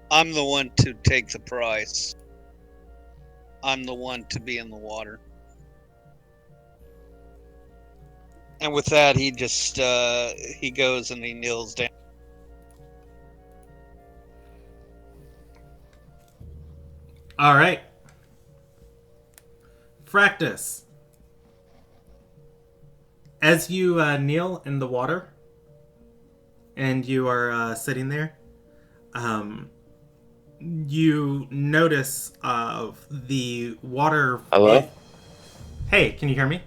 I'm the one to take the price. I'm the one to be in the water. And with that, he just, he goes and he kneels down. All right. Fractus. As you kneel in the water, and you are sitting there, you notice the water... Hello? Hey, can you hear me?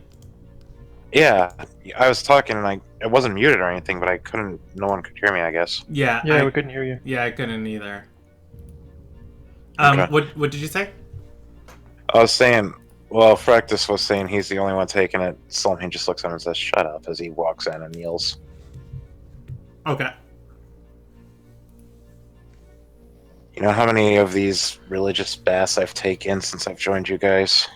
Yeah, I was talking and I wasn't muted or anything, but I couldn't. No one could hear me, I guess. Yeah. Yeah, we couldn't hear you. Yeah, I couldn't either. Okay. What did you say? I was saying, well, Fractus was saying he's the only one taking it. Solomon just looks at him and says, "Shut up," as he walks in and kneels. Okay. You know how many of these religious baths I've taken since I've joined you guys?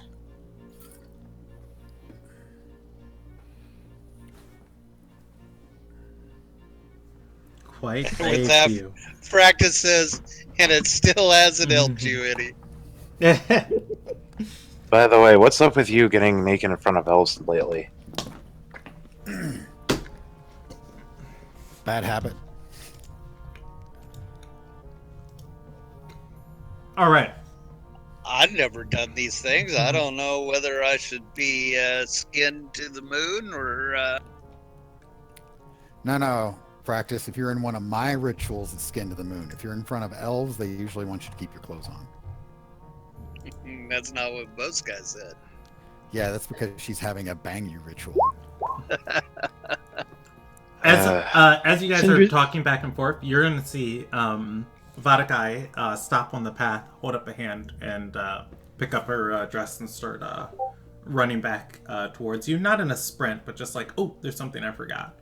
Quite With a that, few. Fractus says, and it still hasn't helped you any. By the way, what's up with you getting naked in front of elves lately? Bad habit. All right. I've never done these things. I don't know whether I should be skinned to the moon or... No. Practice. If you're in one of my rituals, it's skin to the moon. If you're in front of elves, they usually want you to keep your clothes on. That's not what most guys said. Yeah, that's because she's having a bang you ritual. As you guys are Sindri- talking back and forth, you're going to see Vadakai stop on the path, hold up a hand, and pick up her dress and start running back towards you. Not in a sprint, but just like, oh, there's something I forgot.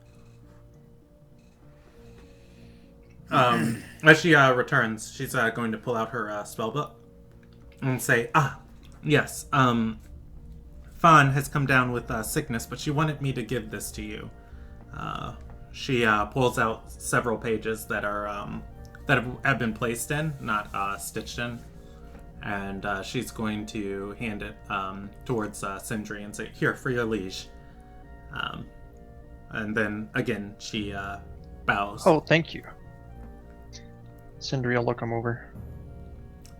As she returns, she's going to pull out her spellbook and say, yes, Fawn has come down with sickness, but she wanted me to give this to you. She pulls out several pages that are that have been placed in, not stitched in, and she's going to hand it towards Sindri and say, "Here for your liege." And then again, she bows. Oh, thank you. Sindri will look him over.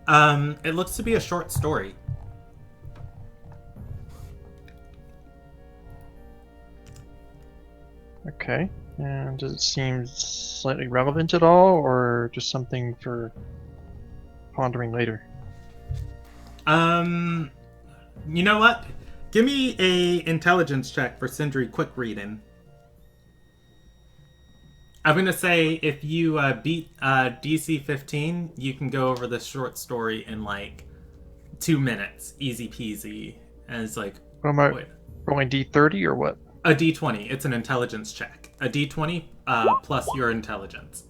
It looks to be a short story. Okay. And does it seem slightly relevant at all, or just something for pondering later? You know what? Give me a intelligence check for Sindri quick reading. I'm gonna say if you beat DC 15, you can go over this short story in like 2 minutes, easy peasy. And it's like, What am I wait, rolling D30 or what? a D20. It's an intelligence check. A D20 plus your intelligence.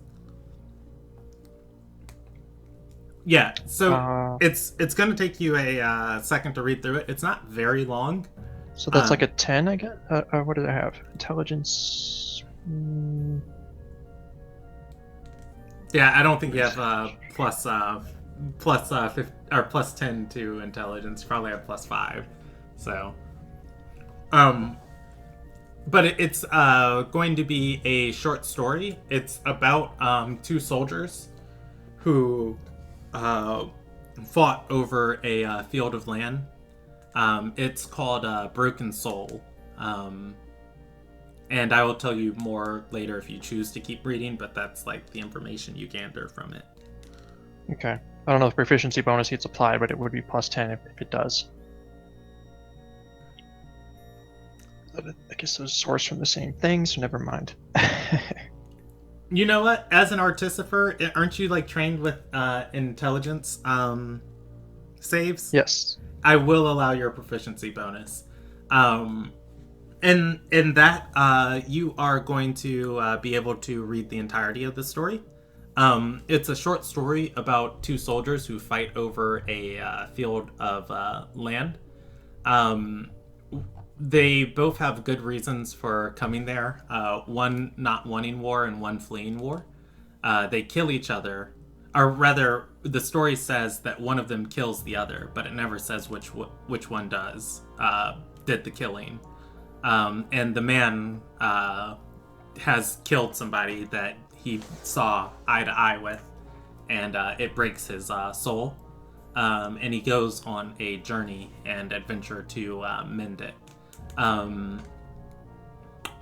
Yeah, so it's gonna take you a second to read through it. It's not very long. So that's like a 10, I guess. What did I have? Intelligence. Yeah, I don't think you have plus 10 to intelligence. You probably have plus 5. So, but it's going to be a short story. It's about 2 soldiers who fought over a field of land. It's called Broken Soul. And I will tell you more later if you choose to keep reading, but that's like the information you gather from it. Okay. I don't know if proficiency bonus gets applied, but it would be plus 10 if it does. But I guess those source from the same thing, so never mind. You know what? As an artificer, aren't you like trained with intelligence saves? Yes. I will allow your proficiency bonus. In that, you are going to be able to read the entirety of the story. It's a short story about 2 soldiers who fight over a field of land. They both have good reasons for coming there. One not wanting war and one fleeing war. They kill each other, or rather, the story says that one of them kills the other, but it never says which one did the killing. And the man has killed somebody that he saw eye to eye with, and it breaks his soul. And he goes on a journey and adventure to mend it.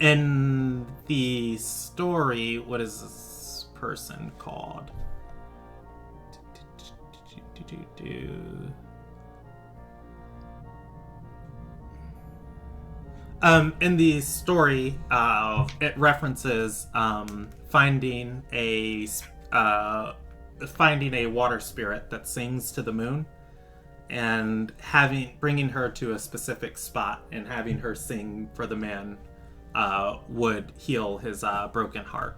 In the story, what is this person called? In the story, it references finding a water spirit that sings to the moon, and bringing her to a specific spot and having her sing for the man would heal his broken heart.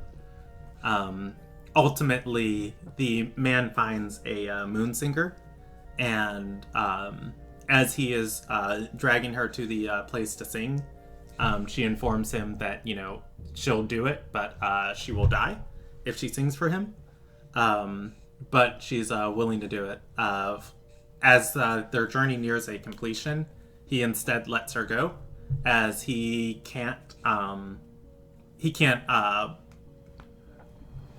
Ultimately, the man finds a moon singer, and as he is dragging her to the place to sing, she informs him that, she'll do it, but she will die if she sings for him. But she's willing to do it. As their journey nears a completion, he instead lets her go, as he can't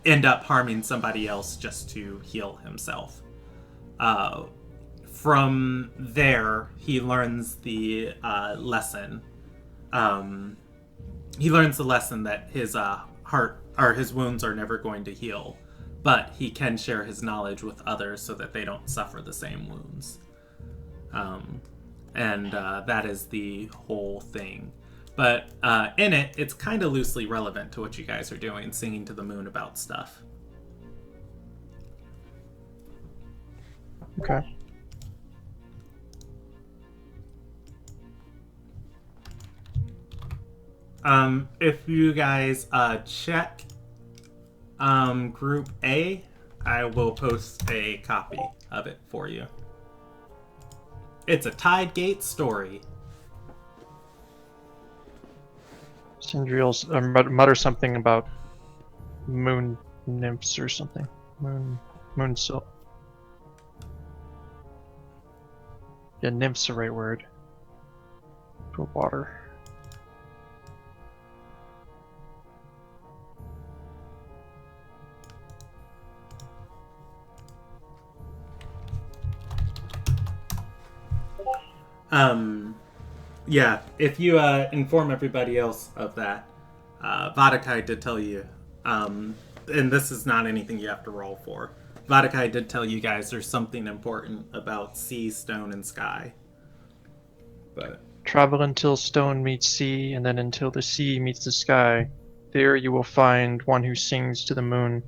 end up harming somebody else just to heal himself. From there, he learns the lesson. He learns the lesson that his heart or his wounds are never going to heal, but he can share his knowledge with others so that they don't suffer the same wounds. And that is the whole thing. But in it, it's kind of loosely relevant to what you guys are doing, singing to the moon about stuff. Okay. If you guys check Group A, I will post a copy of it for you. It's a Tide Gate story. Sindri will mutter something about moon nymphs or something. Moon silt. Yeah, nymph's the right word. For water. Yeah, if you inform everybody else of that, Vadakai did tell you, and this is not anything you have to roll for. Vadakai did tell you guys there's something important about sea, stone, and sky. But Travel until stone meets sea, and then until the sea meets the sky. There you will find one who sings to the moon.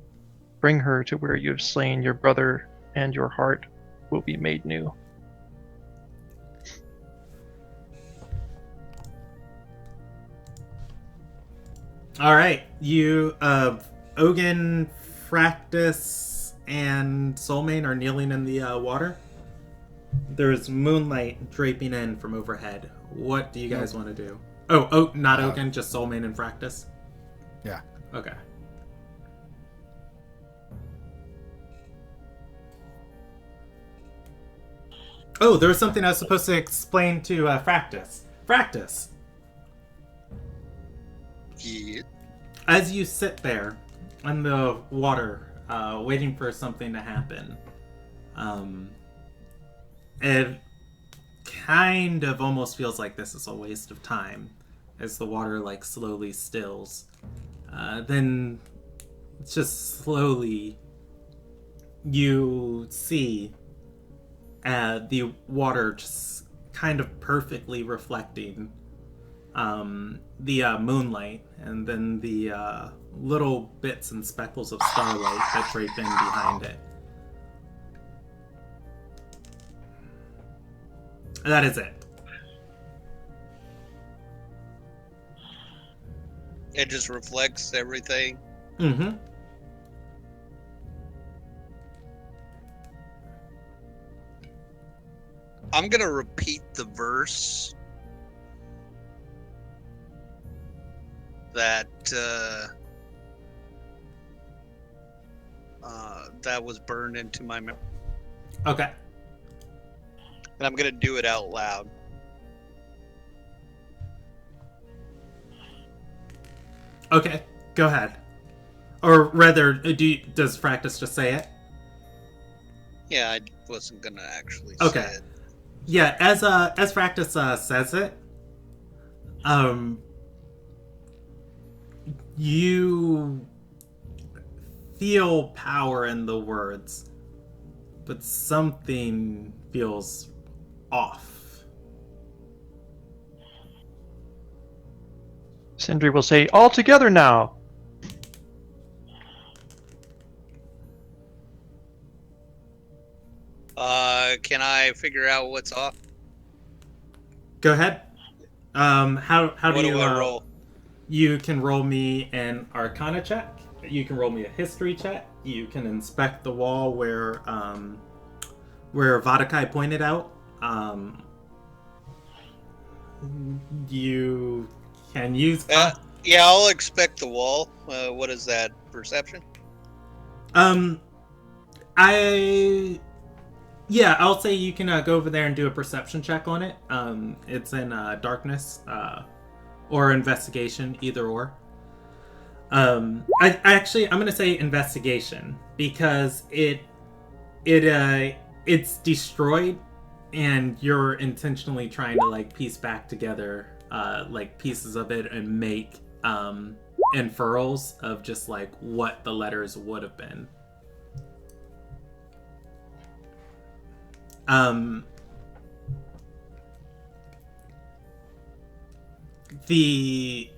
Bring her to where you have slain your brother, and your heart will be made new. all right, you, Ogun, Fractus, and Soulmane are kneeling in the water. There's moonlight draping in from overhead. What do you guys want to do? Oh, not Ogun, just Soulmane and Fractus? Yeah. Okay. Oh, there was something I was supposed to explain to Fractus. Fractus, Yeah. as you sit there in the water, waiting for something to happen, it kind of almost feels like this is a waste of time as the water like slowly stills. Then just slowly you see the water just kind of perfectly reflecting the moonlight, and then the little bits and speckles of starlight that drape in behind it. That is it. It just reflects everything. Mm-hmm. I'm gonna repeat the verse that that was burned into my memory, Okay. and I'm gonna do it out loud. Okay. Go ahead. Or rather, does Fractus just say it? Yeah, I wasn't gonna actually Okay. say it. Yeah, as Fractus says it, you feel power in the words, but something feels off. Sindri will say, "All together now!" Can I figure out what's off? Go ahead. How What do do you I roll? You can roll me an Arcana check. You can roll me a History check. You can inspect the wall where Vadakai pointed out. You can use. Yeah, I'll expect the wall. What is that? Perception? I'll say you can go over there and do a perception check on it. It's in darkness or investigation, either or. I'm gonna say investigation because it's destroyed, and you're intentionally trying to like piece back together like pieces of it and make unfurls of just like what the letters would have been. the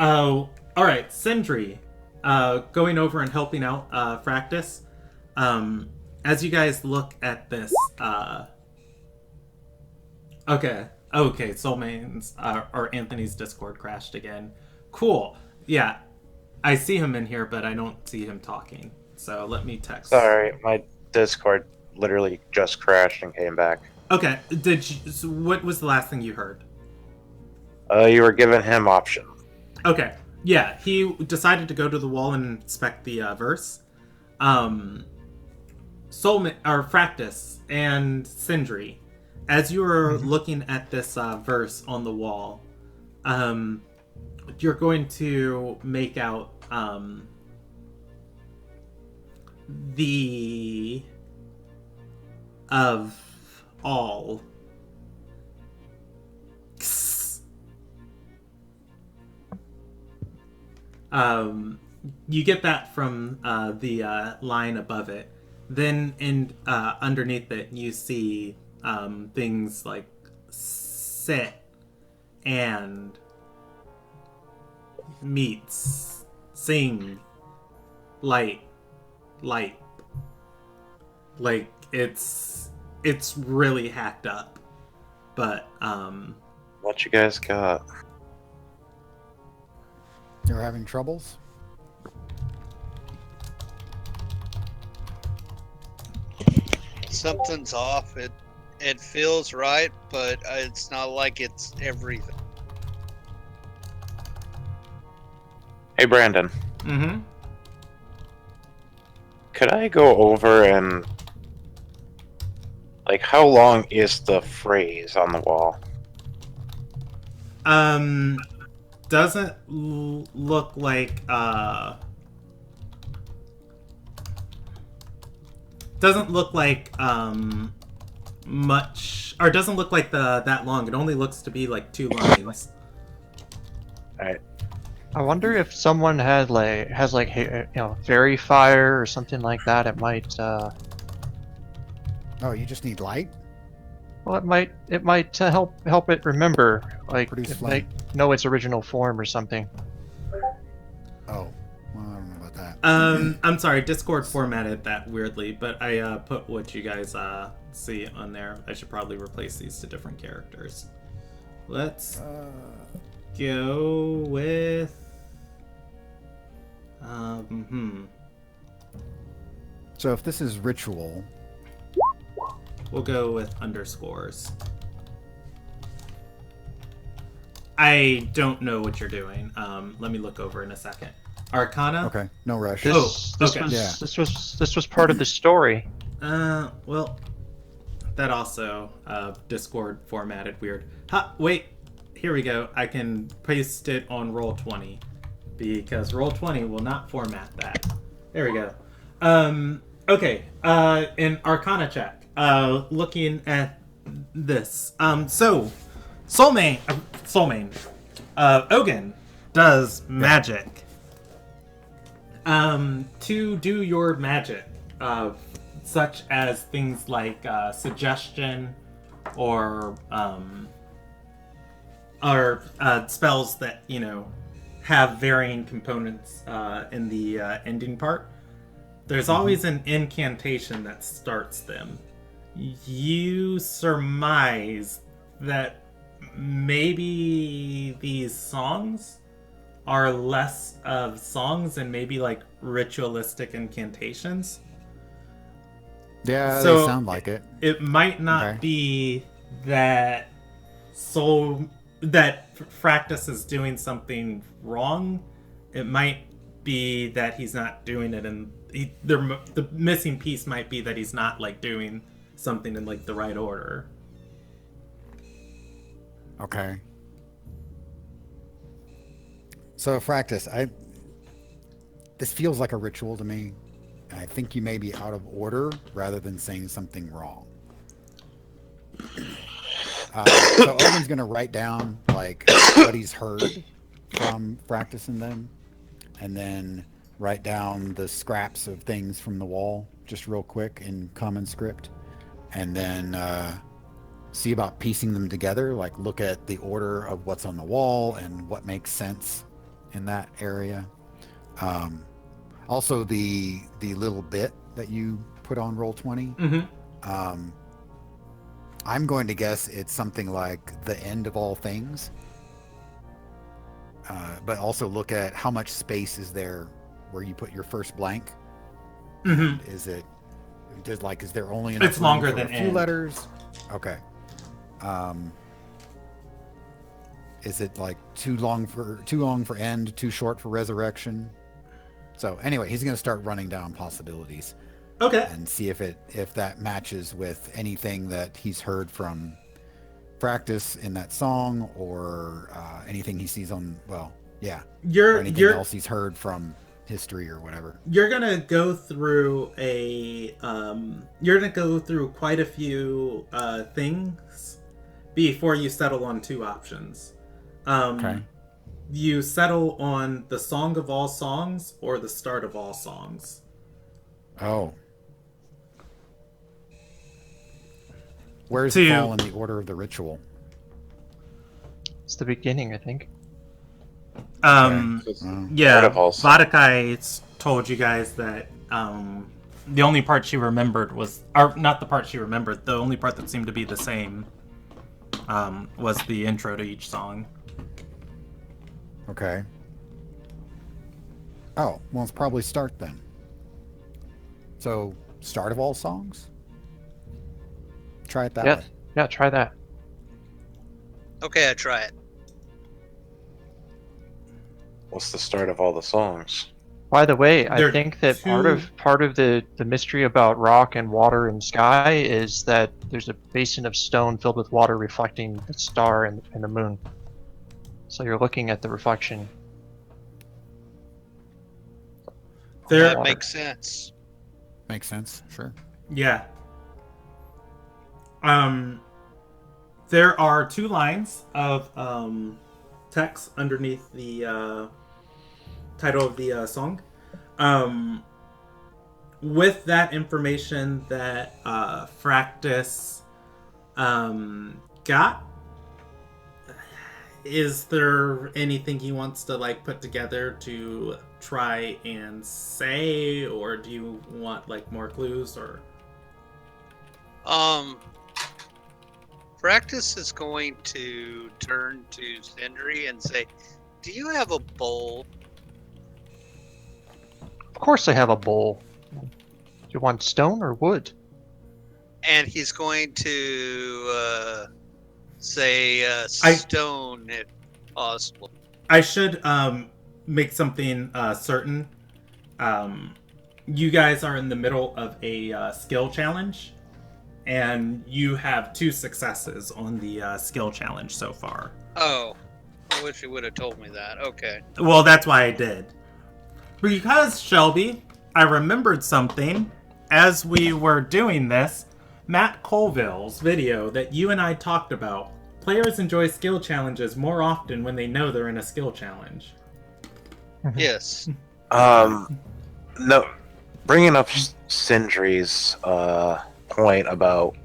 Oh, all right, Sindri, going over and helping out Fractus. As you guys look at this, okay, Soulmane's or Anthony's Discord crashed again. Cool. Yeah, I see him in here, but I don't see him talking. So let me text. Sorry, my Discord literally just crashed and came back. Okay, so what was the last thing you heard? You were giving him option. Okay, yeah, he decided to go to the wall and inspect the verse. Soulmate or Fractus and Sindri, as you are looking at this verse on the wall, you're going to make out the of all. You get that from the line above it. Then underneath it, you see things like sit and meets, sing, light. Like it's really hacked up. But What you guys got? You're having troubles? Something's off. It feels right, but it's not like it's everything. Hey, Brandon. Mm-hmm. Could I go over and... Like, how long is the phrase on the wall? Doesn't look like much, or doesn't look like that long. It only looks to be like 2 lines. Alright. I wonder if someone has fairy fire or something like that. It might. Oh, you just need light? Well, it might help it remember, like Produce it flame. might know its original form or something. Oh, well, I don't know about that. I'm sorry, Discord formatted that weirdly, but I put what you guys see on there. I should probably replace these to different characters. Let's go with So if this is ritual, we'll go with underscores. I don't know what you're doing. Let me look over in a second. Arcana? okay, no rush. This okay. was Yeah. this was part of the story. Well, that also Discord formatted weird. Ha, wait, here we go. I can paste it on Roll20 because Roll20 will not format that. There we go. Okay, an Arcana check. Looking at this. So, Soulmane, Ogun does magic. To do your magic, such as things like suggestion or spells that have varying components in the ending part. There's always an incantation that starts them. You surmise that maybe these songs are less of songs and maybe like ritualistic incantations. Yeah, So- they sound like it. It might not Okay. be that Fractus is doing something wrong. It might be that he's not doing it, and the missing piece might be that he's not like doing something in like the right order. Okay. So, Fractus, this feels like a ritual to me. I think you may be out of order rather than saying something wrong. So Owen's going to write down like what he's heard from Fractus and then write down the scraps of things from the wall just real quick in common script, and then see about piecing them together. Like look at the order of what's on the wall and what makes sense in that area. Also, the little bit that you put on Roll20. Mm-hmm. I'm going to guess it's something like the end of all things. But also look at how much space is there where you put your first blank. Mm-hmm. Is there only enough It's room longer for than a few end. letters? Okay. Is it like too long for end, too short for resurrection? So anyway, he's going to start running down possibilities Okay. and see if that matches with anything that he's heard from practice in that song, or anything he sees on or anything else he's heard from history or whatever. You're gonna go through quite a few things before you settle on two options. Okay. You settle on the song of all songs or the start of all songs. Oh. Where does it fall in the order of the ritual? It's the beginning, I think. Yeah, Vadakai told you guys that the only part she remembered was, or not the part she remembered, the only part that seemed to be the same was the intro to each song. Okay. Oh, well, it's probably start then. So, start of all songs? Try it that way. Yeah, try that. Okay, I try it. What's the start of all the songs? By the way, There I think that two- part of the mystery about rock and water and sky is that there's a basin of stone filled with water reflecting the star and the moon. So you're looking at the reflection. That makes sense. Makes sense, sure. Yeah. There are two lines of text underneath the title of the song. With that information that Fractus got, is there anything he wants to like put together to try and say, or do you want like more clues, or? Practice is going to turn to Sindri and say, "Do you have a bowl?" Of course I have a bowl. Do you want stone or wood? And he's going to say stone if possible. I should make something certain. You guys are in the middle of a skill challenge, and you have 2 successes on the skill challenge so far. Oh, I wish you would have told me that. Okay. Well, that's why I did. Because, Shelby, I remembered something as we were doing this. Matt Colville's video that you and I talked about. Players enjoy skill challenges more often when they know they're in a skill challenge. Yes. No, bringing up Sindri's point about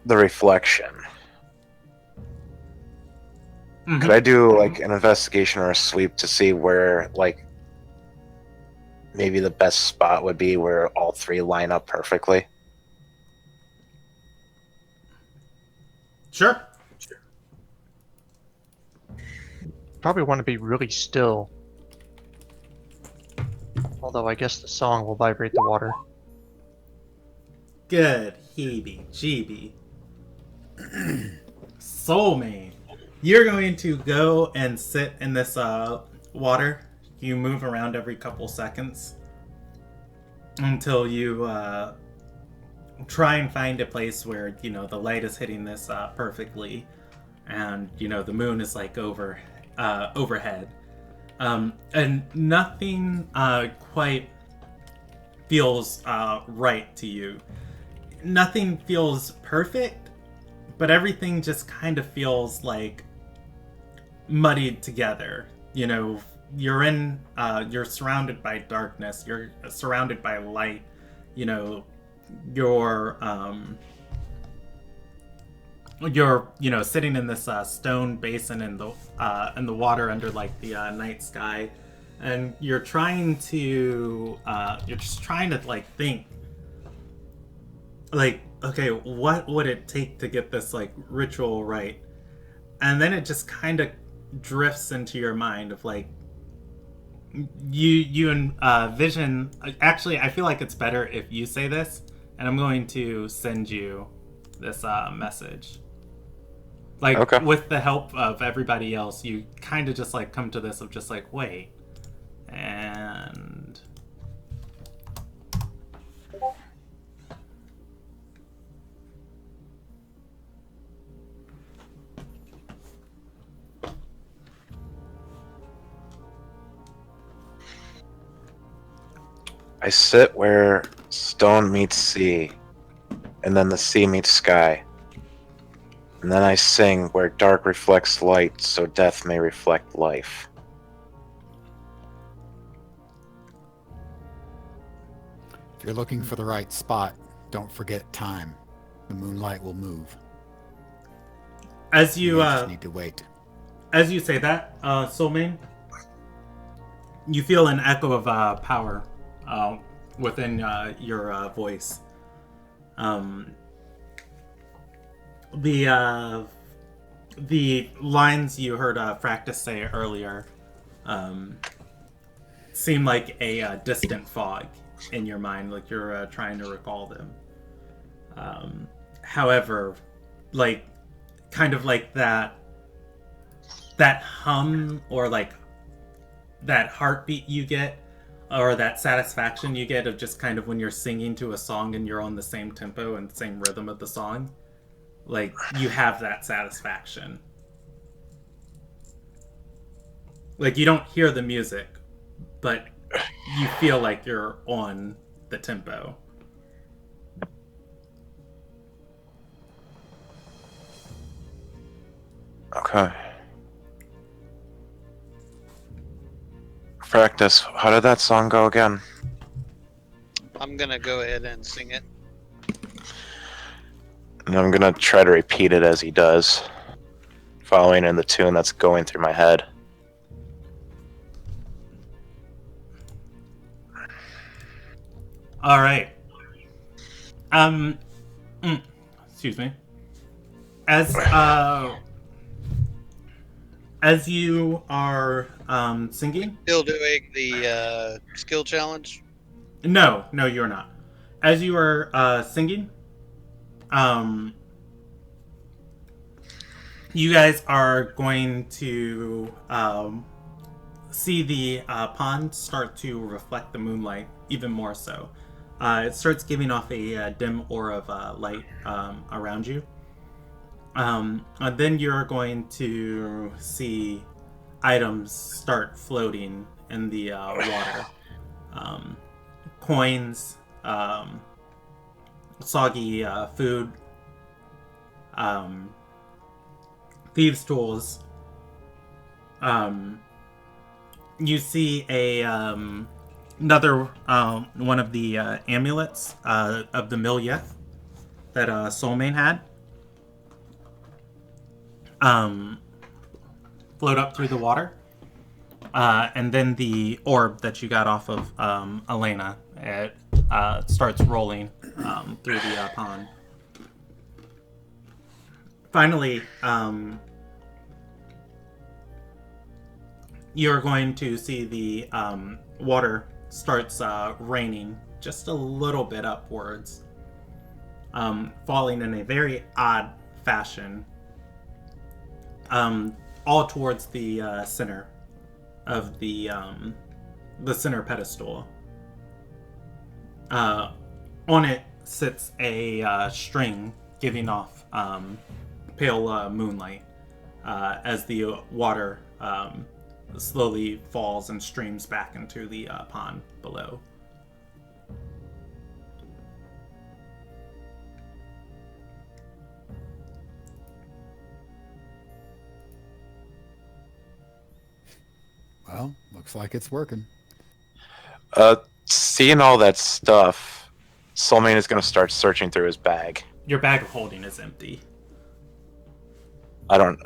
the reflection. Mm-hmm. Could I do like an investigation or a sweep to see where like maybe the best spot would be where all 3 line up perfectly? Sure. Probably want to be really still. Although I guess the song will vibrate the water. Good heebie-jeebie. Soulmate. You're going to go and sit in this water. You move around every couple seconds until you try and find a place where, you know, the light is hitting this perfectly, and, you know, the moon is like overhead. And nothing quite feels right to you. Nothing feels perfect, but everything just kind of feels like muddied together. You know, you're surrounded by darkness, you're surrounded by light, you know, you're you're sitting in this stone basin in the water under like the night sky, and you're just trying to like think, like, okay, what would it take to get this like ritual right? And then it just kind of drifts into your mind of like you envision. Actually, I feel like it's better if you say this, and I'm going to send you this message. Like, Okay. with the help of everybody else, you kind of just like come to this of just like, wait, and I sit where stone meets sea, and then the sea meets sky. And then I sing where dark reflects light, so death may reflect life. If you're looking for the right spot, don't forget time. The moonlight will move. as you just need to wait. as you say that, Soulmane, you feel an echo of power within your voice. The lines you heard Fractus say earlier seem like a distant fog in your mind, like you're trying to recall them. However, like, kind of like that hum, or like that heartbeat you get, or that satisfaction you get of just kind of when you're singing to a song and you're on the same tempo and same rhythm of the song, like, you have that satisfaction. Like, you don't hear the music, but you feel like you're on the tempo. Okay. Practice. How did that song go again? I'm gonna go ahead and sing it. And I'm gonna try to repeat it as he does, following in the tune that's going through my head. All right. Excuse me. As you are singing. Still doing the skill challenge. No, you're not. As you are singing, you guys are going to see the pond start to reflect the moonlight even more so. It starts giving off a dim aura of light around you. Then you're going to see items start floating in the water. Coins, soggy food, thieves' tools. You see another one of the amulets of the Milyeth that Soulmane had float up through the water. And then the orb that you got off of Elena, it starts rolling through the pond. Finally, you're going to see the water starts raining just a little bit upwards, falling in a very odd fashion, all towards the center of the center pedestal. On it sits a string giving off pale moonlight as the water slowly falls and streams back into the pond below. Well, looks like it's working. Seeing all that stuff, Soulmane is going to start searching through his bag. Your bag of holding is empty. I don't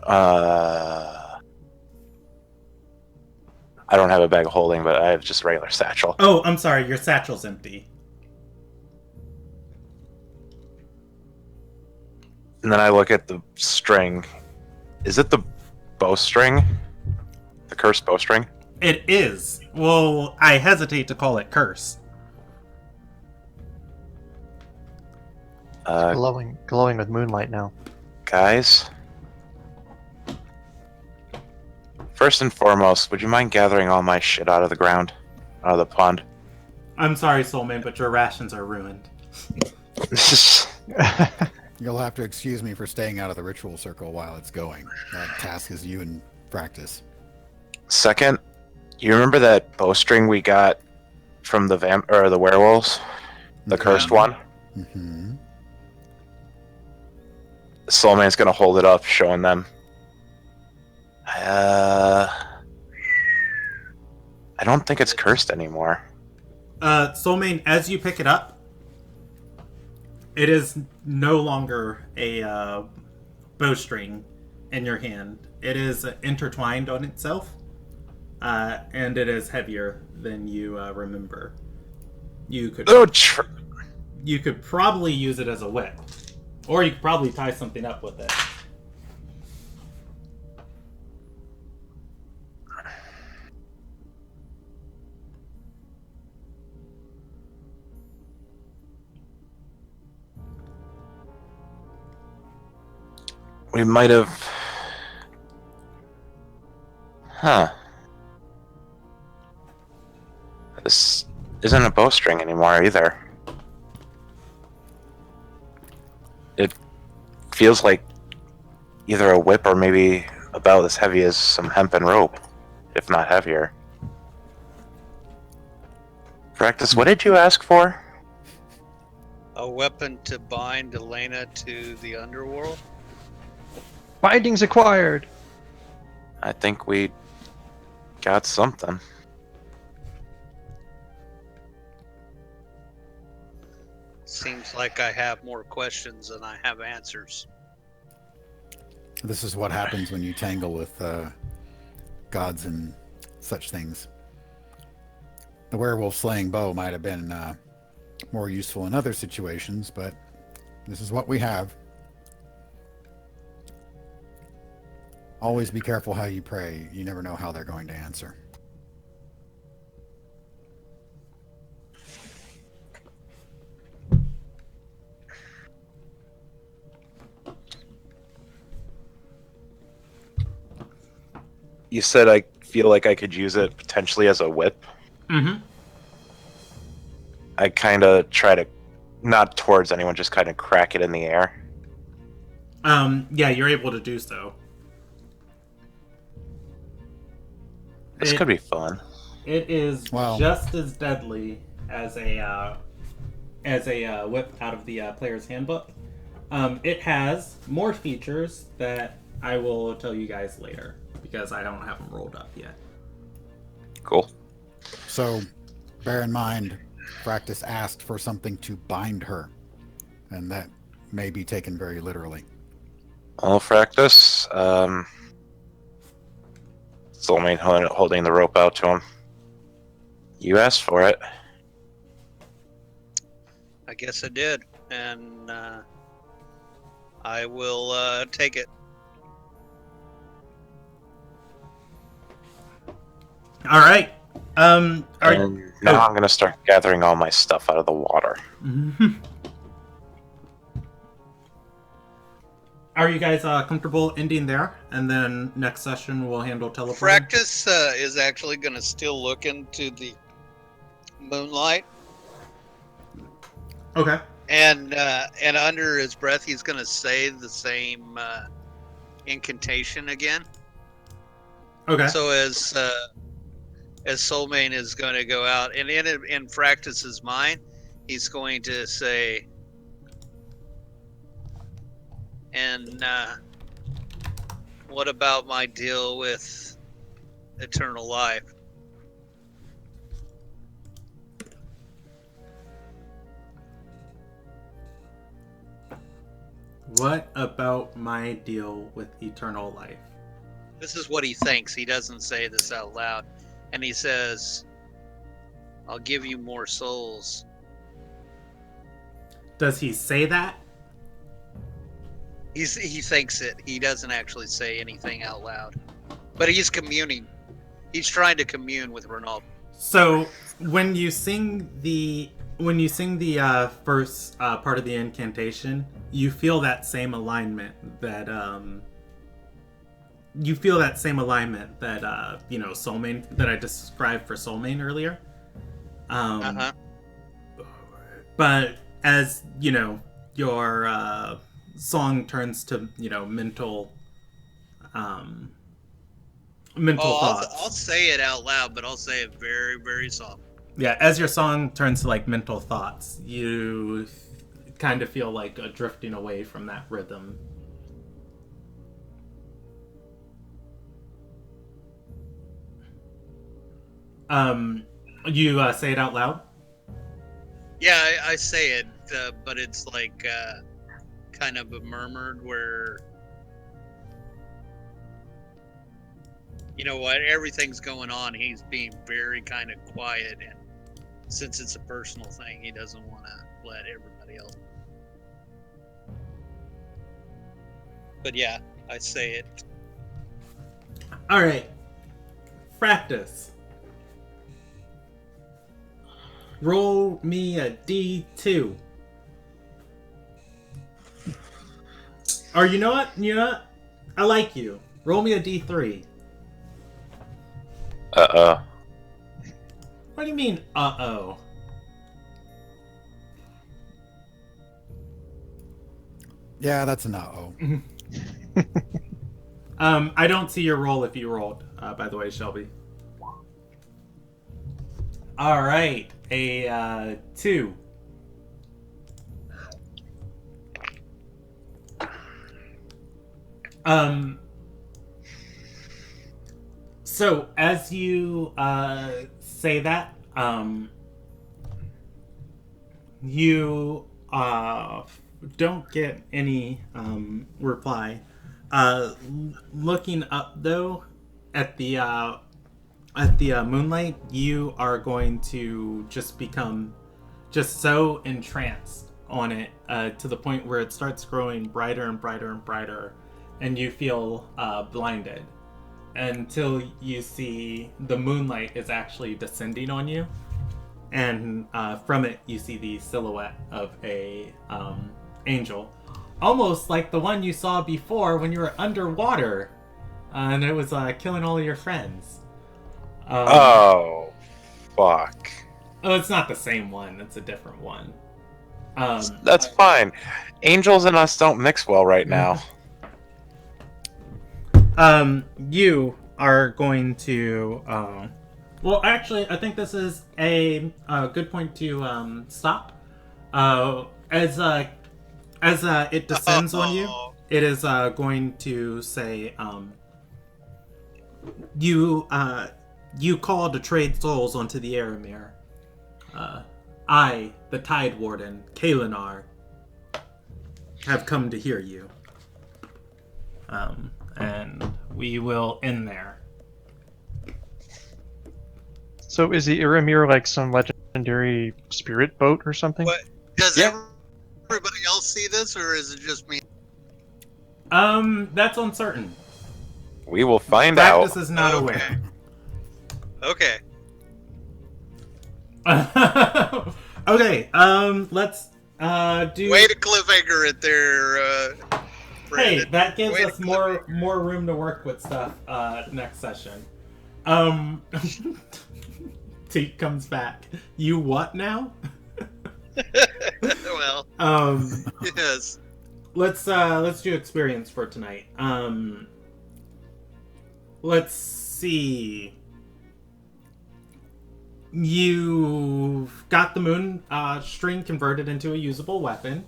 have a bag of holding, but I have just a regular satchel. Oh, I'm sorry. Your satchel's empty. And then I look at the string. Is it the bowstring? The cursed bowstring? It is. Well, I hesitate to call it curse. Glowing with moonlight now. Guys? First and foremost, would you mind gathering all my shit out of the ground? Out of the pond? I'm sorry, Soulman, but your rations are ruined. This is... You'll have to excuse me for staying out of the ritual circle while it's going. That task is you in practice. Second, you remember that bowstring we got from the the werewolves? The cursed one? Mm-hmm. Soulman's gonna hold it up, showing them. I don't think it's cursed anymore. Soulman, as you pick it up, it is no longer a bowstring in your hand. It is intertwined on itself, and it is heavier than you remember. You could you could probably use it as a whip, or you could probably tie something up with it. We might have... Huh. This isn't a bowstring anymore either. It feels like either a whip or maybe about as heavy as some hempen rope, if not heavier. Practice, what did you ask for? A weapon to bind Elena to the underworld? Bindings acquired. I think we got something. Seems like I have more questions than I have answers. This is what happens when you tangle with gods and such things. The werewolf slaying bow might have been more useful in other situations, but this is what we have. Always be careful how you pray. You never know how they're going to answer. You said I feel like I could use it potentially as a whip. Mm-hmm. I kind of try to, not towards anyone, just kind of crack it in the air. Yeah, you're able to do so. This could be fun. It is Wow. just as deadly as a whip out of the player's handbook. It has more features that I will tell you guys later because I don't have them rolled up yet. Cool. So, bear in mind, Practice asked for something to bind her, and that may be taken very literally. Well, Fractus, Soulmate holding the rope out to him. You asked for it. I guess I did, and I will take it. All right. And now I'm going to start gathering all my stuff out of the water. Are you guys comfortable ending there? And then next session we'll handle teleporting? Practice is actually going to still look into the moonlight, Okay. and under his breath, he's going to say the same incantation again. Okay. So as Soulmane is going to go out, and in Practice's mind, he's going to say, and what about my deal with eternal life? What about my deal with eternal life? This is what he thinks. He doesn't say this out loud. And he says, I'll give you more souls. Does he say that? He thinks it. He doesn't actually say anything out loud. But he's communing. He's trying to commune with Ronald. So when you sing the first part of the incantation, you feel that same alignment that Soulmane that I described for Soulmane earlier. But as your song turns to mental thoughts. I'll say it out loud, but I'll say it very, very soft. Yeah, as your song turns to like mental thoughts, you kind of feel like a drifting away from that rhythm. You say it out loud? Yeah, I say it, but it's like kind of a murmured where, what, everything's going on. He's being very kind of quiet, and since it's a personal thing, he doesn't want to let everybody else. But yeah, I say it. All right. Practice. Roll me a D2. Or you know what? I like you. Roll me a D3. Uh-oh. What do you mean, uh-oh? Yeah, that's an uh-oh. I don't see your roll if you rolled, by the way, Shelby. All right, a 2. So as you say that, you don't get any reply. Looking up though at the moonlight, you are going to just become just so entranced on it to the point where it starts growing brighter and brighter and brighter, and you feel blinded until you see the moonlight is actually descending on you, and from it you see the silhouette of a angel, almost like the one you saw before when you were underwater, and it was killing all of your friends. Oh, fuck. Oh, it's not the same one. It's a different one. That's fine. Angels and us don't mix well right now. You are going to. Well, actually, I think this is a good point to stop. As it descends on you, it is going to say, you call to trade souls onto the Aramir. I, the Tide Warden, Kalinar, have come to hear you. And we will end there. So is the Iramir like some legendary spirit boat or something? What does Yeah. everybody else see this, or is it just me? That's uncertain. We will find out. Practice is not aware. Okay. Okay, let's do. Way to cliffhanger it there, Hey, Brandon. that gives Way to us more room to work with stuff next session. Teak comes back. You what now? Well, yes. Let's do experience for tonight. Let's see. You've got the moon string converted into a usable weapon.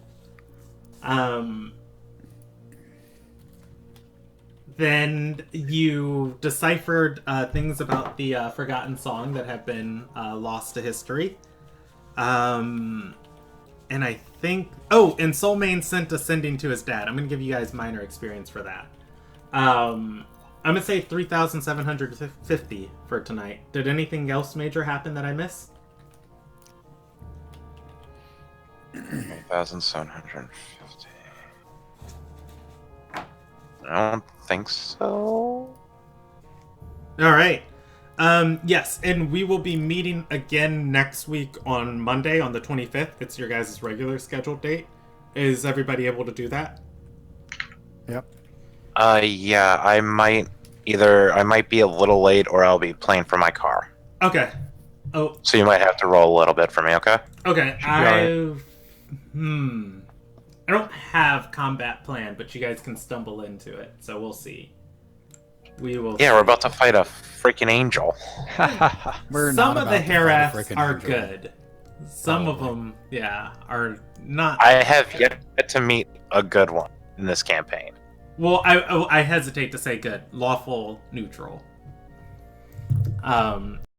Then you deciphered things about the forgotten song that have been lost to history. And I think... Oh, and Soulmane sent Ascending to his dad. I'm going to give you guys minor experience for that. I'm going to say 3,750 for tonight. Did anything else major happen that I missed? 1,750. I don't think so. All right. Yes, and we will be meeting again next week on Monday on the 25th. It's your guys' regular scheduled date. Is everybody able to do that? Yep. Yeah, I might be a little late or I'll be playing for my car. Okay. Oh, So you might have to roll a little bit for me, okay? okay. Should I don't have combat planned, but you guys can stumble into it, so we'll see. We will. Yeah, we're about to fight a freaking angel. We're Some not of the about to fight a Heraths frickin' are angel. good. Some of Probably. them, yeah, are not. I have yet to meet a good one in this campaign. Well, I hesitate to say good. Lawful neutral.